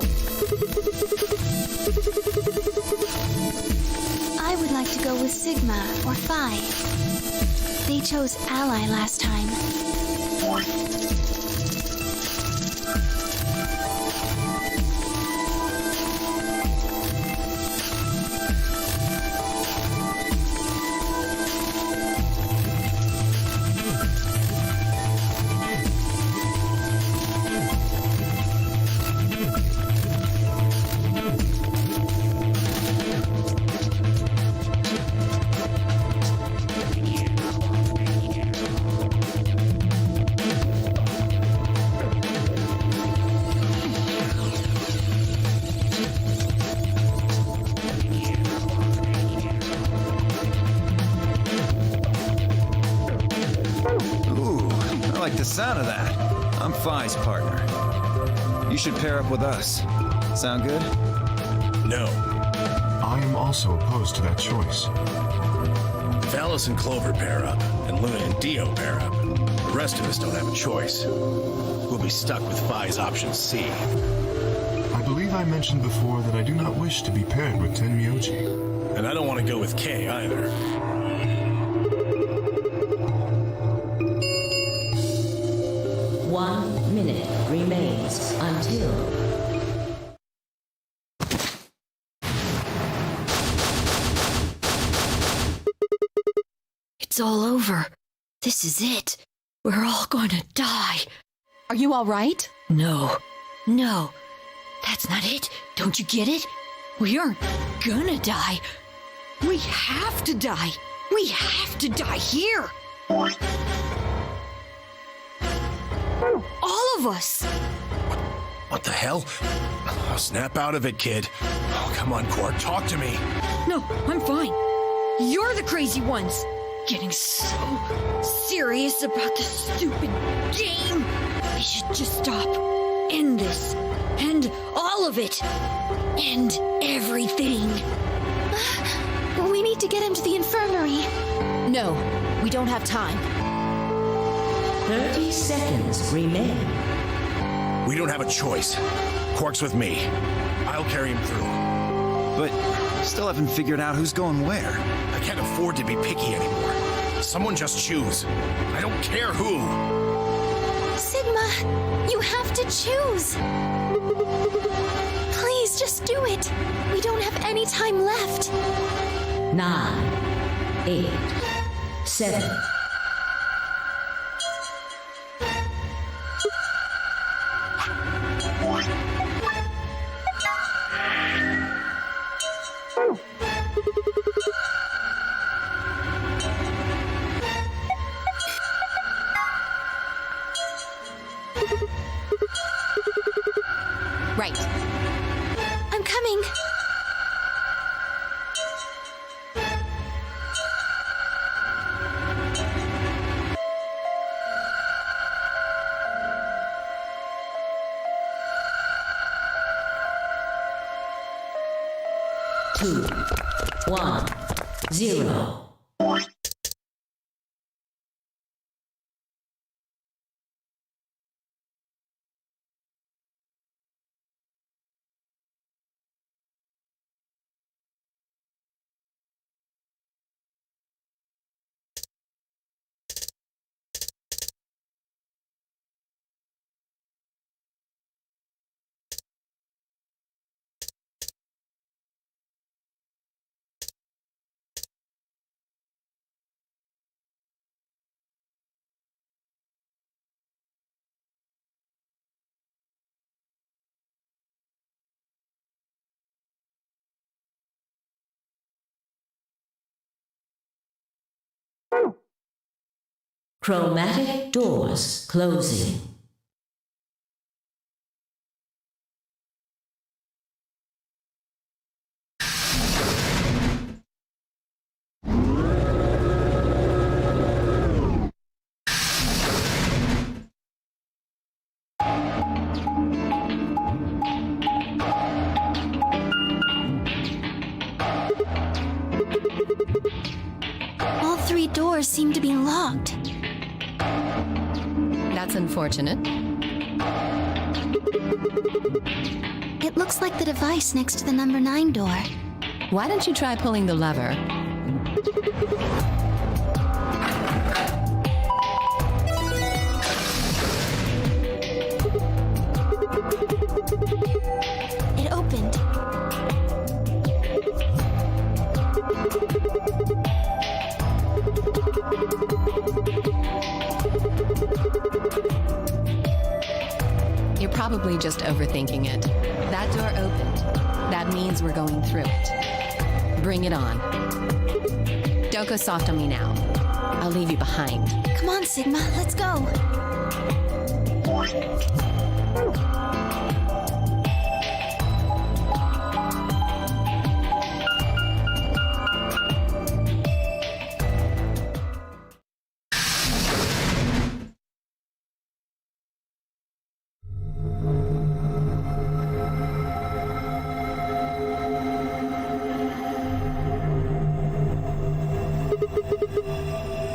I would like to go with Sigma or Phi. They chose Ally last time. sound of that. I'm Phi's partner. You should pair up with us. Sound good? No. I am also opposed to that choice. If Alice and Clover pair up, and Luna and Dio pair up, the rest of us don't have a choice. We'll be stuck with Phi's option C. I believe I mentioned before that I do not wish to be paired with Tenmyoji. And I don't want to go with Kay either. 1 minute remains until... It's all over. This is it. We're all gonna die. Are you all right? No. That's not it. Don't you get it? We aren't gonna die. We have to die. We have to die here. All of us. What the hell? Oh, snap out of it, kid. Oh, come on, Quark, talk to me. No, I'm fine. You're the crazy ones. Getting so serious about this stupid game. We should just stop. End this. End all of it. End everything. We need to get him to the infirmary. No, we don't have time. 30 seconds remain. We don't have a choice. Quark's with me. I'll carry him through. But still haven't figured out who's going where. I can't afford to be picky anymore. Someone just choose. I don't care who. Sigma, you have to choose. Please, just do it. We don't have any time left. 9, 8, 7. Right. I'm coming. Two, 1, 0. Chromatic doors closing. All 3 doors seem to be locked. That's unfortunate. It looks like the device next to the number 9 door. Why don't you try pulling the lever? It opened. You're probably just overthinking it. That door opened. That means we're going through it. Bring it on. Don't go soft on me now. I'll leave you behind. Come on, Sigma, let's go.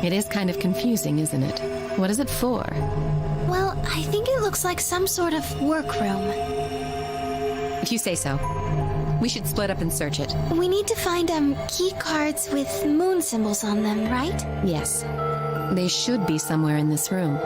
It is kind of confusing, isn't it? What is it for? Well, I think it looks like some sort of workroom. If you say so. We should split up and search it. We need to find key cards with moon symbols on them, right? Yes. They should be somewhere in this room.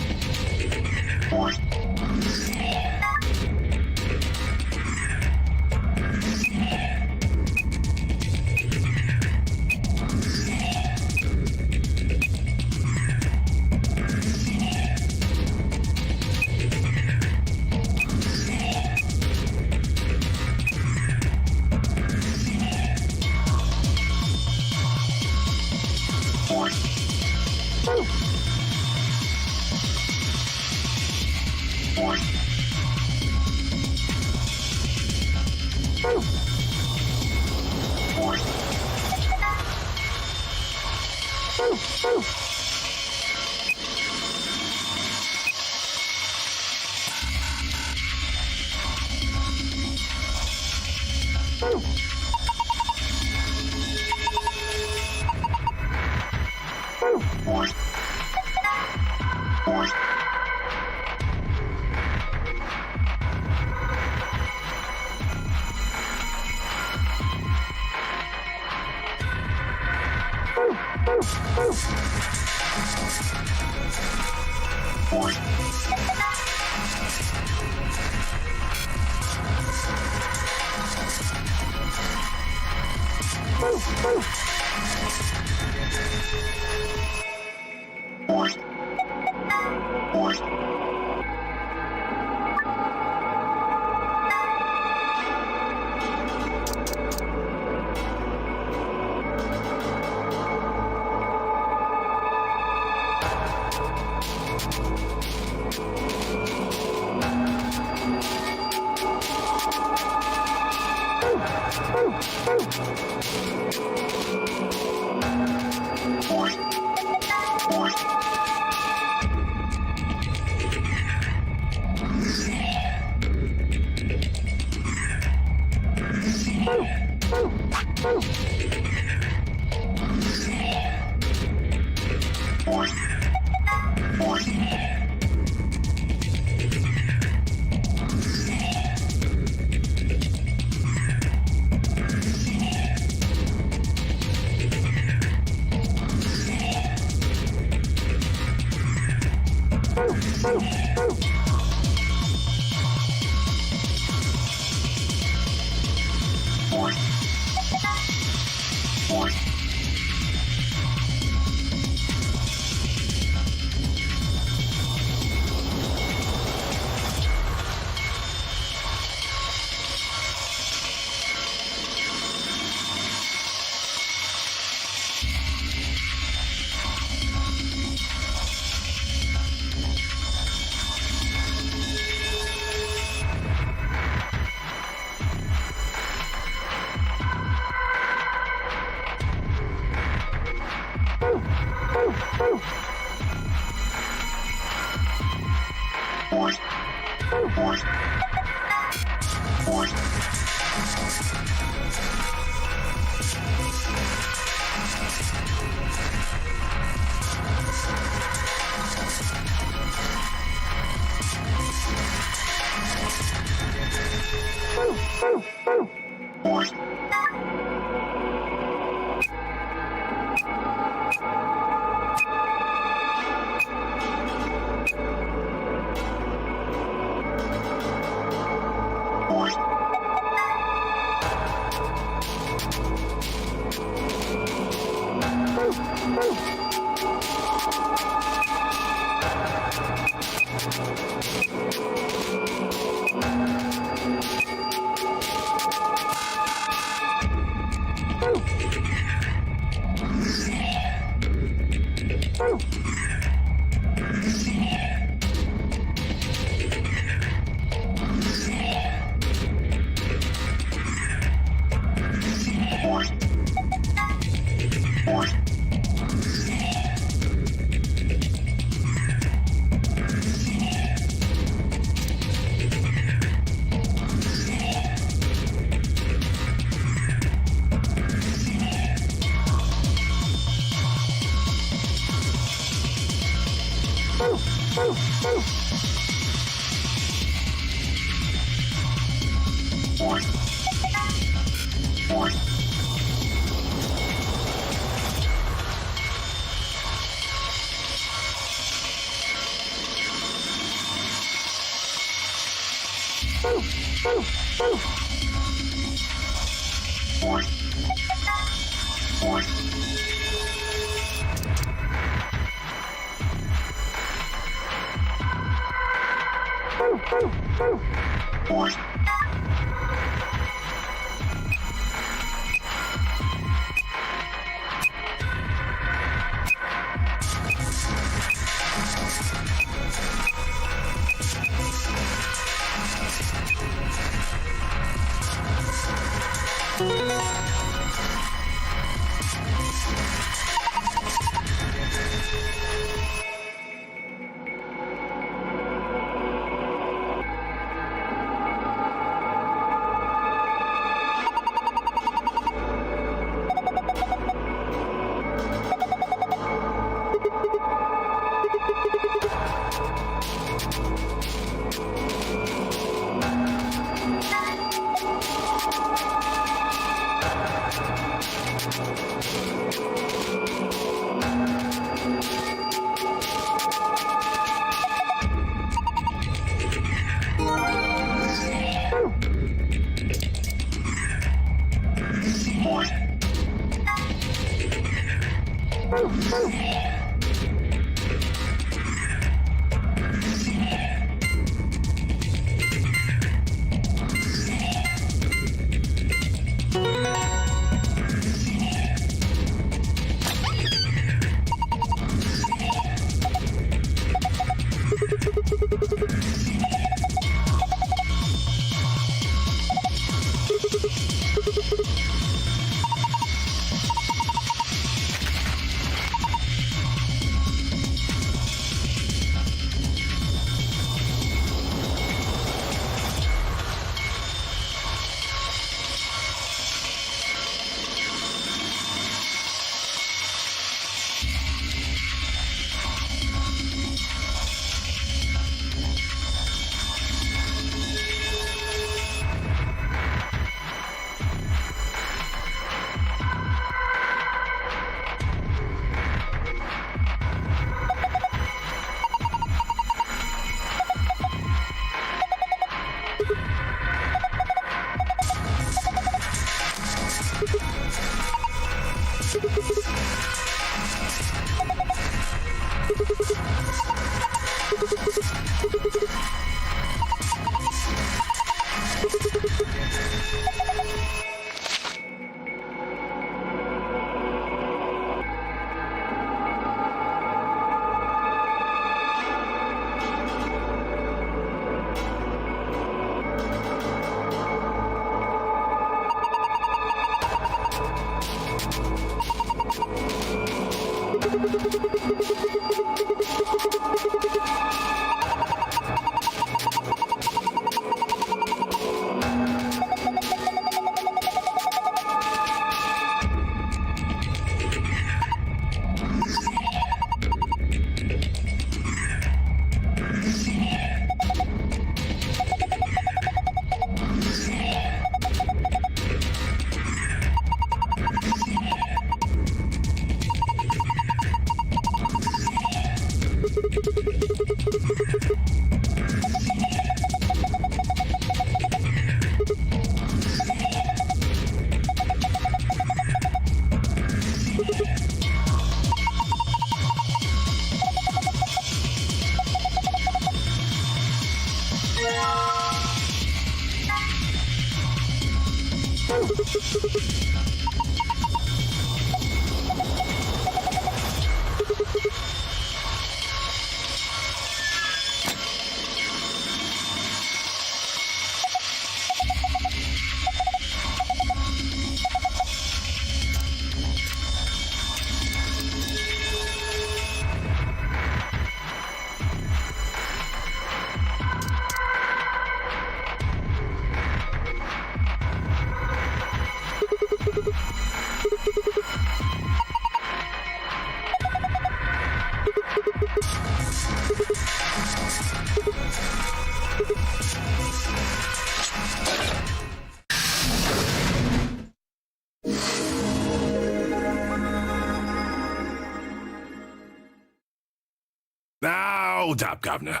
Now, hold up, Governor.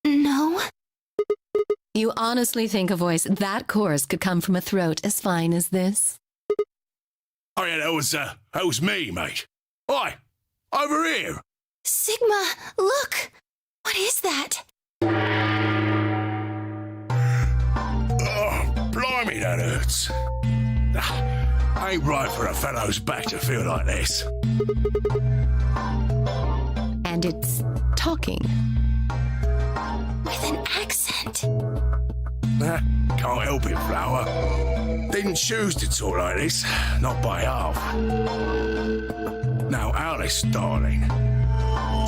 No? You honestly think a voice that coarse could come from a throat as fine as this? Oh yeah, that was me, mate. Oi, over here. Sigma, look! What is that? Oh, blimey, that hurts. Ain't right for a fellow's back to feel like this. And it's talking. With an accent. Can't help it, Flower. Didn't choose to talk like this, not by half. Now, Alice, darling,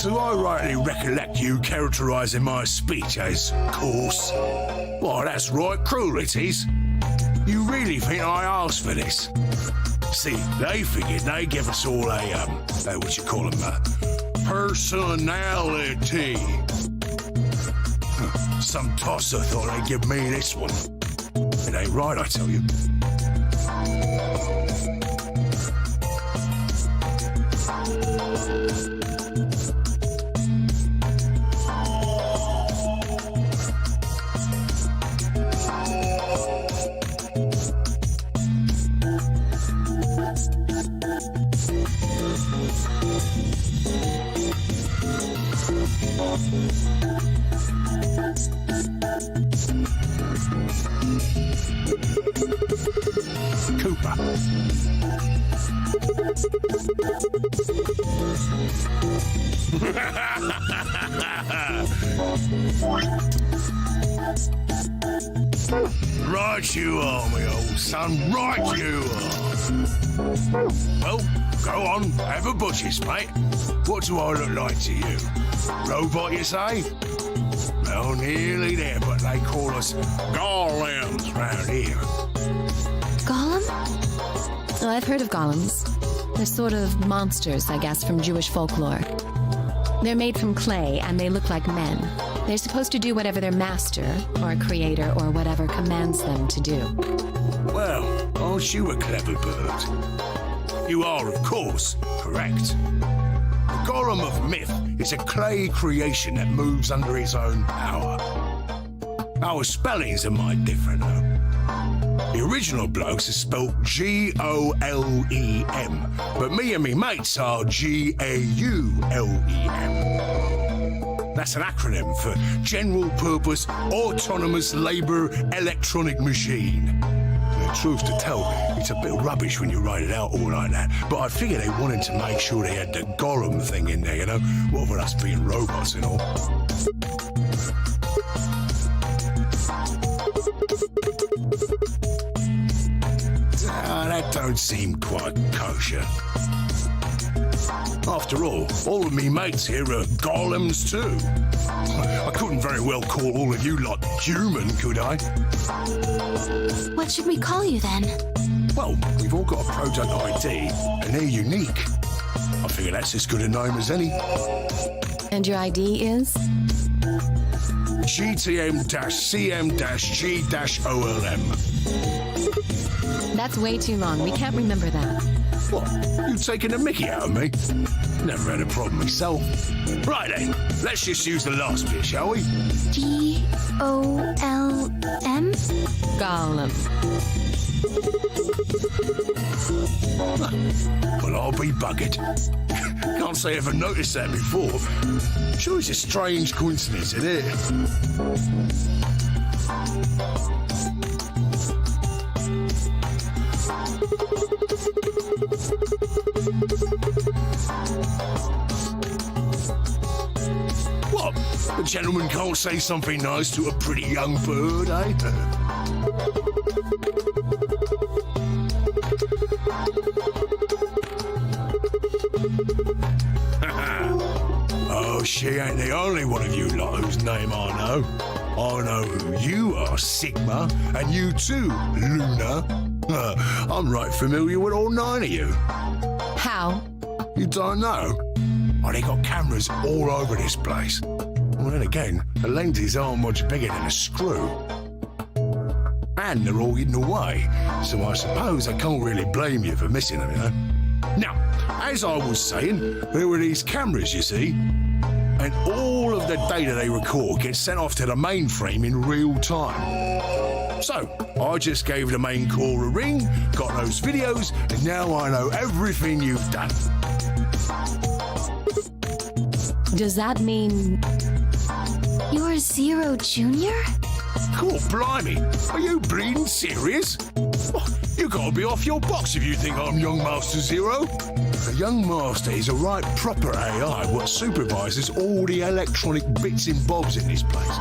do I rightly recollect you characterising my speech as coarse? Why, that's right, cruel it is. You really think I asked for this? See, they figured they'd give us all what you call them, personality. Some tosser thought they'd give me this one. It ain't right, I tell you. Cooper. Right you are, my old son, right you are. Well, go on, have a butcher's, mate. What do I look like to you? Robot, you say? Well, nearly there, but they call us golems round here. Golem? Oh, I've heard of golems. They're sort of monsters, I guess, from Jewish folklore. They're made from clay, and they look like men. They're supposed to do whatever their master, or creator, or whatever commands them to do. Well, aren't you a clever bird? You are, of course, correct. The Golem of myth is a clay creation that moves under his own power. Our spellings are might different, though. The original blokes are spelt Golem, but me and me mates are Gaulem. That's an acronym for General Purpose Autonomous Labour Electronic Machine. The truth to tell, it's a bit rubbish when you write it out all like that, but I figure they wanted to make sure they had the Golem thing in there, you know? What with us being robots and all. That don't seem quite kosher. After all of me mates here are golems too. I couldn't very well call all of you lot human, could I? What should we call you then? Well, we've all got a product ID, and they're unique. I figure that's as good a name as any. And your ID is? GTM-CM-G-OLM. That's way too long. We can't remember that. What? You taking a mickey out of me? Never had a problem myself. Right then, let's just use the last bit, shall we? Golem? Golem. Well, I'll be buggered. Can't say I ever noticed that before. Sure, it's a strange coincidence, isn't it? What? The gentleman can't say something nice to a pretty young bird, eh? Oh, she ain't the only one of you lot whose name I know. I know who you are, Sigma, and you too, Luna. I'm right familiar with all 9 of you. How? You don't know? Oh, they got cameras all over this place. Well, then again, the lenses aren't much bigger than a screw. And they're all hidden away, so I suppose I can't really blame you for missing them, you know? Now, as I was saying, there were these cameras, you see, and all of the data they record gets sent off to the mainframe in real time. So, I just gave the main core a ring, got those videos, and now I know everything you've done. Does that mean... You're Zero Jr.? Cool, blimey. Are you bleeding serious? Oh, you gotta be off your box if you think I'm Young Master Zero. The Young Master is a right proper AI what supervises all the electronic bits and bobs in this place.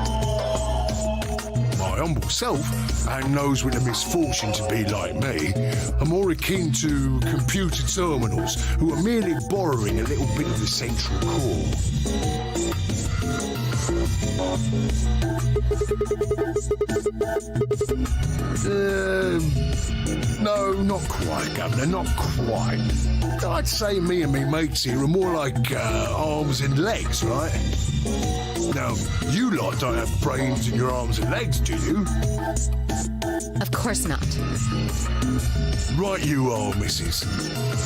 My humble self, and those with the misfortune to be like me, are more akin to computer terminals who are merely borrowing a little bit of the central core. No, not quite, Governor, not quite. I'd say me and me mates here are more like arms and legs, right? Now, you lot don't have brains in your arms and legs, do you? Of course not. Right you are, missus.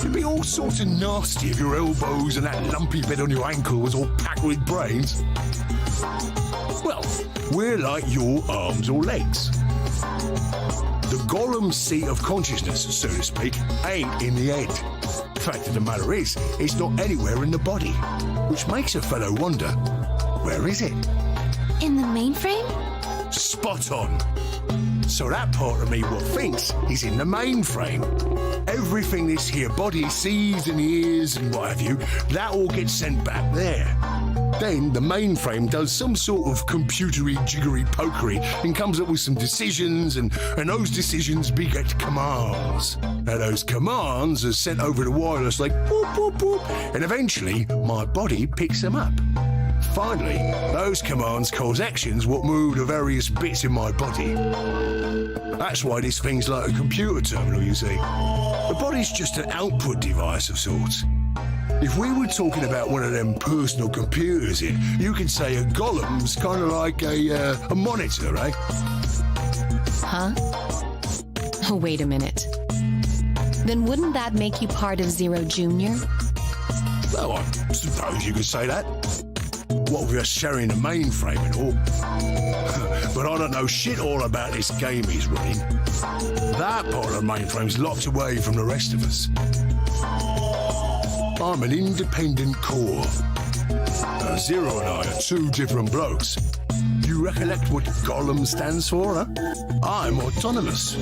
You'd be all sorts of nasty if your elbows and that lumpy bit on your ankle was all packed with brains. Well, we're like your arms or legs. The Gollum seat of consciousness, so to speak, ain't in the head. Fact of the matter is, it's not anywhere in the body. Which makes a fellow wonder, where is it? In the mainframe? Spot on. So that part of me what thinks is in the mainframe. Everything this here body sees and hears and what have you, that all gets sent back there. Then the mainframe does some sort of computery jiggery pokery and comes up with some decisions, and those decisions beget commands. Now those commands are sent over the wireless like boop, boop, boop, and eventually my body picks them up. Finally, those commands cause actions what move the various bits in my body. That's why this thing's like a computer terminal, you see. The body's just an output device of sorts. If we were talking about one of them personal computers here, you could say a Gollum's kind of like a monitor, eh? Huh? Oh, wait a minute. Then wouldn't that make you part of Zero Jr.? Well, I suppose you could say that. What with us sharing the mainframe and all. But I don't know shit all about this game he's running. That part of the mainframe's locked away from the rest of us. I'm an independent core. Zero and I are 2 different blokes. You recollect what Gollum stands for, huh? I'm autonomous.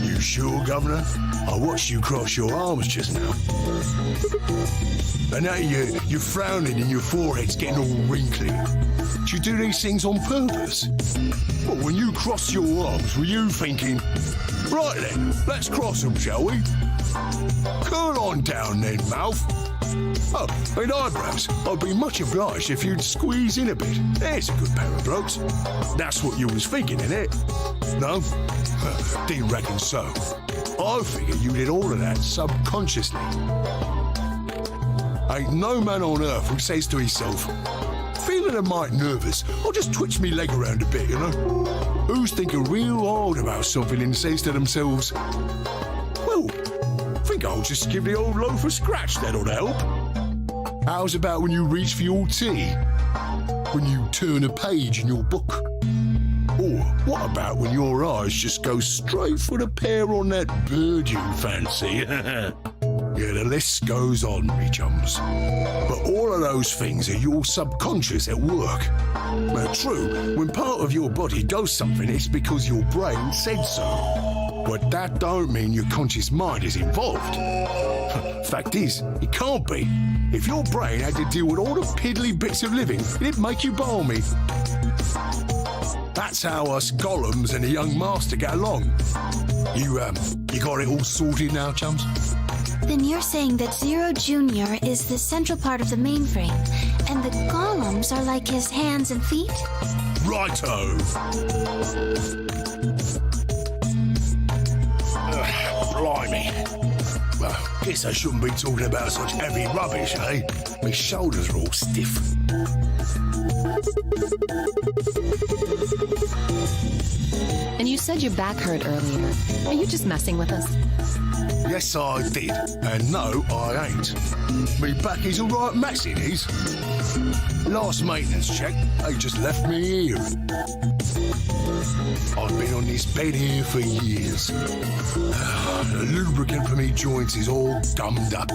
You sure, Governor? I watched you cross your arms just now. And now you're frowning and your forehead's getting all wrinkly. Do you do these things on purpose? Well, when you crossed your arms, were you thinking, right then, let's cross them, shall we? Curl on down then, mouth. Oh, and eyebrows. I'd be much obliged if you'd squeeze in a bit. There's a good pair of blokes. That's what you was thinking, innit? No? Didn't reckon so. I figure you did all of that subconsciously. Ain't no man on earth who says to himself, feeling a mite nervous, I'll just twitch me leg around a bit, you know? Who's thinking real hard about something and says to themselves, well, I think I'll just give the old loaf a scratch, that'll help. How's about when you reach for your tea? when you turn a page in your book? Or what about when your eyes just go straight for the pair on that bird you fancy? Yeah, the list goes on, me chums. But all of those things are your subconscious at work. Now, true, when part of your body does something, it's because your brain said so. But that don't mean your conscious mind is involved. Fact is, it can't be. If your brain had to deal with all the piddly bits of living, it'd make you balmy. That's how us golems and the young master get along. You got it all sorted now, chums? Then you're saying that Zero Jr. is the central part of the mainframe, and the golems are like his hands and feet? Righto! Blimey. Well, guess I shouldn't be talking about such heavy rubbish, eh? My shoulders are all stiff. And you said your back hurt earlier. Are you just messing with us? Yes, I did. And no, I ain't. Me back is all right mess, it is. Last maintenance check, they just left me here. I've been on this bed here for years. The lubricant for me joints is all gummed up.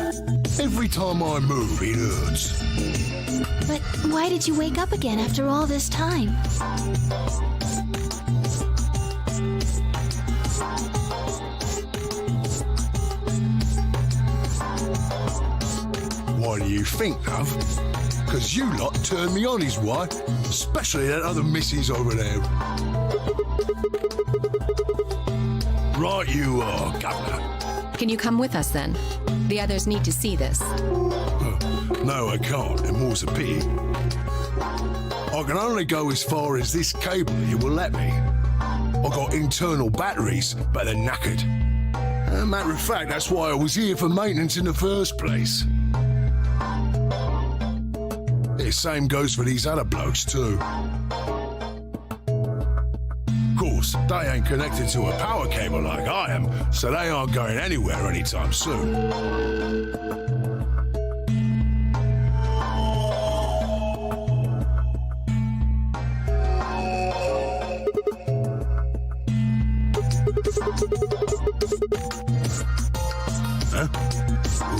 Every time I move, it hurts. But why did you wake up again after all this time? Why do you think, love? Because you lot turned me on, is why. Especially that other missus over there. Right you are, Governor. Can you come with us then? The others need to see this. No, I can't, and more's a pity. I can only go as far as this cable here will let me. I've got internal batteries, but they're knackered. Matter of fact, that's why I was here for maintenance in the first place. The same goes for these other blokes too. Of course, they ain't connected to a power cable like I am, so they aren't going anywhere anytime soon. Huh?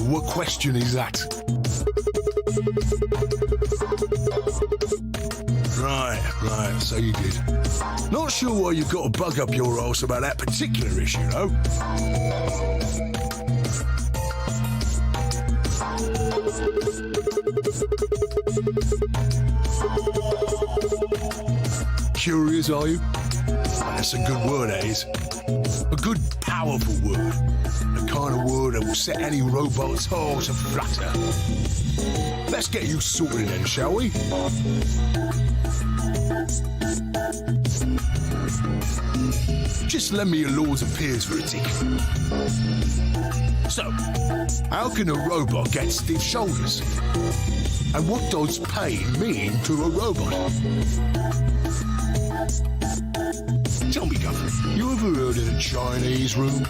What question is that? Right, so you did. Not sure why you've got to bug up your arse about that particular issue, though. Curious, are you? That's a good word, that is. A good, powerful word. The kind of word that will set any robot's heart aflutter. Let's get you sorted then, shall we? Just lend me your Lords of Peers for a tick. So, how can a robot get stiff shoulders? And what does pain mean to a robot? Tell me, Governor, you ever heard of the Chinese room?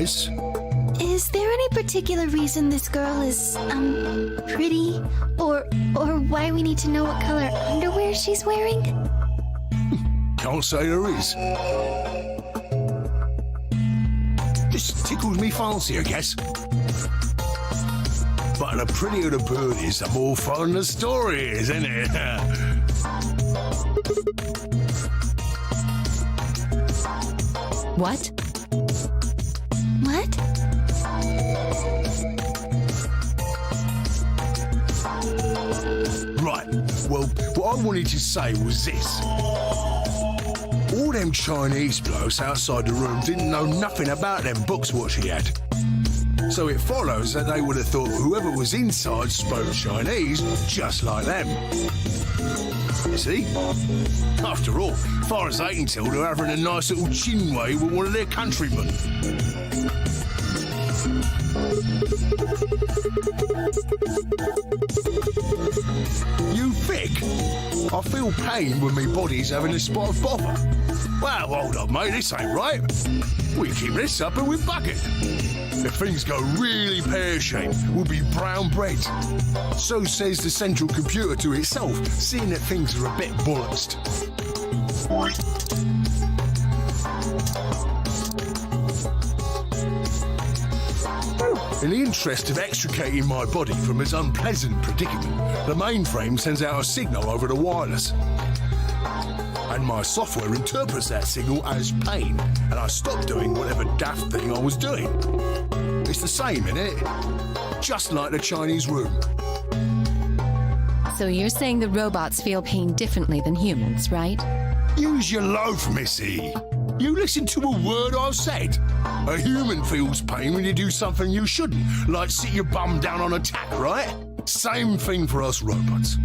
Yes? Is there any particular reason this girl is, pretty? Or why we need to know what color underwear she's wearing? Can't say there is. Just tickles me fancy, I guess. But the prettier the bird is, the more fun the story is, isn't it? What? What? Right, well, what I wanted to say was this. All them Chinese blokes outside the room didn't know nothing about them books what she had. So it follows that they would have thought whoever was inside spoke Chinese just like them. You see? After all, far as they can tell, they're having a nice little chinway with one of their countrymen. You thick? I feel pain when my body's having a spot of bother. Well, hold on, mate, this ain't right. We keep this up and we buck it. If things go really pear-shaped, we'll be brown bread. So says the central computer to itself, seeing that things are a bit bollocksed. In the interest of extricating my body from its unpleasant predicament, the mainframe sends out a signal over the wireless. And my software interprets that signal as pain, and I stop doing whatever daft thing I was doing. It's the same, innit? Just like the Chinese room. So you're saying the robots feel pain differently than humans, right? Use your loaf, missy. You listen to a word I've said. A human feels pain when you do something you shouldn't, like sit your bum down on a tack, right? Same thing for us robots.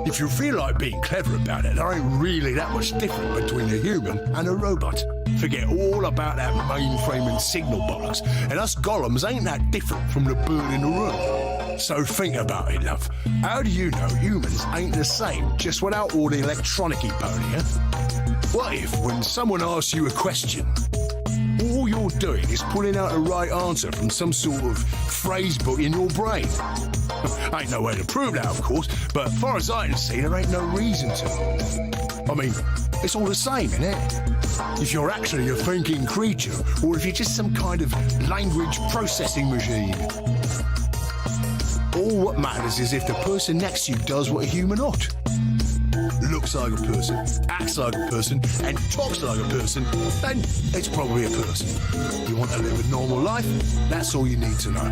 If you feel like being clever about it, there ain't really that much different between a human and a robot. Forget all about that mainframe and signal bollocks, and us golems ain't that different from the bird in the room. So think about it, love. How do you know humans ain't the same, just without all the electronic-y pony, huh? What if, when someone asks you a question, all you're doing is pulling out the right answer from some sort of phrase book in your brain? Ain't no way to prove that, of course, but as far as I can see, there ain't no reason to. I mean, it's all the same, innit? If you're actually a thinking creature, or if you're just some kind of language processing machine. All what matters is if the person next to you does what a human ought. Looks like a person, acts like a person, and talks like a person, then it's probably a person. You want to live a normal life? That's all you need to know.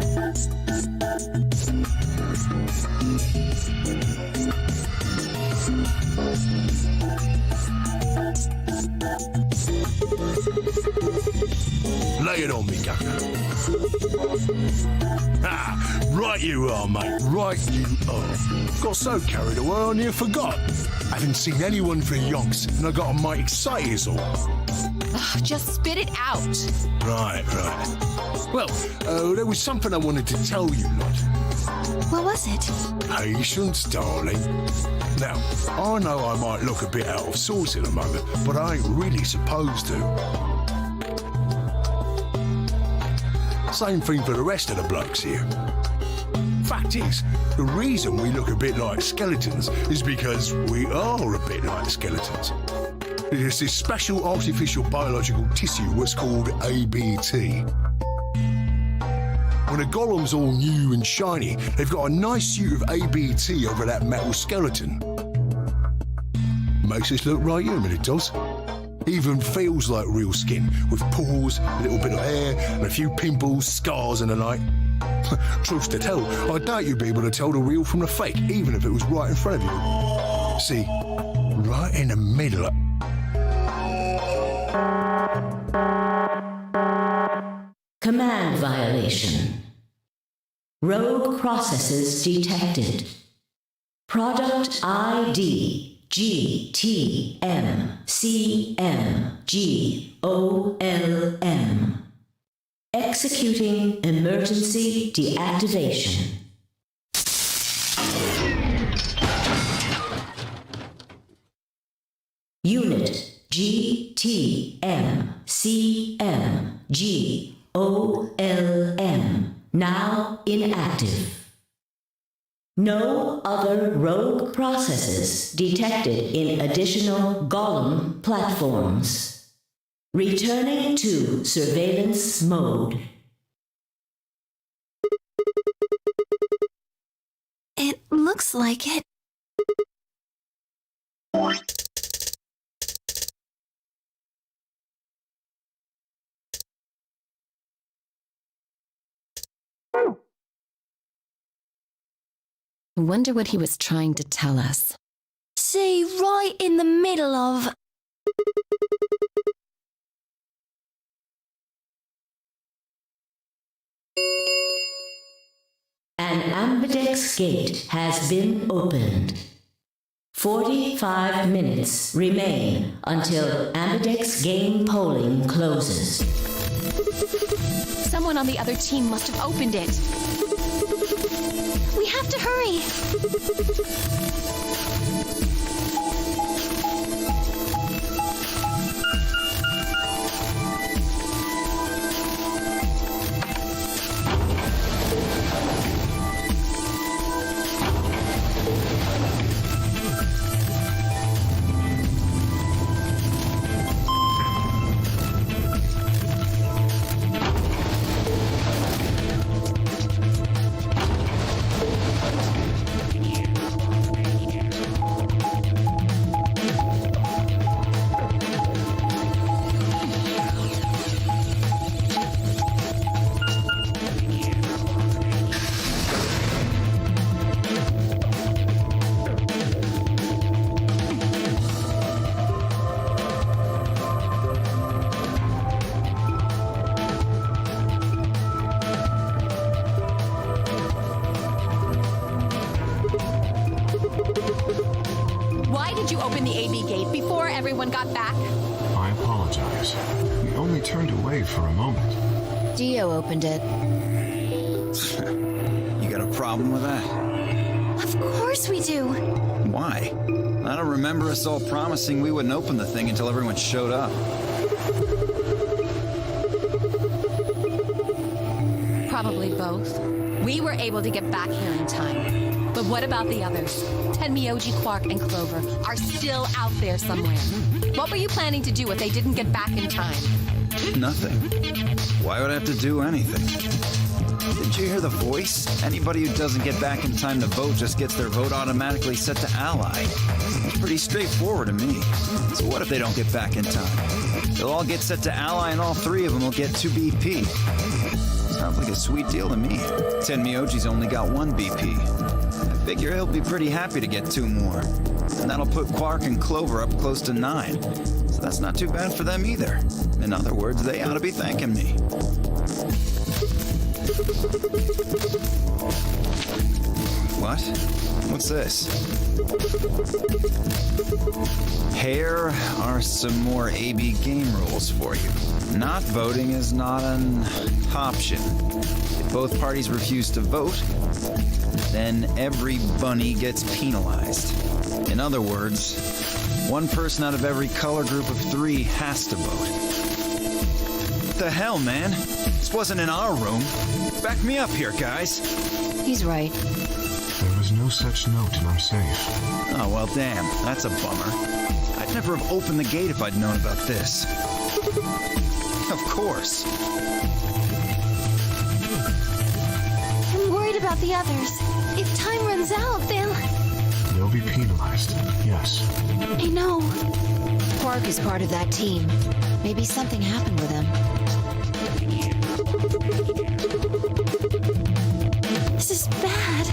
Lay it on me, Gunner. Ah, right you are, mate. Right you are. Got so carried away I near forgot. I haven't seen anyone for yonks, and I got a mite excited as all. Ugh, just spit it out. Right. Well, there was something I wanted to tell you, Lod. What was it? Patience, darling. Now, I know I might look a bit out of sorts in a moment, but I ain't really supposed to. Same thing for the rest of the blokes here. Fact is, the reason we look a bit like skeletons is because we are a bit like skeletons. There's this special artificial biological tissue what's called ABT. When a golem's all new and shiny, they've got a nice suit of ABT over that metal skeleton. makes us look right human, it does. Even feels like real skin, with pores, a little bit of hair, and a few pimples, scars and the like. Truth to tell, I doubt you'd be able to tell the real from the fake, even if it was right in front of you. See, right in the middle of... Command violation. Rogue processes detected. Product ID GTMCMGOLM. Executing emergency deactivation. Unit GTMCMGOLM now inactive. No other rogue processes detected in additional Golem platforms. Returning to surveillance mode. It looks like it. I wonder what he was trying to tell us. See, right in the middle of... An Ambidex gate has been opened. 45 minutes remain until Ambidex game polling closes. Someone on the other team must have opened it. We have to hurry. Why did you open the AB gate before everyone got back? I apologize. We only turned away for a moment. Dio opened it. You got a problem with that? Of course we do. Why? I don't remember us all promising we wouldn't open the thing until everyone showed up. Probably both. We were able to get back here in time. But what about the others? Tenmyoji, Quark, and Clover are still out there somewhere. What were you planning to do if they didn't get back in time? Nothing. Why would I have to do anything? Didn't you hear the voice? Anybody who doesn't get back in time to vote just gets their vote automatically set to ally. It's pretty straightforward to me. So what if they don't get back in time? They'll all get set to ally and all three of them will get 2 BP. Sounds like a sweet deal to me. Tenmyoji's only got 1 BP. I figure he'll be pretty happy to get 2 more. And that'll put Quark and Clover up close to 9. So that's not too bad for them either. In other words, they ought to be thanking me. What? What's this? Here are some more AB game rules for you. Not voting is not an option. If both parties refuse to vote, then every bunny gets penalized. In other words, 1 person out of every color group of 3 has to vote. What the hell, man? This wasn't in our room. Back me up here, guys. He's right. There was no such note, and I'm safe. Oh, well, damn. That's a bummer. I'd never have opened the gate if I'd known about this. Of course. I'm worried about the others. If time runs out, they'll... They'll be penalized. Yes. I know. Quark is part of that team. Maybe something happened with him. This is bad.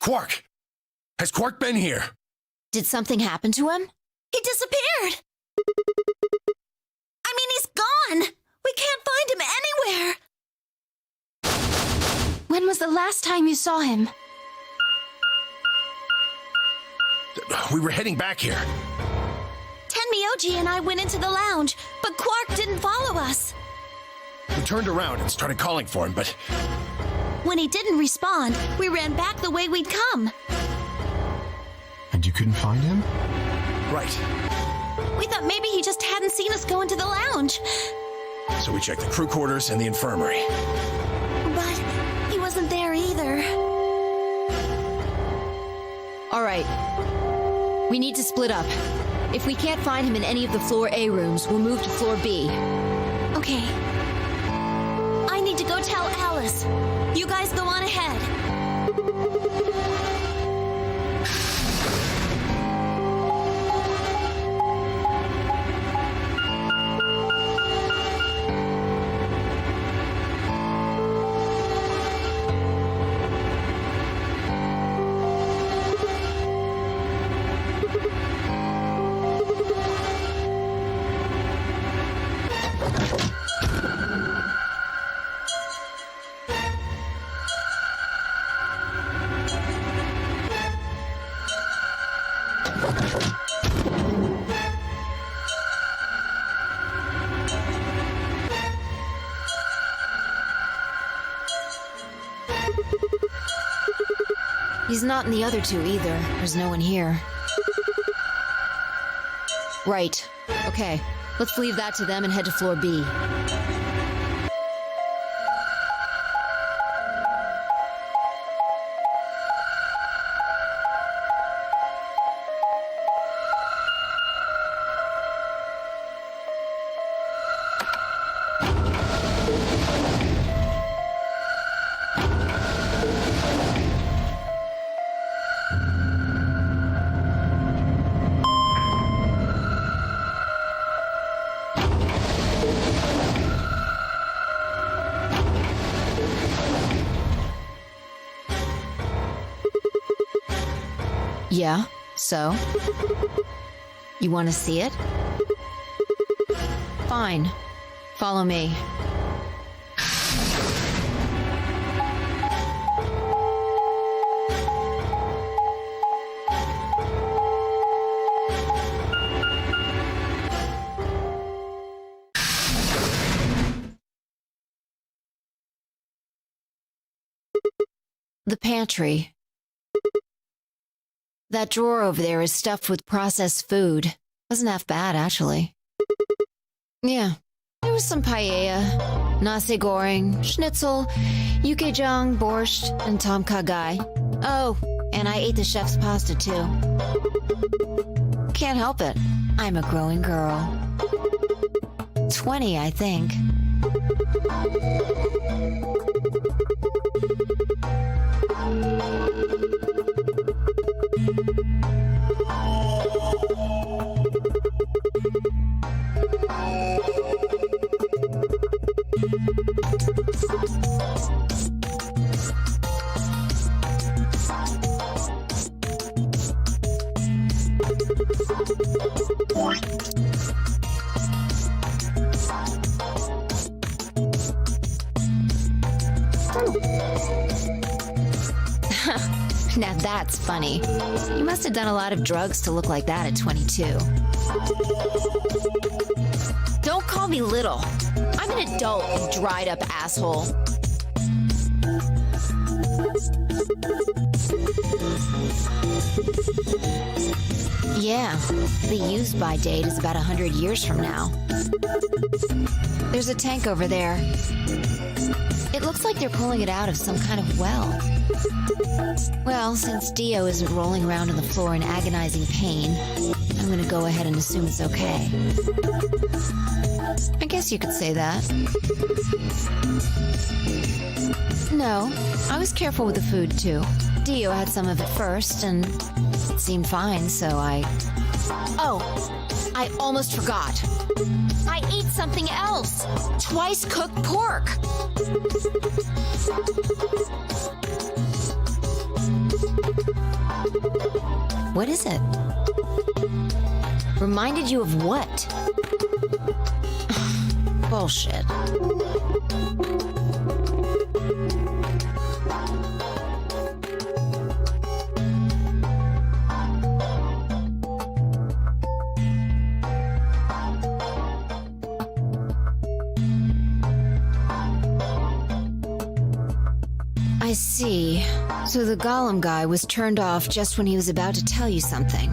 Quark! Has Quark been here? Did something happen to him? He disappeared! I mean, he's gone! We can't find him anywhere! When was the last time you saw him? We were heading back here. Tenmyoji and I went into the lounge, but Quark didn't follow us. We turned around and started calling for him, but When he didn't respond, we ran back the way we'd come. And you couldn't find him? right. We thought maybe he just hadn't seen us go into the lounge. So we checked the crew quarters and the infirmary. But he wasn't there either. All right. We need to split up. If we can't find him in any of the floor A rooms, we'll move to floor B. Okay. I need to go tell Alice. You guys go on ahead. He's not in the other two either. There's no one here. Right. Okay. Let's leave that to them and head to floor B. Yeah, so? You want to see it? Fine. Follow me. The pantry. That drawer over there is stuffed with processed food. Wasn't half bad, actually. Yeah, there was some paella, nasi goreng, schnitzel, yukejang, borscht, and tom kha gai. Oh, and I ate the chef's pasta, too. Can't help it. I'm a growing girl. 20, I think. Now that's funny. You must have done a lot of drugs to look like that at 22. Don't call me little. I'm an adult, you dried up asshole. Yeah, the use-by date is about 100 years from now. There's a tank over there. It looks like they're pulling it out of some kind of well. Well, since Dio isn't rolling around on the floor in agonizing pain, I'm gonna go ahead and assume it's okay. I guess you could say that. No, I was careful with the food too. Dio had some of it first, and it seemed fine, so Oh, I almost forgot. I ate something else. Twice cooked pork. What is it? Reminded you of what? Bullshit. I see. So the Golem guy was turned off just when he was about to tell you something.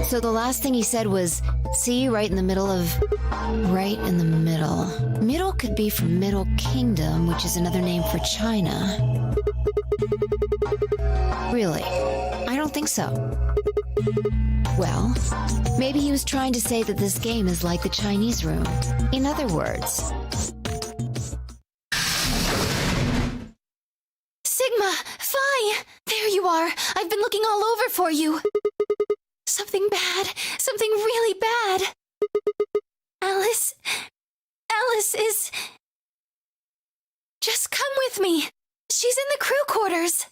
So the last thing he said was, see, right in the middle of... Right in the middle. Middle could be from Middle Kingdom, which is another name for China. Really? I don't think so. Well, maybe he was trying to say that this game is like the Chinese room. In other words... Sigma! Phi! There you are! I've been looking all over for you! Something bad! Something really bad! Alice is... Just come with me! She's in the crew quarters!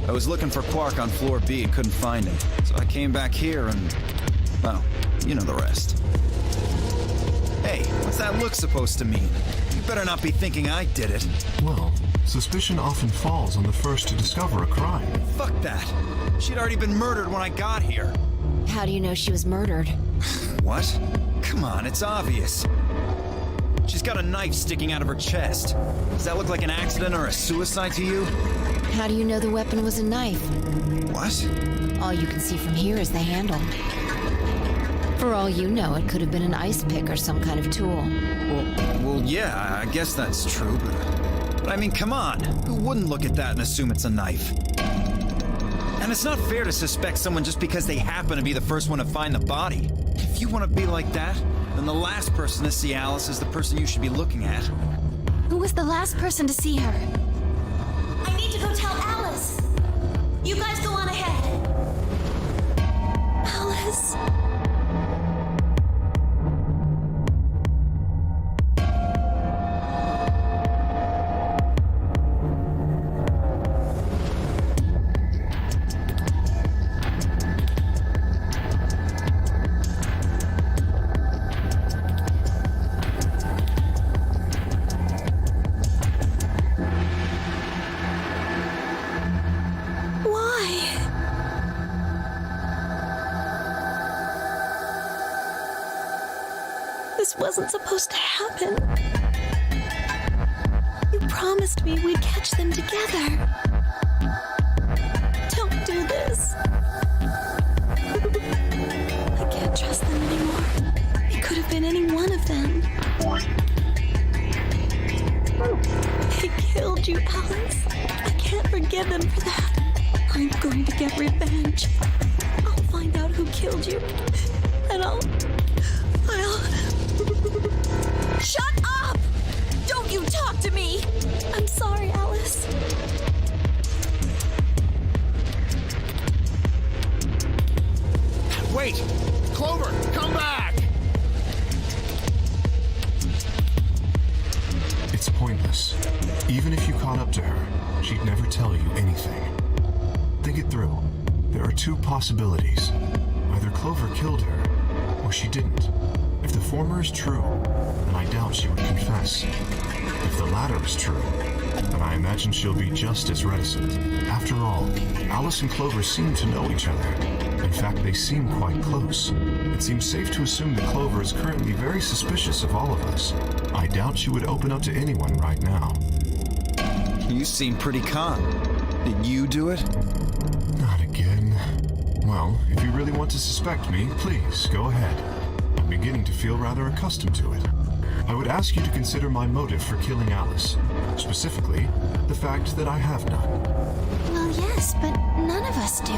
I was looking for Quark on floor B and couldn't find him. So I came back here and... well, you know the rest. Hey, what's that look supposed to mean? You better not be thinking I did it. Well, suspicion often falls on the first to discover a crime. Fuck that. She'd already been murdered when I got here. How do you know she was murdered? What? Come on, it's obvious. She's got a knife sticking out of her chest. Does that look like an accident or a suicide to you? How do you know the weapon was a knife? What? All you can see from here is the handle. For all you know, it could have been an ice pick or some kind of tool. Well, yeah, I guess that's true, but I mean, come on. Who wouldn't look at that and assume it's a knife? And it's not fair to suspect someone just because they happen to be the first one to find the body. If you want to be like that, then the last person to see Alice is the person you should be looking at. Who was the last person to see her? I need to go tell Alice. You guys go on ahead. Alice... This wasn't supposed to happen. You promised me we'd catch them together. Don't do this. I can't trust them anymore. It could have been any one of them. They killed you, Alice. I can't forgive them for that. I'm going to get revenge. I'll find out who killed you. And I'll... Shut up! Don't you talk to me! I'm sorry, Alice. Wait! Clover, come back! It's pointless. Even if you caught up to her, she'd never tell you anything. Think it through. There are two possibilities. Either Clover killed her, or she didn't. If the former is true, then I doubt she would confess. If the latter is true, then I imagine she'll be just as reticent. After all, Alice and Clover seem to know each other. In fact, they seem quite close. It seems safe to assume that Clover is currently very suspicious of all of us. I doubt she would open up to anyone right now. You seem pretty calm. Did you do it? Not again. Well, if you really want to suspect me, please, go ahead. I'm beginning to feel rather accustomed to it. I would ask you to consider my motive for killing Alice. Specifically, the fact that I have none. Well, yes, but none of us do.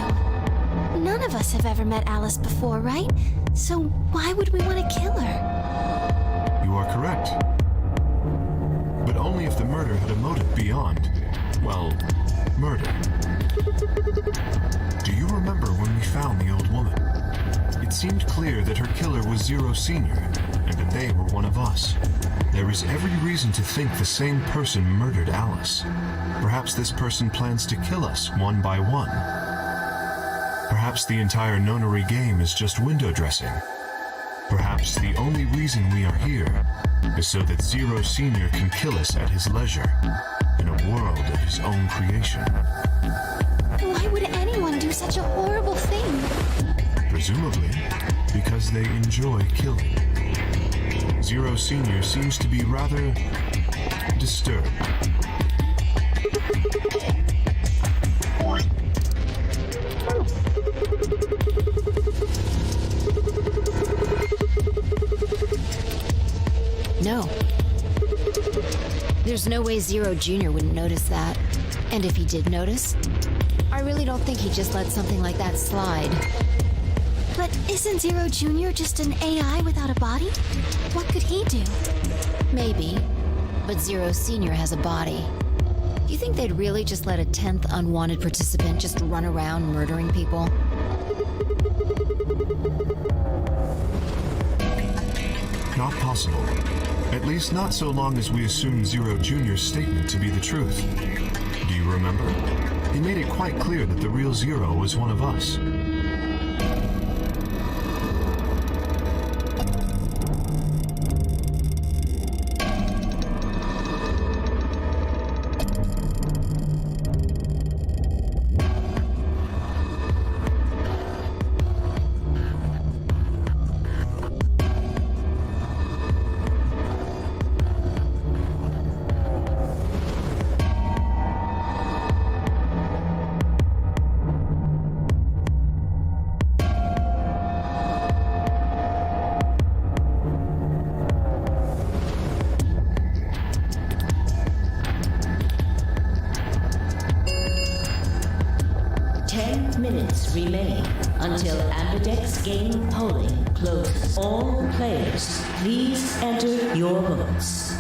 None of us have ever met Alice before, right? So why would we want to kill her? You are correct. But only if the murder had a motive beyond, well, murder. Do you remember when we found the old woman? It seemed clear that her killer was Zero Senior, and that they were one of us. There is every reason to think the same person murdered Alice. Perhaps this person plans to kill us one by one. Perhaps the entire nonary game is just window dressing. Perhaps the only reason we are here is so that Zero Senior can kill us at his leisure, in a world of his own creation. Why would anyone do such a horrible thing? Presumably, because they enjoy killing. Zero Senior seems to be rather disturbed. No. There's no way Zero Jr. wouldn't notice that. And if he did notice, I really don't think he'd just let something like that slide. But isn't Zero Jr. just an AI without a body? What could he do? Maybe. But Zero Senior has a body. Do you think they'd really just let a 10th unwanted participant just run around murdering people? Not possible. At least not so long as we assume Zero Jr.'s statement to be the truth. Do you remember? He made it quite clear that the real Zero was one of us. Remain until Ambidex game polling closes. All players, please enter your votes.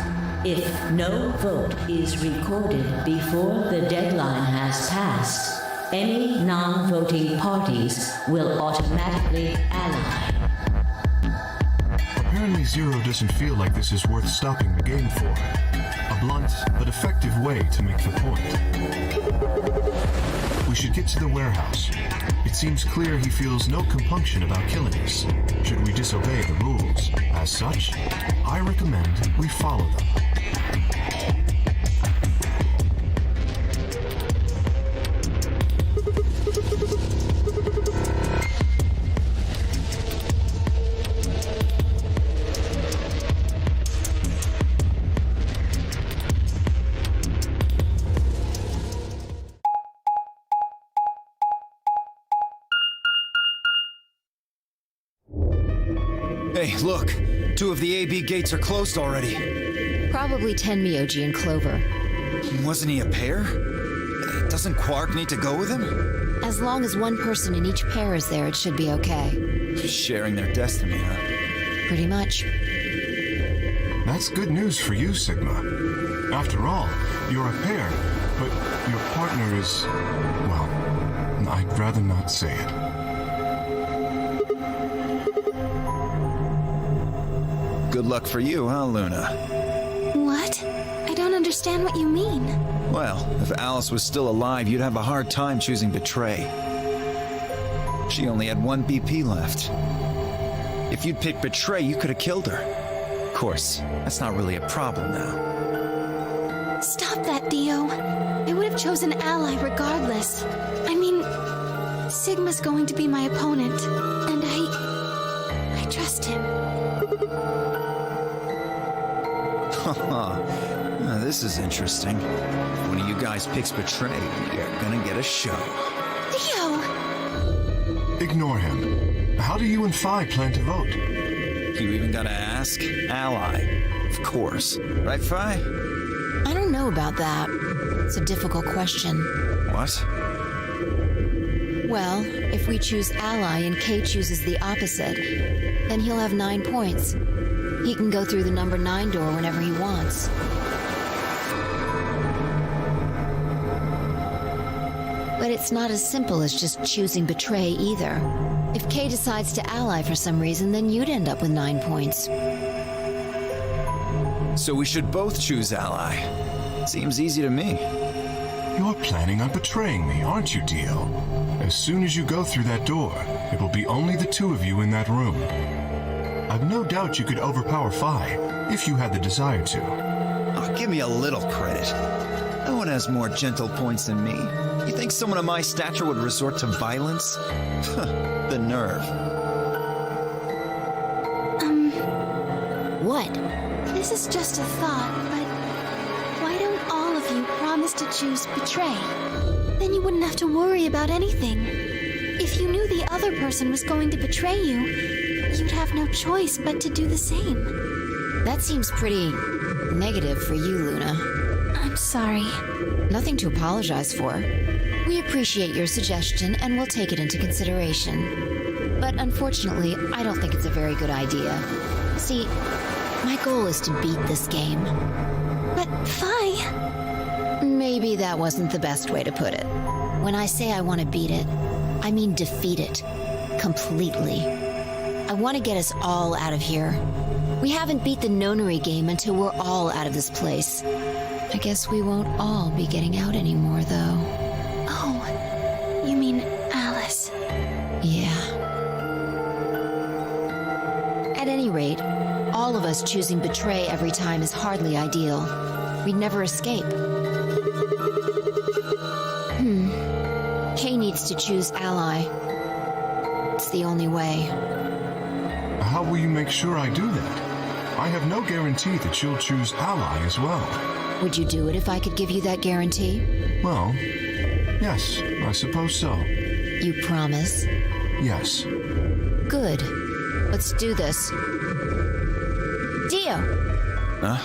If no vote is recorded before the deadline has passed, any non-voting parties will automatically ally. Apparently Zero doesn't feel like this is worth stopping the game for. A blunt but effective way to make the point. We should get to the warehouse. It seems clear he feels no compunction about killing us, should we disobey the rules. As such, I recommend we follow them. Hey, look! 2 of the AB gates are closed already. Probably Tenmyoji and Clover. Wasn't he a pair? Doesn't Quark need to go with him? As long as one person in each pair is there, it should be okay. Sharing their destiny, huh? Pretty much. That's good news for you, Sigma. After all, you're a pair, but your partner is, well, I'd rather not say it. Good luck for you, huh, Luna? What? I don't understand what you mean. Well, if Alice was still alive, you'd have a hard time choosing Betray. She only had 1 BP left. If you'd picked Betray, you could have killed her. Of course, that's not really a problem now. Stop that, Dio. I would have chosen Ally regardless. I mean, Sigma's going to be my opponent, and I trust him. Now, this is interesting. If one of you guys picks Betray, you're gonna get a show. Dio! Ignore him. How do you and Phi plan to vote? You even gotta ask? Ally. Of course. Right, Phi? I don't know about that. It's a difficult question. What? Well, if we choose Ally and Kay chooses the opposite, then he'll have 9 points. He can go through the number 9 door whenever he wants. But it's not as simple as just choosing Betray either. If Kay decides to ally for some reason, then you'd end up with 9 points. So we should both choose Ally. Seems easy to me. You're planning on betraying me, aren't you, Dio? As soon as you go through that door, it will be only the 2 of you in that room. I've no doubt you could overpower Phi, if you had the desire to. Oh, give me a little credit. No one has more gentle points than me. You think someone of my stature would resort to violence? The nerve. What? This is just a thought, but why don't all of you promise to choose Betray? Then you wouldn't have to worry about anything. If you knew the other person was going to betray you, you'd have no choice but to do the same. That seems pretty negative for you, Luna. I'm sorry. Nothing to apologize for. We appreciate your suggestion and we'll take it into consideration. But unfortunately, I don't think it's a very good idea. See, my goal is to beat this game. But Phi... Maybe that wasn't the best way to put it. When I say I want to beat it, I mean defeat it. Completely. I want to get us all out of here. We haven't beat the Nonary game until we're all out of this place. I guess we won't all be getting out anymore, though. Oh, you mean Alice? Yeah. At any rate, all of us choosing Betray every time is hardly ideal. We'd never escape. Kay needs to choose Ally. It's the only way. How will you make sure I do that? I have no guarantee that you'll choose Ally as well. Would you do it if I could give you that guarantee? Well, yes, I suppose so. You promise? Yes. Good. Let's do this. Dio! Huh?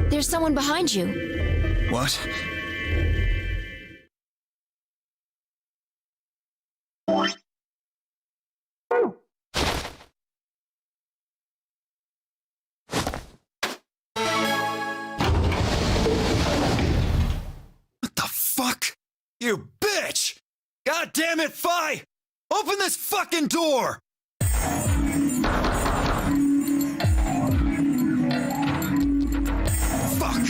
There's someone behind you. What? You bitch! God damn it, Phi! Open this fucking door! Fuck!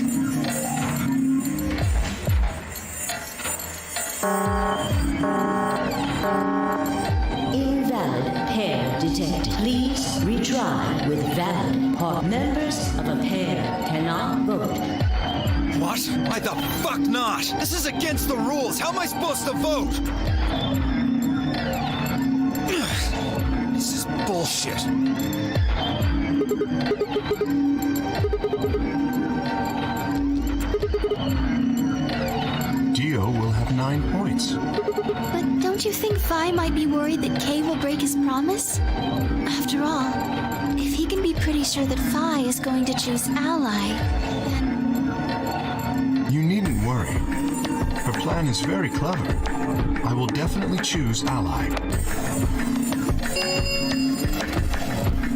Invalid pair detected. Please retry with valid part. Members of a pair cannot vote. What? Why the fuck not? This is against the rules. How am I supposed to vote? This is bullshit. Dio will have 9 points. But don't you think Phi might be worried that Kay will break his promise? After all, sure that Phi is going to choose Ally, then... You needn't worry. Her plan is very clever. I will definitely choose Ally.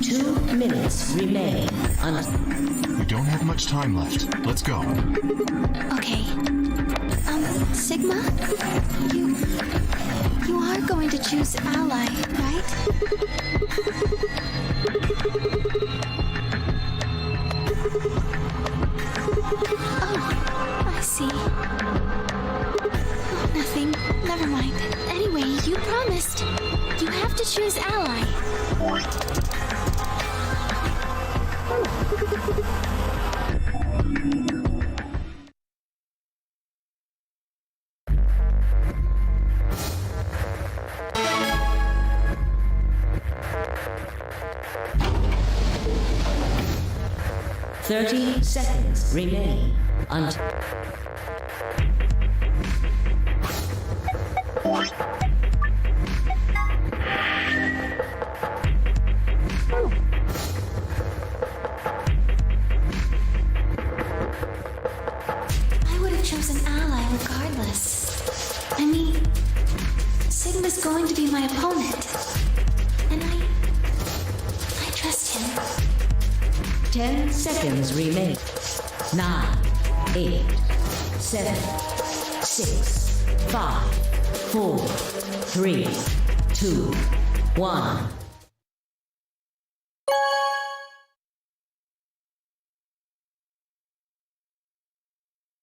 2 minutes remain. We don't have much time left. Let's go. Okay. Sigma? You are going to choose Ally, right? Oh, I see. Oh, nothing. Never mind. Anyway, you promised. You have to choose Ally. Thirty seconds remain until... I would have chosen Ally regardless. I mean, Sigma's going to be my opponent. And I trust him. 10 seconds remain. 9, 8, 7, 6, 5, 4, 3, 2, 1.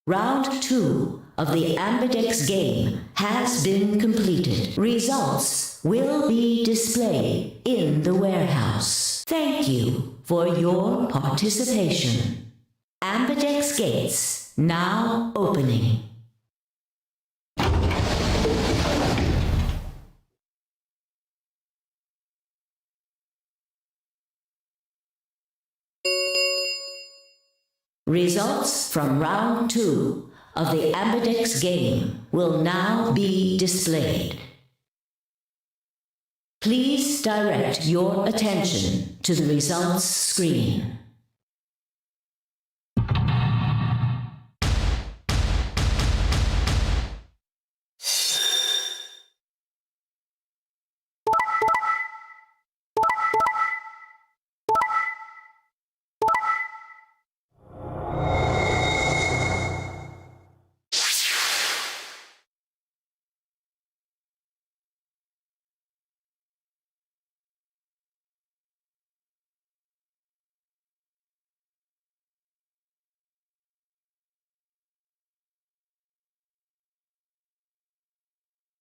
Round 2 of the Ambidex game has been completed. Results will be displayed in the warehouse. Thank you for your participation. Ambidex gates now opening. Results from round 2 of the Ambidex game will now be displayed. Please direct your attention to the results screen.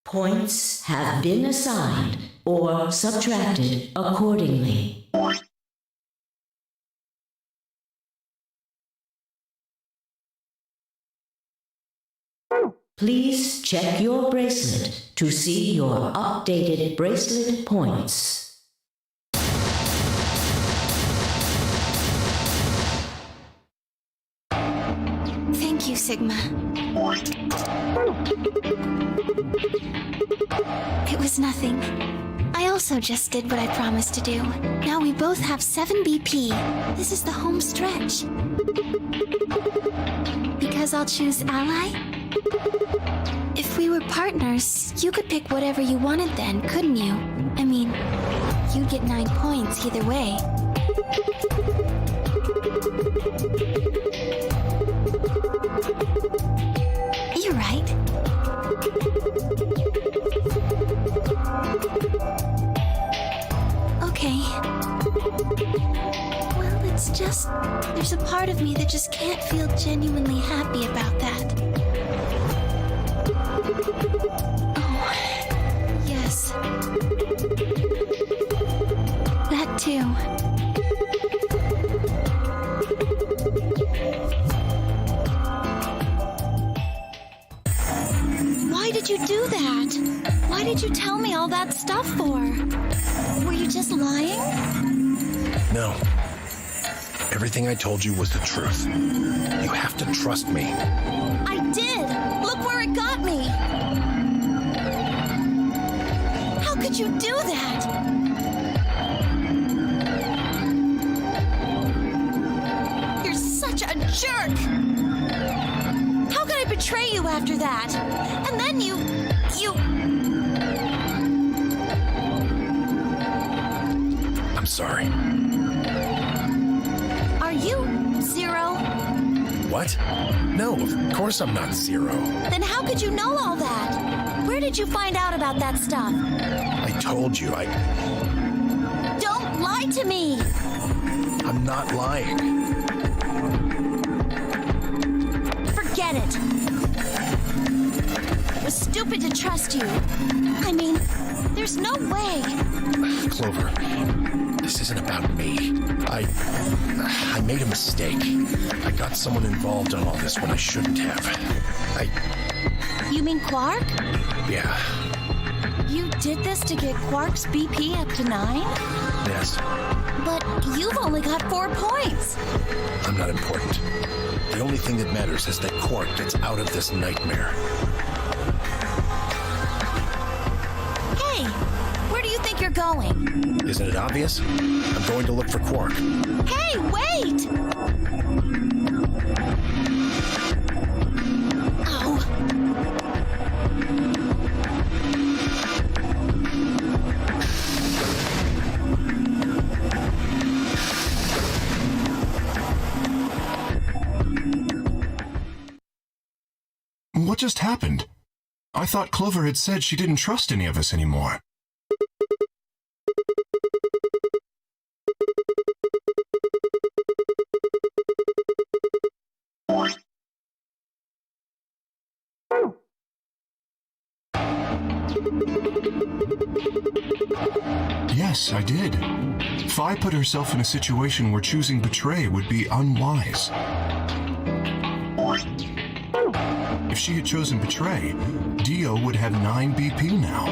Points have been assigned or subtracted accordingly. Please check your bracelet to see your updated bracelet points. Thank you, Sigma. It was nothing. I also just did what I promised to do. Now we both have 7 BP. This is the home stretch. Because I'll choose Ally? If we were partners, you could pick whatever you wanted then, couldn't you? I mean, you'd get 9 points either way. You're right. Okay. Well, it's just... there's a part of me that just can't feel genuinely happy about that. Oh, yes. That too. Why did you do that? Why did you tell me all that stuff for? Were you just lying? No. Everything I told you was the truth. You have to trust me. I did! Look where it got me! How could you do that? jerk! How could I betray you after that? And then you... I'm sorry. Are you Zero? What? No, of course I'm not Zero. Then how could you know all that? Where did you find out about that stuff? I told you, Don't lie to me! I'm not lying. Forget it. It was stupid to trust you. I mean, there's no way. Clover, this isn't about me. I made a mistake. I got someone involved in all this when I shouldn't have. You mean Quark? Yeah, You did this to get Quark's BP up to 9? yes. But you've only got 4 points. I'm not important. The only thing that matters is that Quark gets out of this nightmare. Hey, where do you think you're going? Isn't it obvious? I'm going to look for Quark. Hey, wait! Oh. What just happened? I thought Clover had said she didn't trust any of us anymore. Yes, I did. Phi put herself in a situation where choosing betray would be unwise. If she had chosen betray, Dio would have 9 BP now.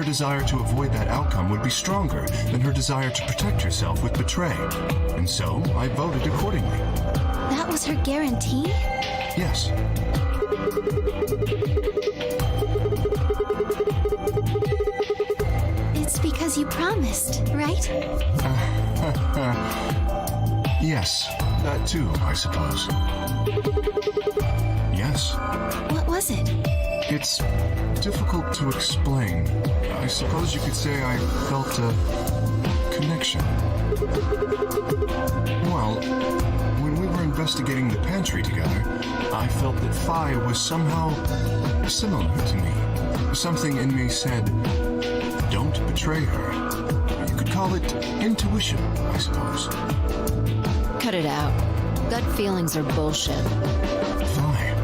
Desire to avoid that outcome would be stronger than her desire to protect herself with betray, and so I voted accordingly. That was her guarantee? Yes. It's because you promised, right? Yes, that too, I suppose. Yes. What was it? It's difficult to explain. I suppose you could say I felt a connection. Well, when we were investigating the pantry together, I felt that Phi was somehow similar to me. Something in me said, don't betray her. You could call it intuition, I suppose. Cut it out. Gut feelings are bullshit. Phi.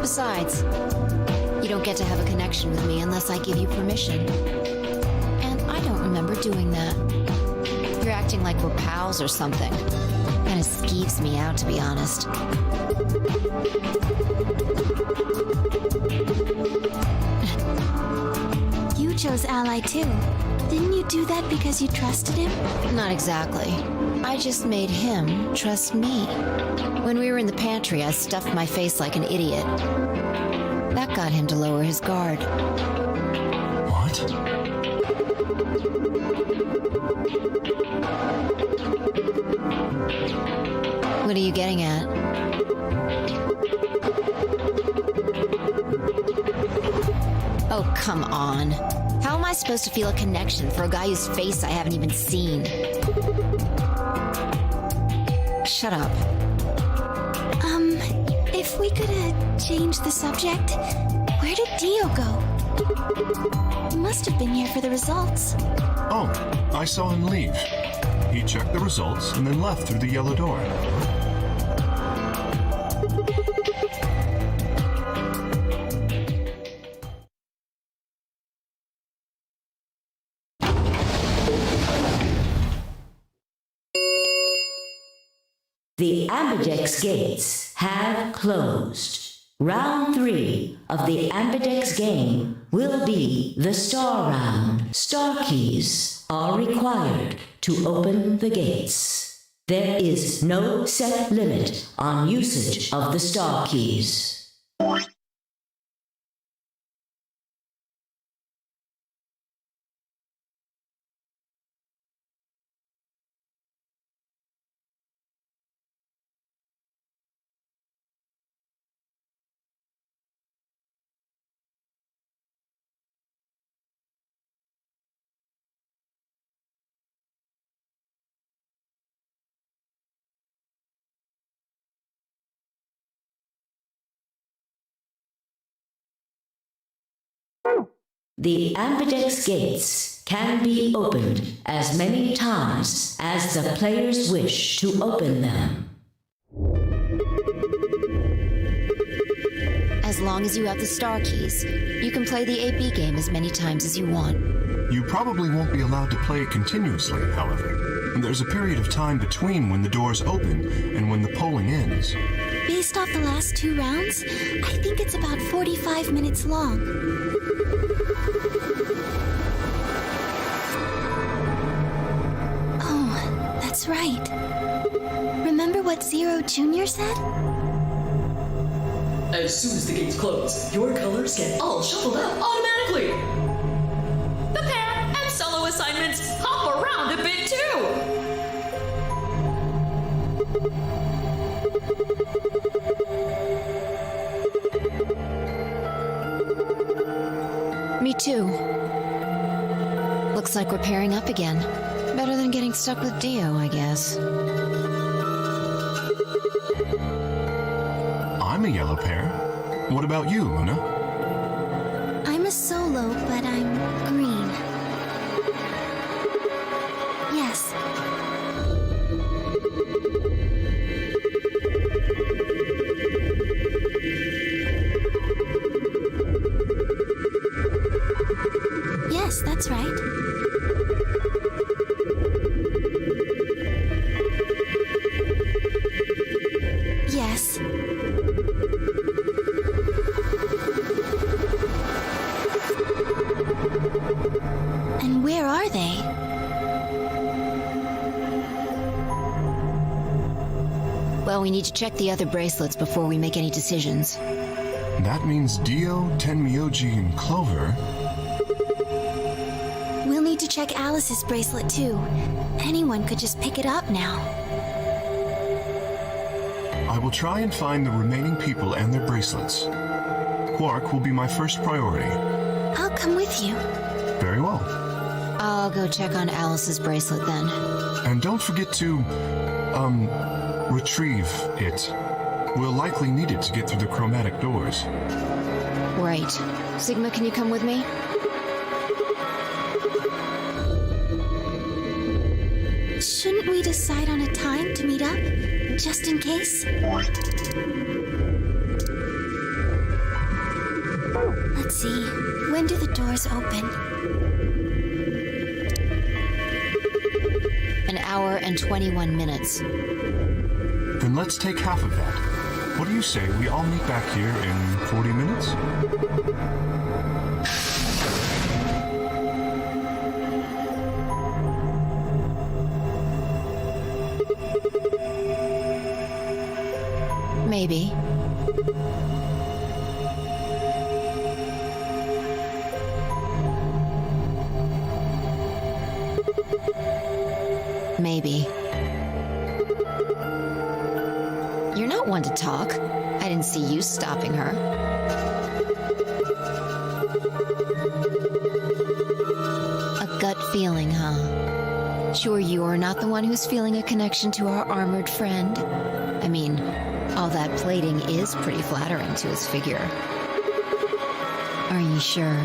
Besides, you don't get to have a connection with me unless I give you permission. And I don't remember doing that. You're acting like we're pals or something. Kinda skeeves me out, to be honest. You chose Ally too. Didn't you do that because you trusted him? Not exactly. I just made him trust me. When we were in the pantry, I stuffed my face like an idiot. That got him to lower his guard. What? What are you getting at? Oh, come on. How am I supposed to feel a connection for a guy whose face I haven't even seen? Shut up. If we could change the subject, where did Dio go? He must have been here for the results. Oh, I saw him leave. He checked the results and then left through the yellow door. The Ambidex gates have closed. Round 3 of the Ambidex game will be the Star Round. Star keys are required to open the gates. There is no set limit on usage of the Star keys. The Ambidex gates can be opened as many times as the players wish to open them. As long as you have the star keys, you can play the AB game as many times as you want. You probably won't be allowed to play it continuously, however. There's a period of time between when the doors open and when the polling ends. Based off the last 2 rounds, I think it's about 45 minutes long. Oh, that's right. Remember what Zero Jr. said? As soon as the gates close, your colors get all shuffled out automatically. The pair and solo assignments hop around a bit too. Me too. Looks like we're pairing up again. Better than getting stuck with Dio, I guess. I'm a yellow pair. What about you, Luna? I'm a solo, but I'm green. Yes. Yes, that's right. Yes. And where are they? Well, we need to check the other bracelets before we make any decisions. That means Dio, Tenmyoji, and Clover. We'll need to check Alice's bracelet too. Anyone could just pick it up now. I will try and find the remaining people and their bracelets. Quark will be my first priority. I'll come with you. Very well. I'll go check on Alice's bracelet then. And don't forget to, retrieve it. We'll likely need it to get through the chromatic doors. Right. Sigma, can you come with me? Shouldn't we decide on a time to meet up? Just in case? Let's see. When do the doors open? An hour and 21 minutes. Then let's take half of that. What do you say we all meet back here in 40 minutes? Maybe. Maybe. You're not one to talk. I didn't see you stopping her. A gut feeling, huh? Sure you're not the one who's feeling a connection to our armored friend? I mean, all that plating is pretty flattering to his figure. Are you sure?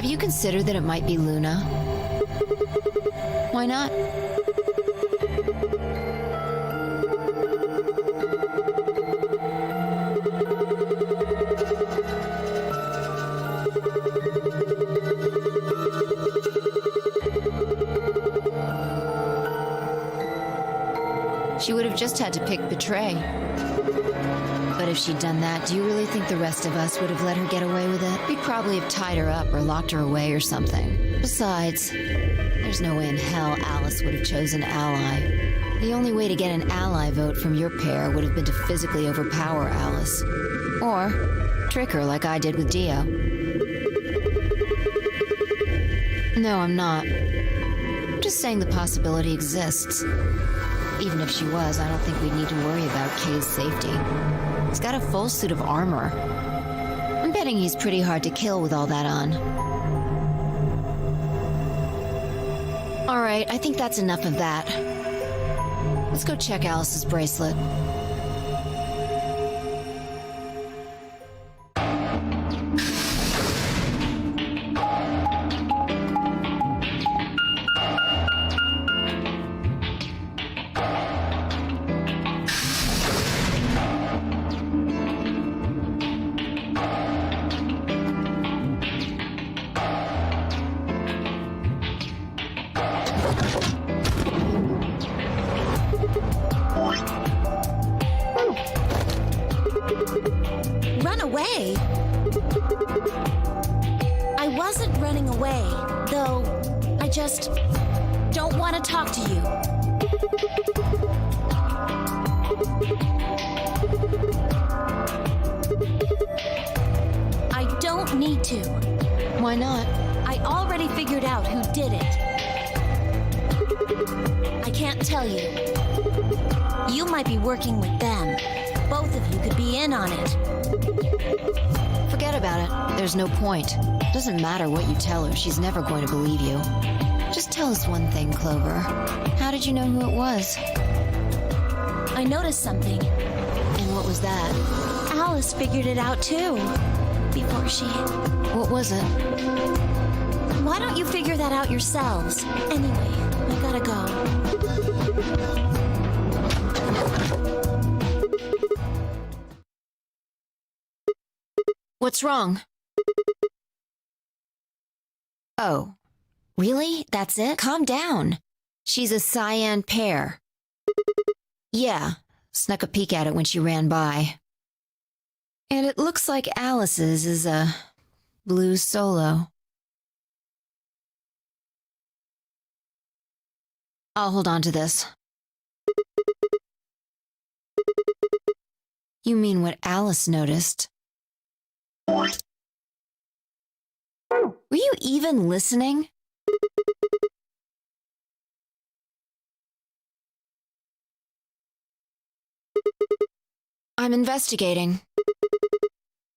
Have you considered that it might be Luna? Why not? She would have just had to pick Betray. But if she'd done that, do you really think the rest of us would have let her get away with it? We'd probably have tied her up or locked her away or something. Besides, there's no way in hell Alice would have chosen Ally. The only way to get an ally vote from your pair would have been to physically overpower Alice. Or trick her like I did with Dio. No, I'm not. I'm just saying the possibility exists. Even if she was, I don't think we'd need to worry about Kay's safety. He's got a full suit of armor. I'm betting he's pretty hard to kill with all that on. Alright, I think that's enough of that. Let's go check Alice's bracelet. Run away? I wasn't running away, though I just don't want to talk to you. I don't need to. Why not? I already figured out who did it. I can't tell you. You might be working with them. Both of you could be in on it. Forget about it. There's no point. Doesn't matter what you tell her, she's never going to believe you. Just tell us one thing, Clover. How did you know who it was? I noticed something. And what was that? Alice figured it out too. Before she... What was it? Why don't you figure that out yourselves? Anyway, I gotta go. What's wrong? Oh. Really? That's it? Calm down. She's a cyan pear. Yeah. Snuck a peek at it when she ran by. And it looks like Alice's is a blue solo. I'll hold on to this. You mean what Alice noticed? Were you even listening? I'm investigating.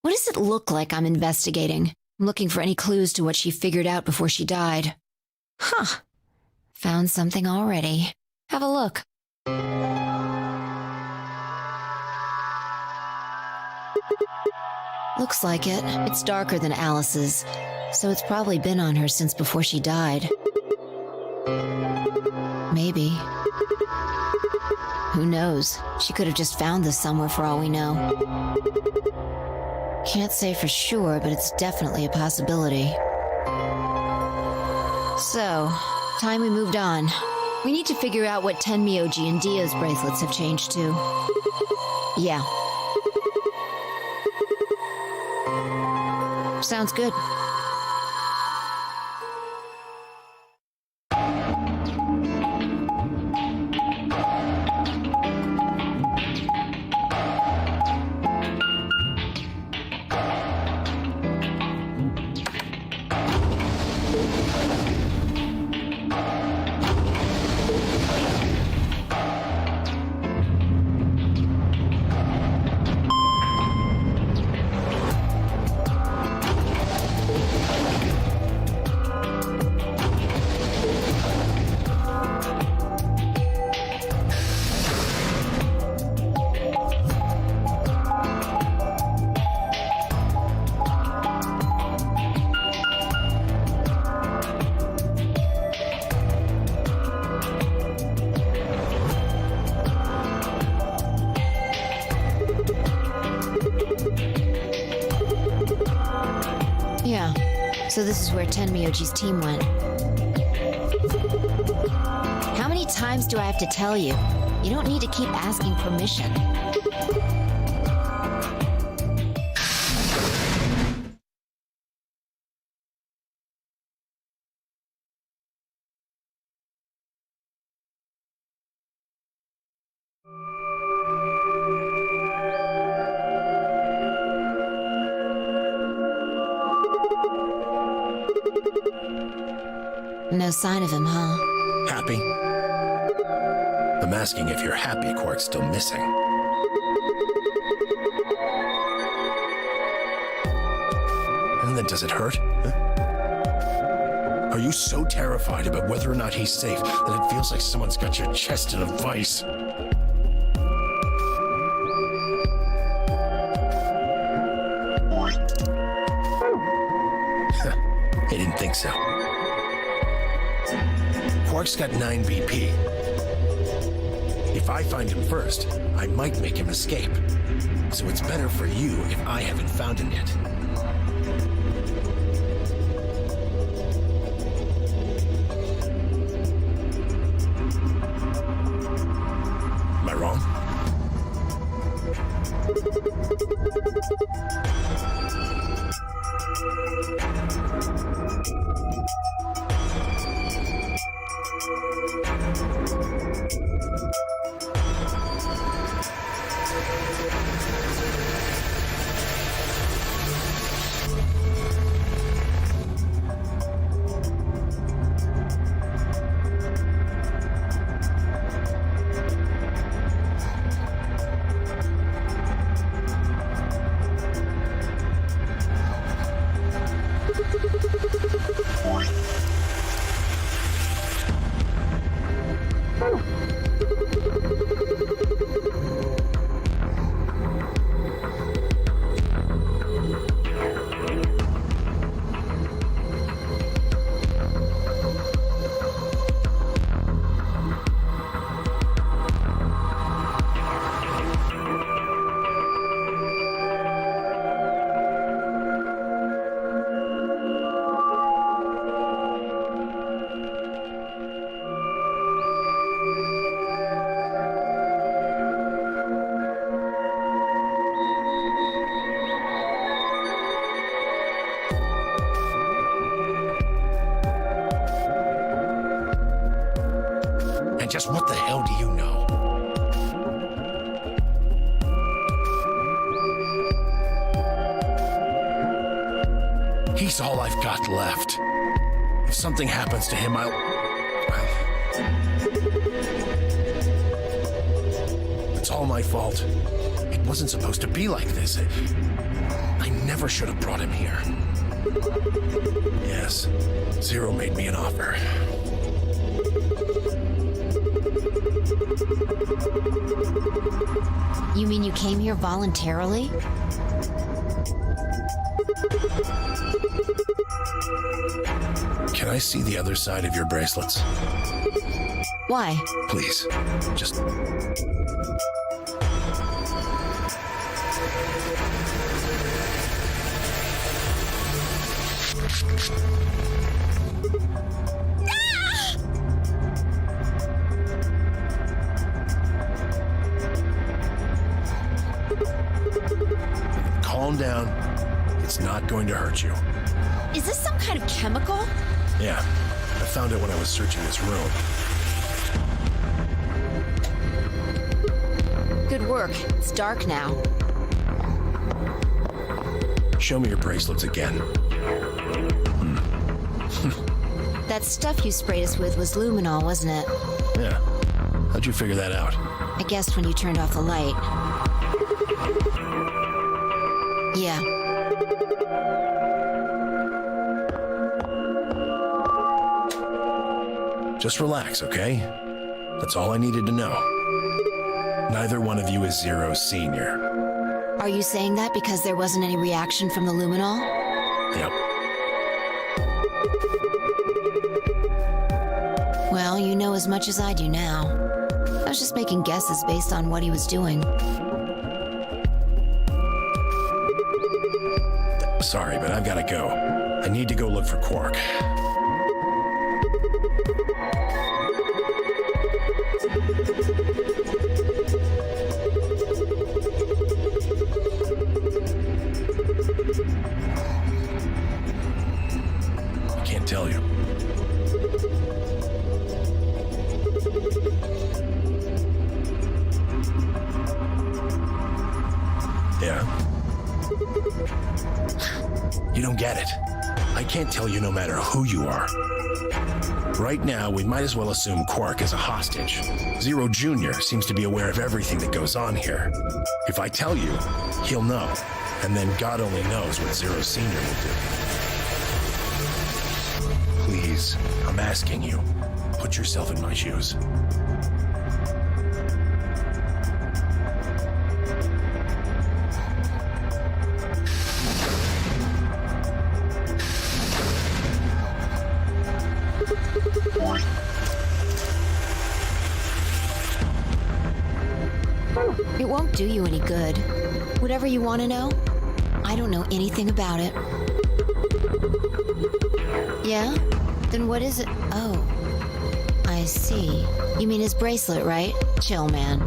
What does it look like I'm investigating? I'm looking for any clues to what she figured out before she died. Huh. Found something already. Have a look. Looks like it. It's darker than Alice's, so it's probably been on her since before she died. Maybe. Who knows? She could have just found this somewhere for all we know. Can't say for sure, but it's definitely a possibility. So, time we moved on. We need to figure out what Tenmyoji and Dio's bracelets have changed to. Yeah. Sounds good. Yeah, so this is where Tenmyoji's team went. How many times do I have to tell you? You don't need to keep asking permission. No sign of him, huh? Happy? I'm asking if you're happy Quark's still missing. And then does it hurt? Huh? Are you so terrified about whether or not he's safe that it feels like someone's got your chest in a vice? I didn't think so. Quark's got 9 BP. If I find him first, I might make him escape. So it's better for you if I haven't found him yet. Am I wrong? And just what the hell do you know? He's all I've got left. If something happens to him, it's all my fault. It wasn't supposed to be like this. I never should have brought him here. Yes, Zero made me an offer. You mean you came here voluntarily? Can I see the other side of your bracelets? Why? Please, just... Calm down. It's not going to hurt you. Is this some kind of chemical? Yeah, I found it when I was searching this room. Good work. It's dark now. Show me your bracelets again. That stuff you sprayed us with was luminol, wasn't it? Yeah. How'd you figure that out? I guessed when you turned off the light. Yeah. Just relax, okay? That's all I needed to know. Neither one of you is Zero Senior. Are you saying that because there wasn't any reaction from the luminol? Yep. Well, you know as much as I do now. I was just making guesses based on what he was doing. Sorry, but I've got to go. I need to go look for Quark. I can't tell you. Yeah. You don't get it. I can't tell you no matter who you are. Right now, we might as well assume Quark is a hostage. Zero Jr. seems to be aware of everything that goes on here. If I tell you, he'll know. And then God only knows what Zero Sr. will do. Please, I'm asking you, put yourself in my shoes. It won't do you any good. Whatever you want to know, I don't know anything about it. Yeah? Then what is it? Oh. I see. You mean his bracelet, right? Chill, man.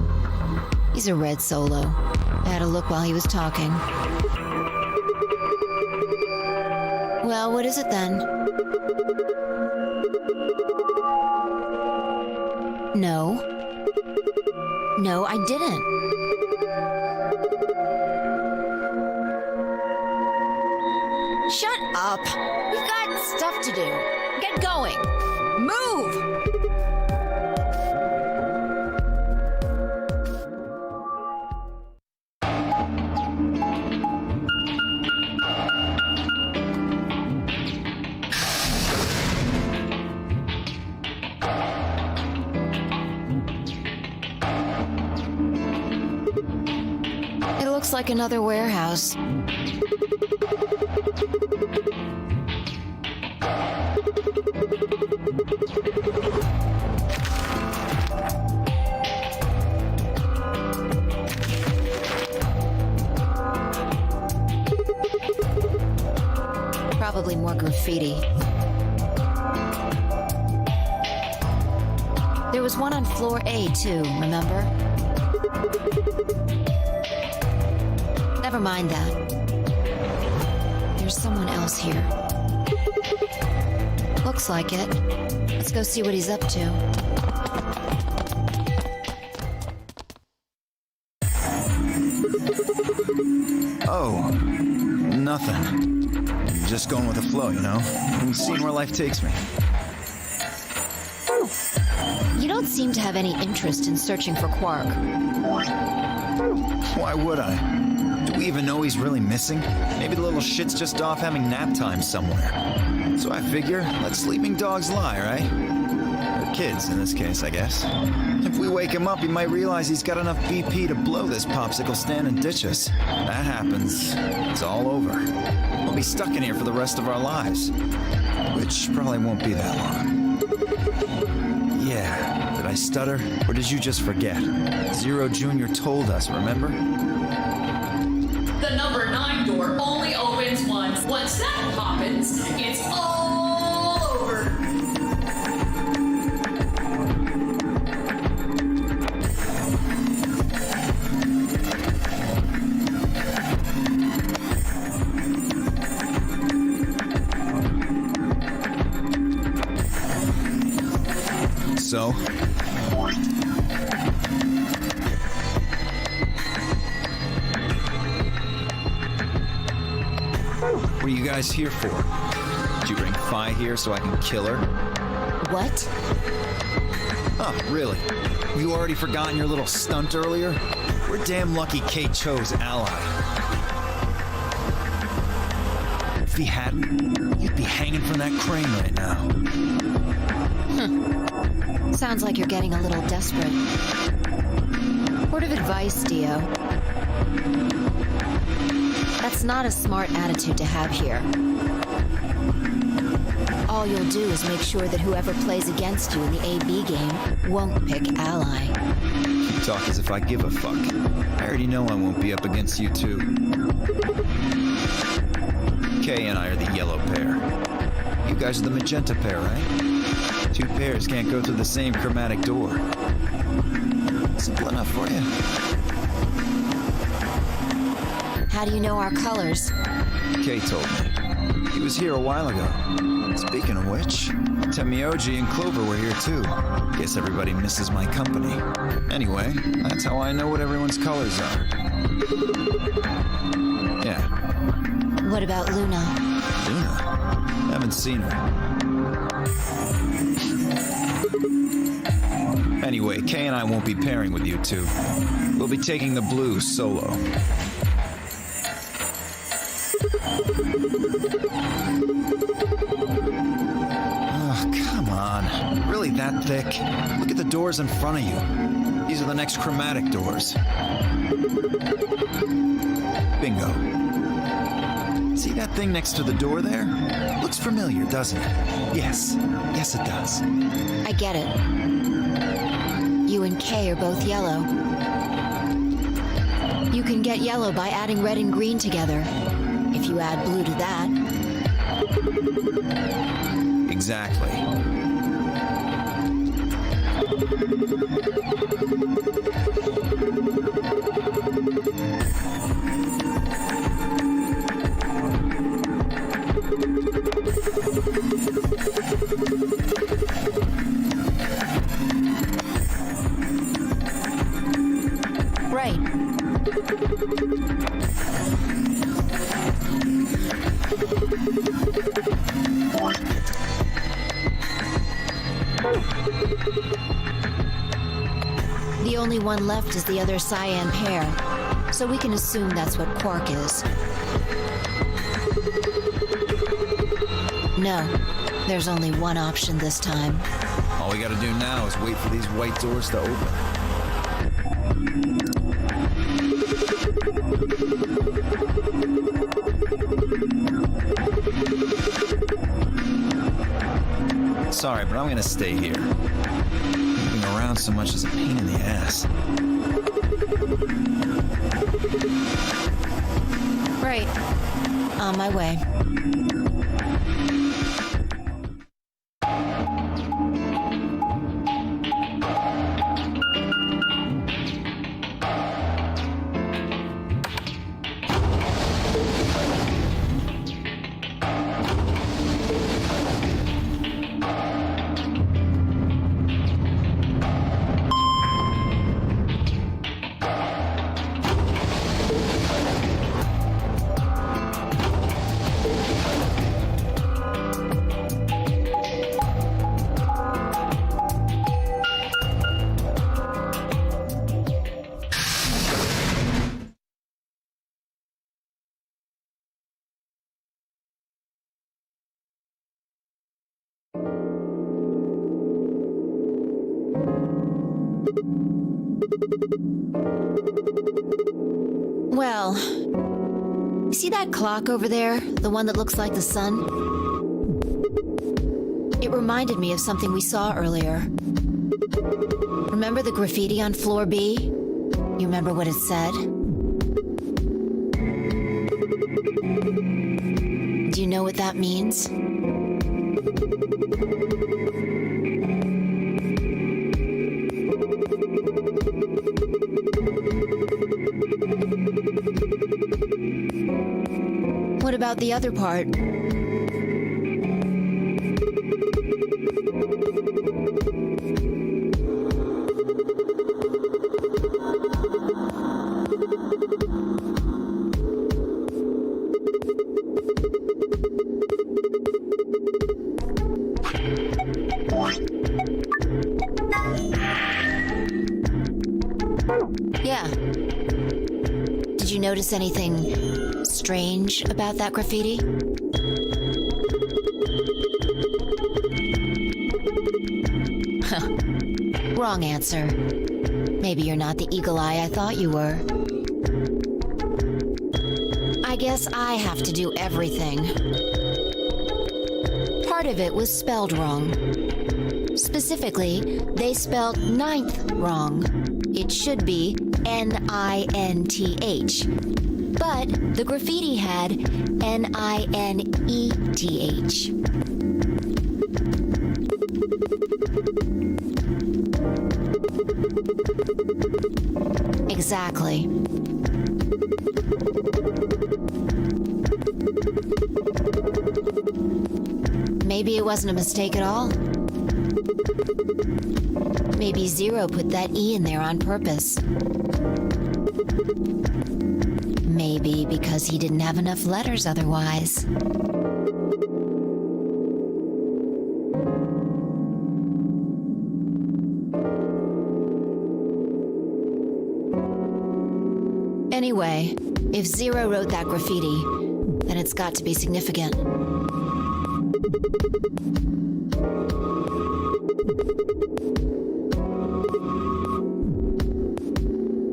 He's a red Solo. I had a look while he was talking. Well, what is it then? No. No, I didn't. Shut up. We've got stuff to do. Get going. Move! It looks like another warehouse. Probably more graffiti. There was one on floor A, too, remember? Never mind that. There's someone else here. Looks like it. Let's go see what he's up to. Oh, nothing. Just going with the flow, you know? And seeing where life takes me. You don't seem to have any interest in searching for Quark. Why would I? Do we even know he's really missing? Maybe the little shit's just off having nap time somewhere. So I figure, let sleeping dogs lie, right? Or kids, in this case, I guess. If we wake him up, he might realize he's got enough BP to blow this popsicle stand and ditch us. That happens, it's all over. We'll be stuck in here for the rest of our lives. Which probably won't be that long. Yeah, did I stutter? Or did you just forget? Zero Jr. told us, remember? The number 9 door only opens once. Once that happens, it's all over. So? What are you guys here for? Did you bring Phi here so I can kill her? What? Oh, really? Have you already forgotten your little stunt earlier? We're damn lucky Kate chose Ally. If he hadn't, you'd be hanging from that crane right now. Sounds like you're getting a little desperate. Word of advice, Dio. That's not a smart attitude to have here. All you'll do is make sure that whoever plays against you in the AB game won't pick Ally. You talk as if I give a fuck. I already know I won't be up against you two. Kay and I are the yellow pair. guys are the magenta pair, right? Two pairs can't go through the same chromatic door. Simple enough for you. How do you know our colors? Kay told me. He was here a while ago. Speaking of which, Temioji and Clover were here too. Guess everybody misses my company. Anyway, that's how I know what everyone's colors are. Yeah. What about Luna? Luna? Haven't seen her. Anyway, Kay and I won't be pairing with you two. We'll be taking the blue solo. Oh, come on. Really that thick? Look at the doors in front of you. These are the next chromatic doors. Bingo. See that thing next to the door there? Looks familiar, doesn't it? Yes. Yes, it does. I get it. You and Kay are both yellow. You can get yellow by adding red and green together. If you add blue to that. Exactly. Right. The only one left is the other cyan pair, so we can assume that's what Quark is. No, there's only one option this time. All we gotta do now is wait for these white doors to open. Sorry, but I'm gonna stay here. Moving around so much is a pain in the ass. Right. On my way. Well, see that clock over there? The one that looks like the sun? It reminded me of something we saw earlier. Remember the graffiti on floor B? You remember what it said? Do you know what that means? What about the other part? Yeah. Did you notice anything strange about that graffiti? Wrong answer. Maybe you're not the eagle eye I thought you were. I guess I have to do everything. Part of it was spelled wrong. Specifically, they spelled ninth wrong. It should be N-I-N-T-H. But the graffiti had N-I-N-E-T-H. Exactly. Maybe it wasn't a mistake at all. Maybe Zero put that E in there on purpose. Maybe because he didn't have enough letters otherwise. Anyway, if Zero wrote that graffiti, then it's got to be significant.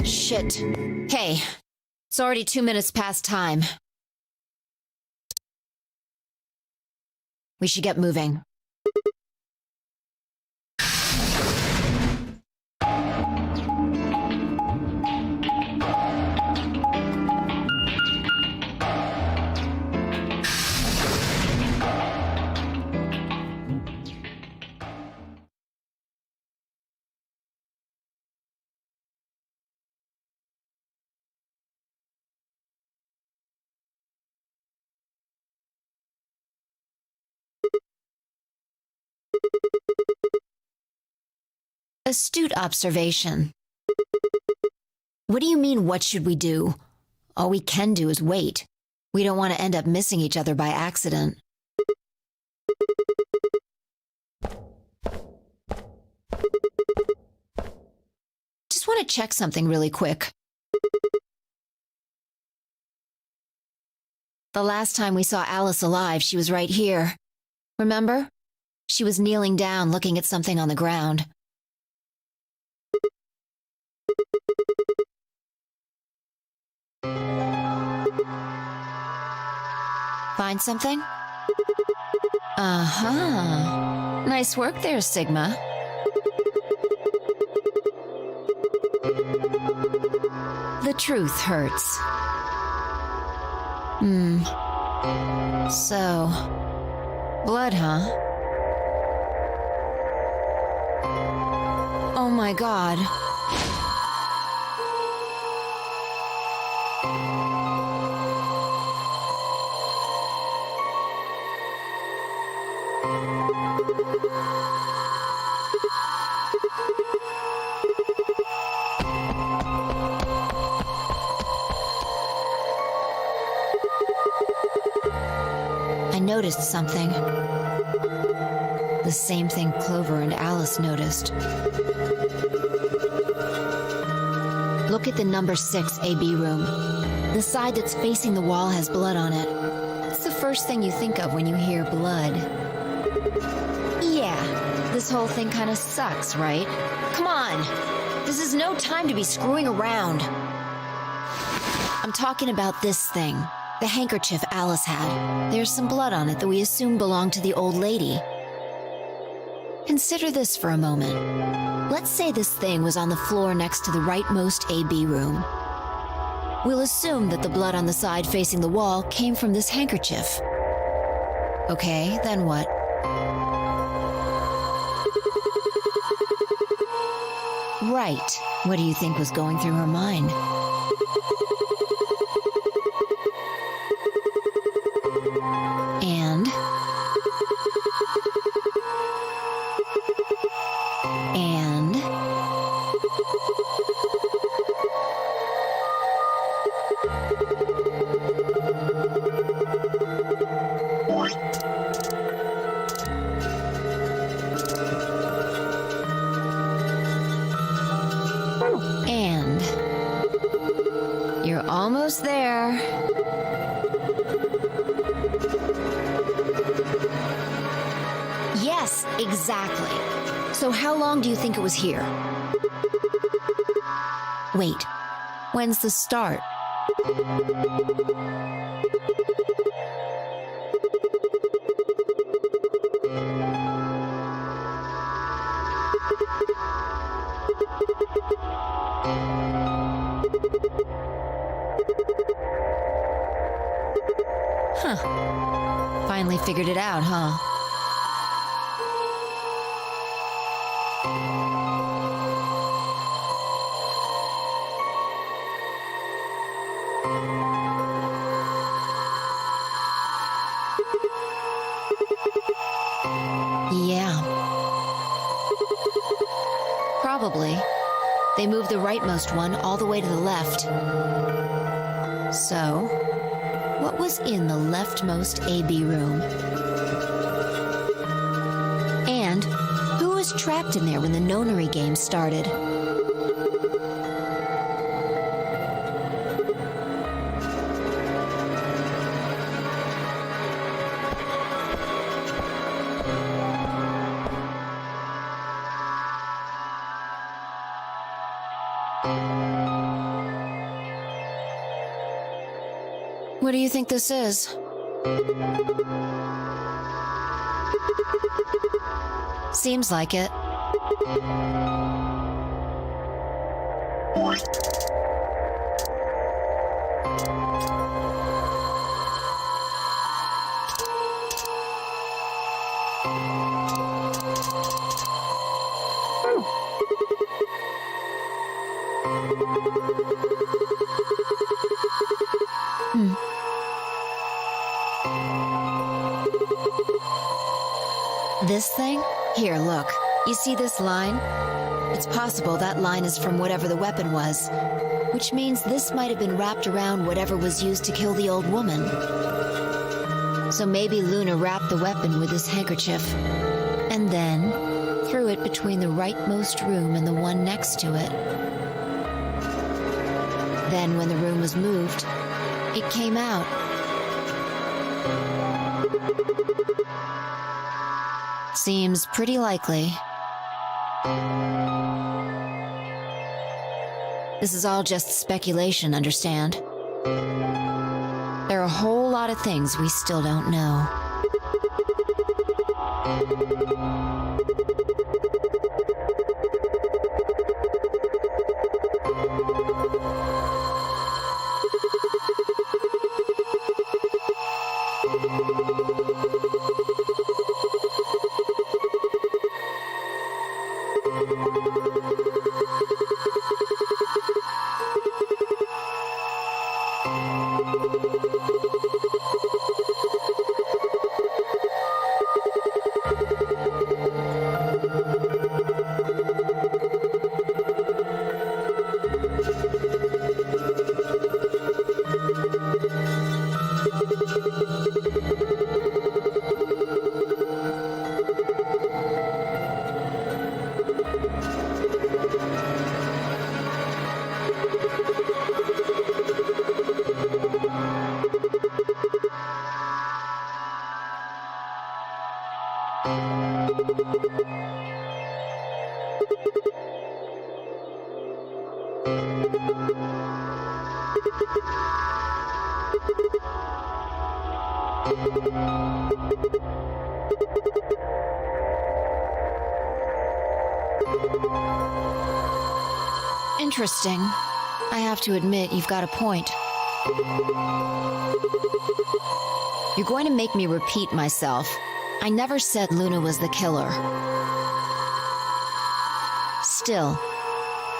Shit. Hey, it's already 2 minutes past time. We should get moving. Astute observation. What do you mean, what should we do? All we can do is wait. We don't want to end up missing each other by accident. Just want to check something really quick. The last time we saw Alice alive, she was right here. Remember? She was kneeling down, looking at something on the ground. Find something? Uh-huh. Nice work there, Sigma. The truth hurts. So, blood, huh? Oh my God. I noticed something. The same thing Clover and Alice noticed. Look at the number 6 AB room. The side that's facing the wall has blood on it. What's the first thing you think of when you hear blood? Yeah, this whole thing kind of sucks, right? Come on! This is no time to be screwing around. I'm talking about this thing. The handkerchief Alice had. There's some blood on it that we assume belonged to the old lady. Consider this for a moment. Let's say this thing was on the floor next to the rightmost AB room. We'll assume that the blood on the side facing the wall came from this handkerchief. Okay, then what? Right. What do you think was going through her mind? And you're almost there. Yes, exactly. So how long do you think it was here? Wait, when's the start? Huh. Finally figured it out, huh? Probably. They moved the rightmost one all the way to the left. So, what was in the leftmost AB room? And who was trapped in there when the nonary game started? What do you think this is? Seems like it. This thing? Here, look. You see this line? It's possible that line is from whatever the weapon was, which means this might have been wrapped around whatever was used to kill the old woman. So maybe Luna wrapped the weapon with this handkerchief, and then threw it between the rightmost room and the one next to it. Then, when the room was moved, it came out. Seems pretty likely. This is all just speculation, understand? There are a whole lot of things we still don't know. Interesting. I have to admit, you've got a point. You're going to make me repeat myself. I never said Luna was the killer. Still,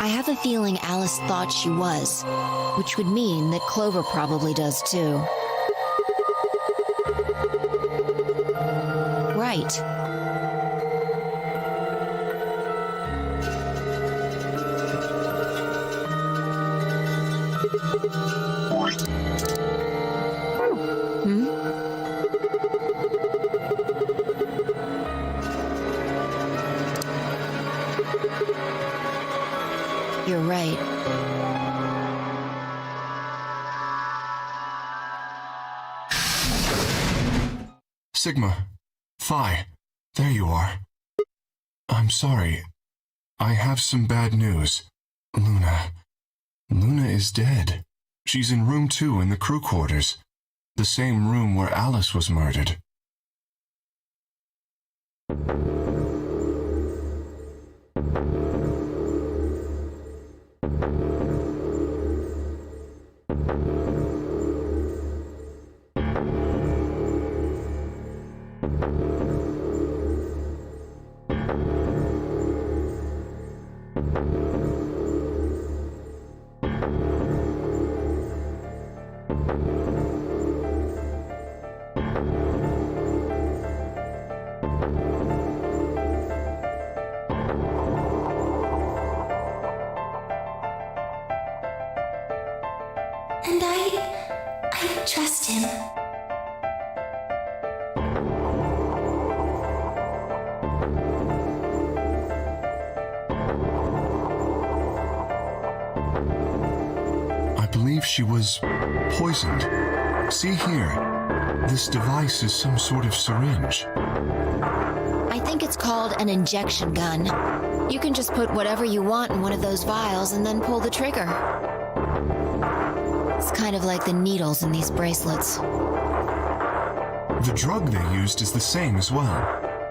I have a feeling Alice thought she was, which would mean that Clover probably does too. Right. You're right. Sigma. Phi. There you are. I'm sorry. I have some bad news. Luna. Luna is dead. She's in room 2 in the crew quarters. The same room where Alice was murdered. trust him. I believe she was poisoned. See here. This device is some sort of syringe. I think it's called an injection gun. You can just put whatever you want in one of those vials and then pull the trigger. It's kind of like the needles in these bracelets. The drug they used is the same as well.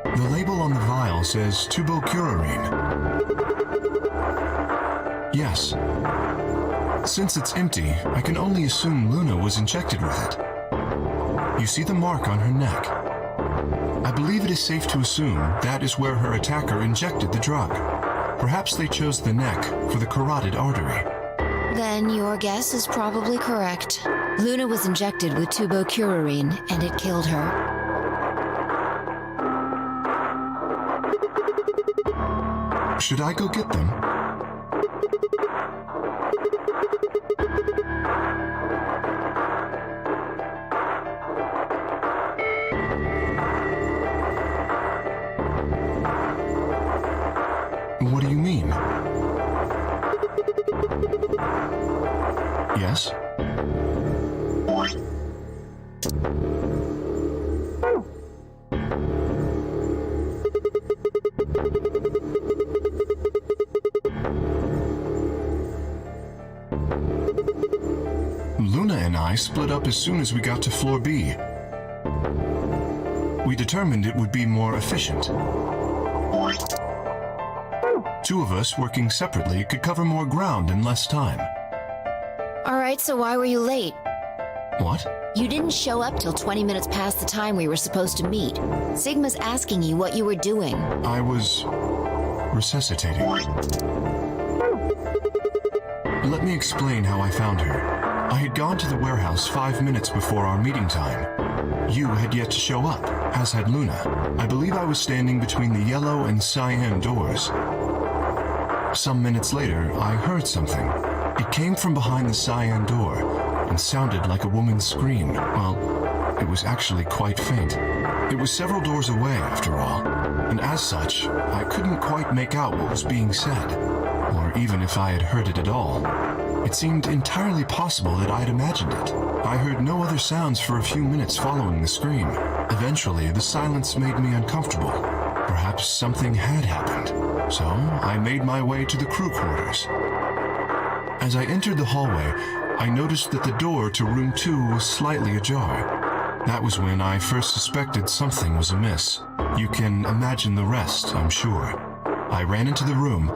The label on the vial says tubocurarine. Yes. Since it's empty, I can only assume Luna was injected with it. You see the mark on her neck. I believe it is safe to assume that is where her attacker injected the drug. Perhaps they chose the neck for the carotid artery. Then your guess is probably correct. Luna was injected with tubocurarine, and it killed her. Should I go get them? What do you mean? Yes? Luna and I split up as soon as we got to floor B. We determined it would be more efficient. Two of us working separately could cover more ground in less time. All right, so why were you late? What? You didn't show up till 20 minutes past the time we were supposed to meet. Sigma's asking you what you were doing. I was resuscitating. Let me explain how I found her. I had gone to the warehouse 5 minutes before our meeting time. You had yet to show up, as had Luna. I believe I was standing between the yellow and cyan doors. Some minutes later, I heard something. It came from behind the cyan door and sounded like a woman's scream. Well, it was actually quite faint. It was several doors away, after all, and as such, I couldn't quite make out what was being said, or even if I had heard it at all. It seemed entirely possible that I'd imagined it. I heard no other sounds for a few minutes following the scream. Eventually, the silence made me uncomfortable. Perhaps something had happened. So, I made my way to the crew quarters. As I entered the hallway, I noticed that the door to room 2 was slightly ajar. That was when I first suspected something was amiss. You can imagine the rest, I'm sure. I ran into the room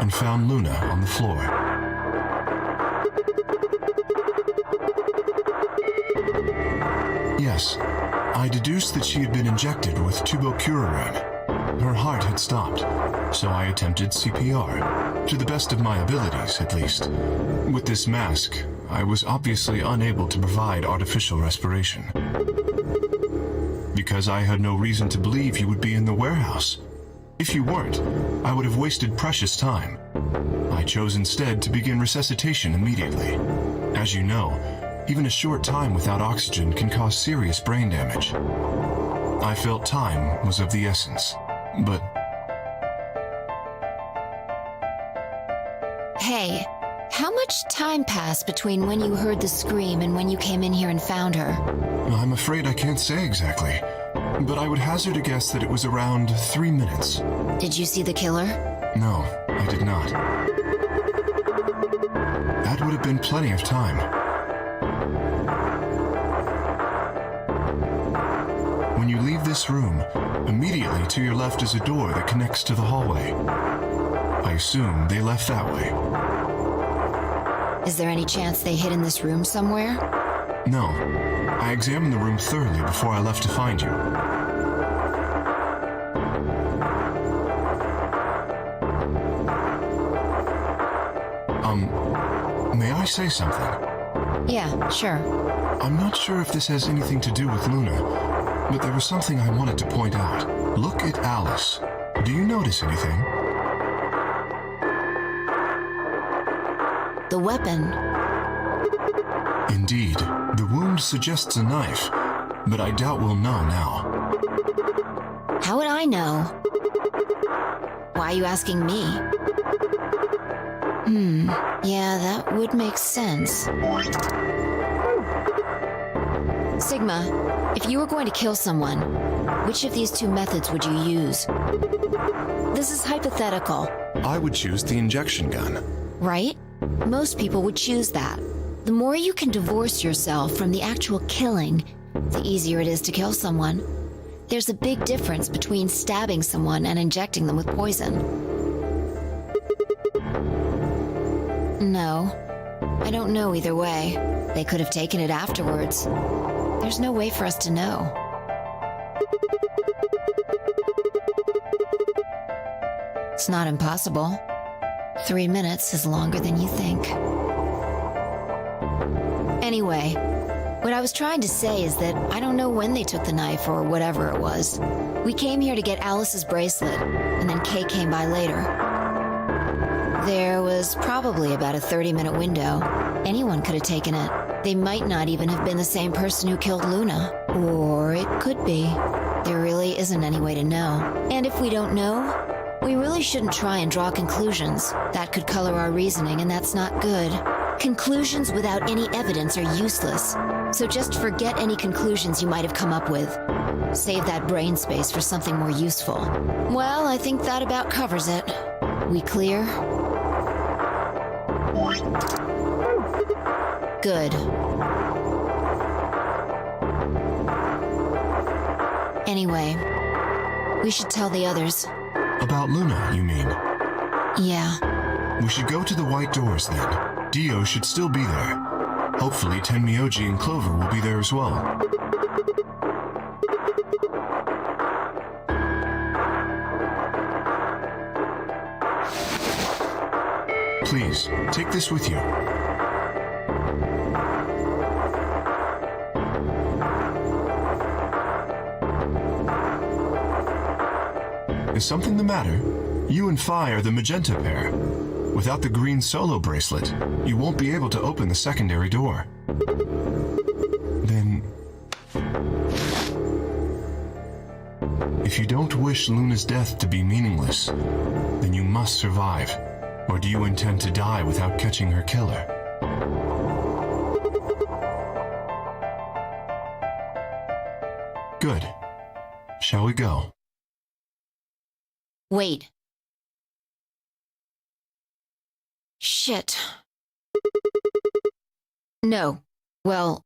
and found Luna on the floor. Yes, I deduced that she had been injected with tubocurarine. Her heart had stopped, so I attempted CPR, to the best of my abilities, at least. With this mask, I was obviously unable to provide artificial respiration. Because I had no reason to believe you would be in the warehouse. If you weren't, I would have wasted precious time. I chose instead to begin resuscitation immediately. As you know, even a short time without oxygen can cause serious brain damage. I felt time was of the essence, but... Hey, how much time passed between when you heard the scream and when you came in here and found her? I'm afraid I can't say exactly, but I would hazard a guess that it was around 3 minutes. Did you see the killer? No, I did not. That would have been plenty of time. When you leave this room, immediately to your left is a door that connects to the hallway. I assume they left that way. Is there any chance they hid in this room somewhere? No. I examined the room thoroughly before I left to find you. May I say something? Yeah, sure. I'm not sure if this has anything to do with Luna, but there was something I wanted to point out. Look at Alice. Do you notice anything? The weapon. Indeed. The wound suggests a knife, but I doubt we'll know now. How would I know? Why are you asking me? Yeah, that would make sense. Sigma, if you were going to kill someone, which of these two methods would you use? This is hypothetical. I would choose the injection gun. Right? Most people would choose that. The more you can divorce yourself from the actual killing, the easier it is to kill someone. There's a big difference between stabbing someone and injecting them with poison. No, I don't know either way. They could have taken it afterwards. There's no way for us to know. It's not impossible. 3 minutes is longer than you think. Anyway, what I was trying to say is that I don't know when they took the knife or whatever it was. We came here to get Alice's bracelet, and then Kay came by later. There was probably about a 30-minute window. Anyone could have taken it. They might not even have been the same person who killed Luna. Or it could be. There really isn't any way to know. And if we don't know, we really shouldn't try and draw conclusions. That could color our reasoning, and that's not good. Conclusions without any evidence are useless. So just forget any conclusions you might have come up with. Save that brain space for something more useful. Well, I think that about covers it. We clear? Good. Anyway, we should tell the others. About Luna, you mean? Yeah. We should go to the white doors then. Dio should still be there. Hopefully Tenmyoji and Clover will be there as well. Please, take this with you. Is something the matter? You and Phi are the magenta pair. Without the green solo bracelet, you won't be able to open the secondary door. Then... if you don't wish Luna's death to be meaningless, then you must survive. Or do you intend to die without catching her killer? Good. Shall we go? Wait. Shit. No. Well,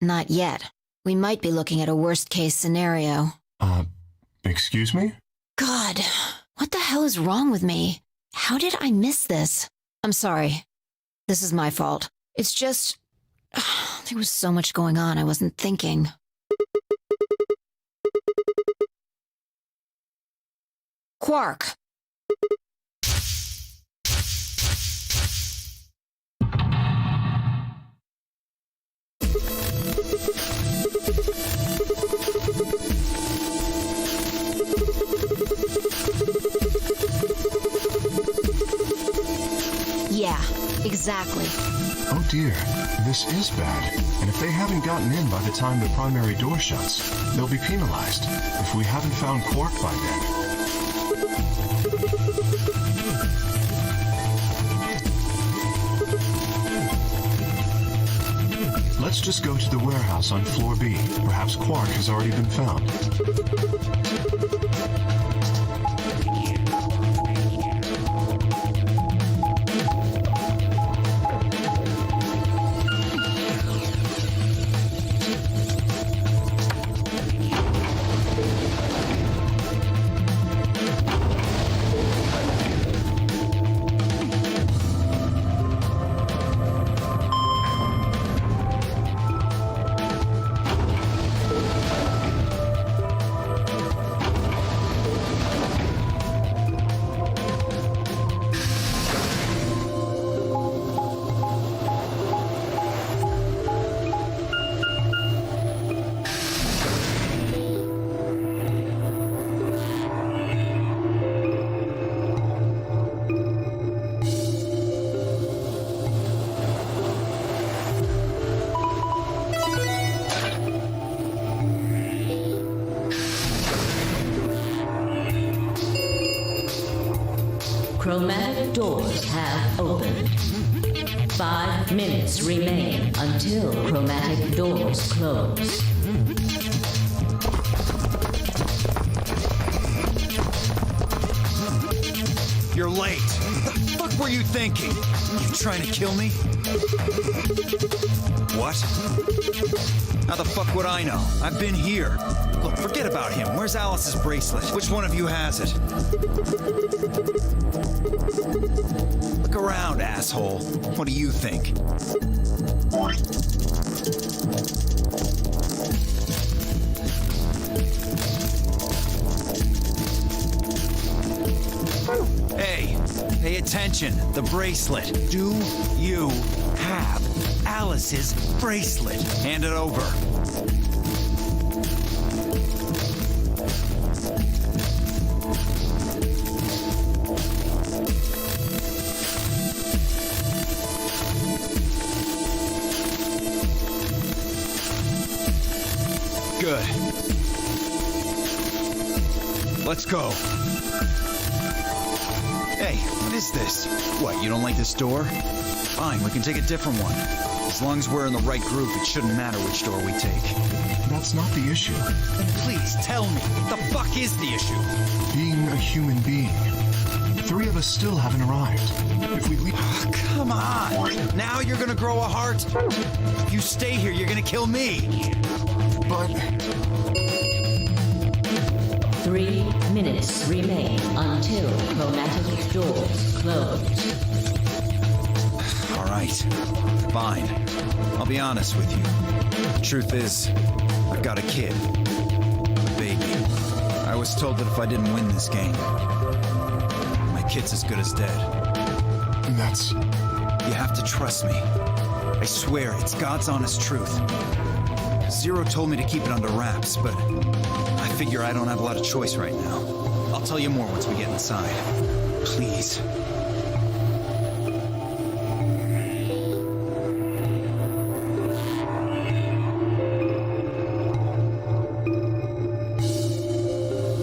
not yet. We might be looking at a worst-case scenario. Excuse me? God, what the hell is wrong with me? How did I miss this? I'm sorry. This is my fault. It's just... there was so much going on I wasn't thinking. Quark. Yeah, exactly. Oh dear, this is bad. And if they haven't gotten in by the time the primary door shuts, they'll be penalized if we haven't found Quark by then. Let's just go to the warehouse on floor B. Perhaps Quark has already been found. chromatic doors have opened. 5 minutes remain until chromatic doors close. You're late. What the fuck were you thinking? You trying to kill me? What? How the fuck would I know? I've been here. Look, forget about him. Where's Alice's bracelet? Which one of you has it? Look around, asshole. What do you think? Hey, pay attention. The bracelet. Do you have Alice's bracelet? Hand it over. Good. Let's go. Hey, what is this? What, you don't like this door? Fine, we can take a different one. As long as we're in the right group, it shouldn't matter which door we take. That's not the issue. Then please tell me, what the fuck is the issue? Being a human being. 3 of us still haven't arrived. If we leave... Oh, come on! Now you're gonna grow a heart? If you stay here, you're gonna kill me! But... 3 minutes remain until chromatic doors close. All right, fine. I'll be honest with you. Truth is, I've got a kid. A baby. I was told that if I didn't win this game, my kid's as good as dead. That's... You have to trust me. I swear, it's God's honest truth. Zero told me to keep it under wraps, but I figure I don't have a lot of choice right now. I'll tell you more once we get inside. Please.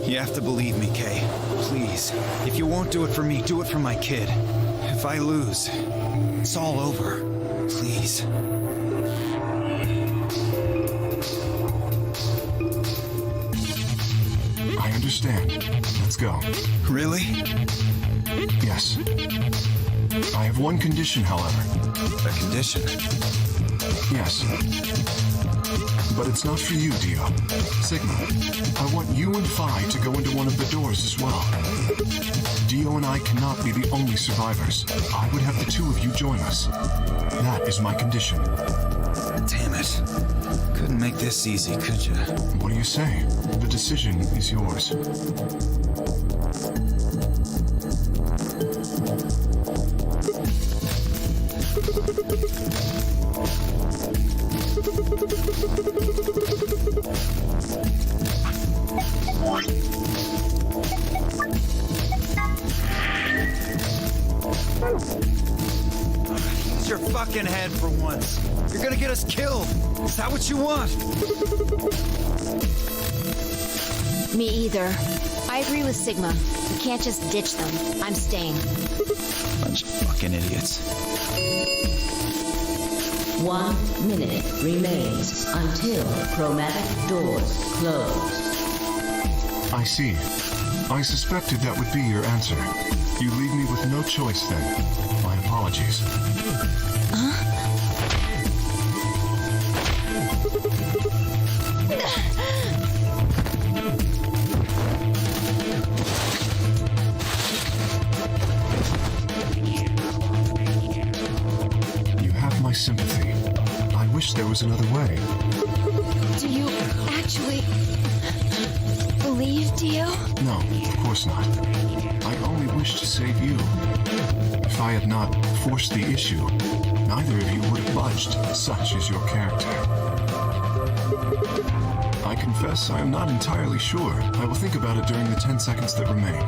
You have to believe me, Kay. Please. If you won't do it for me, do it for my kid. If I lose, it's all over. Please. I understand. Let's go. Really? Yes. I have one condition, however. A condition? Yes. But it's not for you, Dio. Sigma, I want you and Phi to go into one of the doors as well. Dio and I cannot be the only survivors. I would have the 2 of you join us. That is my condition. Damn it. Couldn't make this easy, could you? What do you say? The decision is yours. Use your fucking head for once. You're gonna get us killed. Is that what you want? Me either. I agree with Sigma. We can't just ditch them. I'm staying. Bunch of fucking idiots. 1 minute remains until chromatic doors close. I see. I suspected that would be your answer. You leave me with no choice then. My apologies. You have my sympathy. I wish there was another way. Do you actually believe, Dio? No, of course not. I only wish to save you. If I had not forced the issue, neither of you would have budged. Such is your character. I confess I am not entirely sure. I will think about it during the 10 seconds that remain.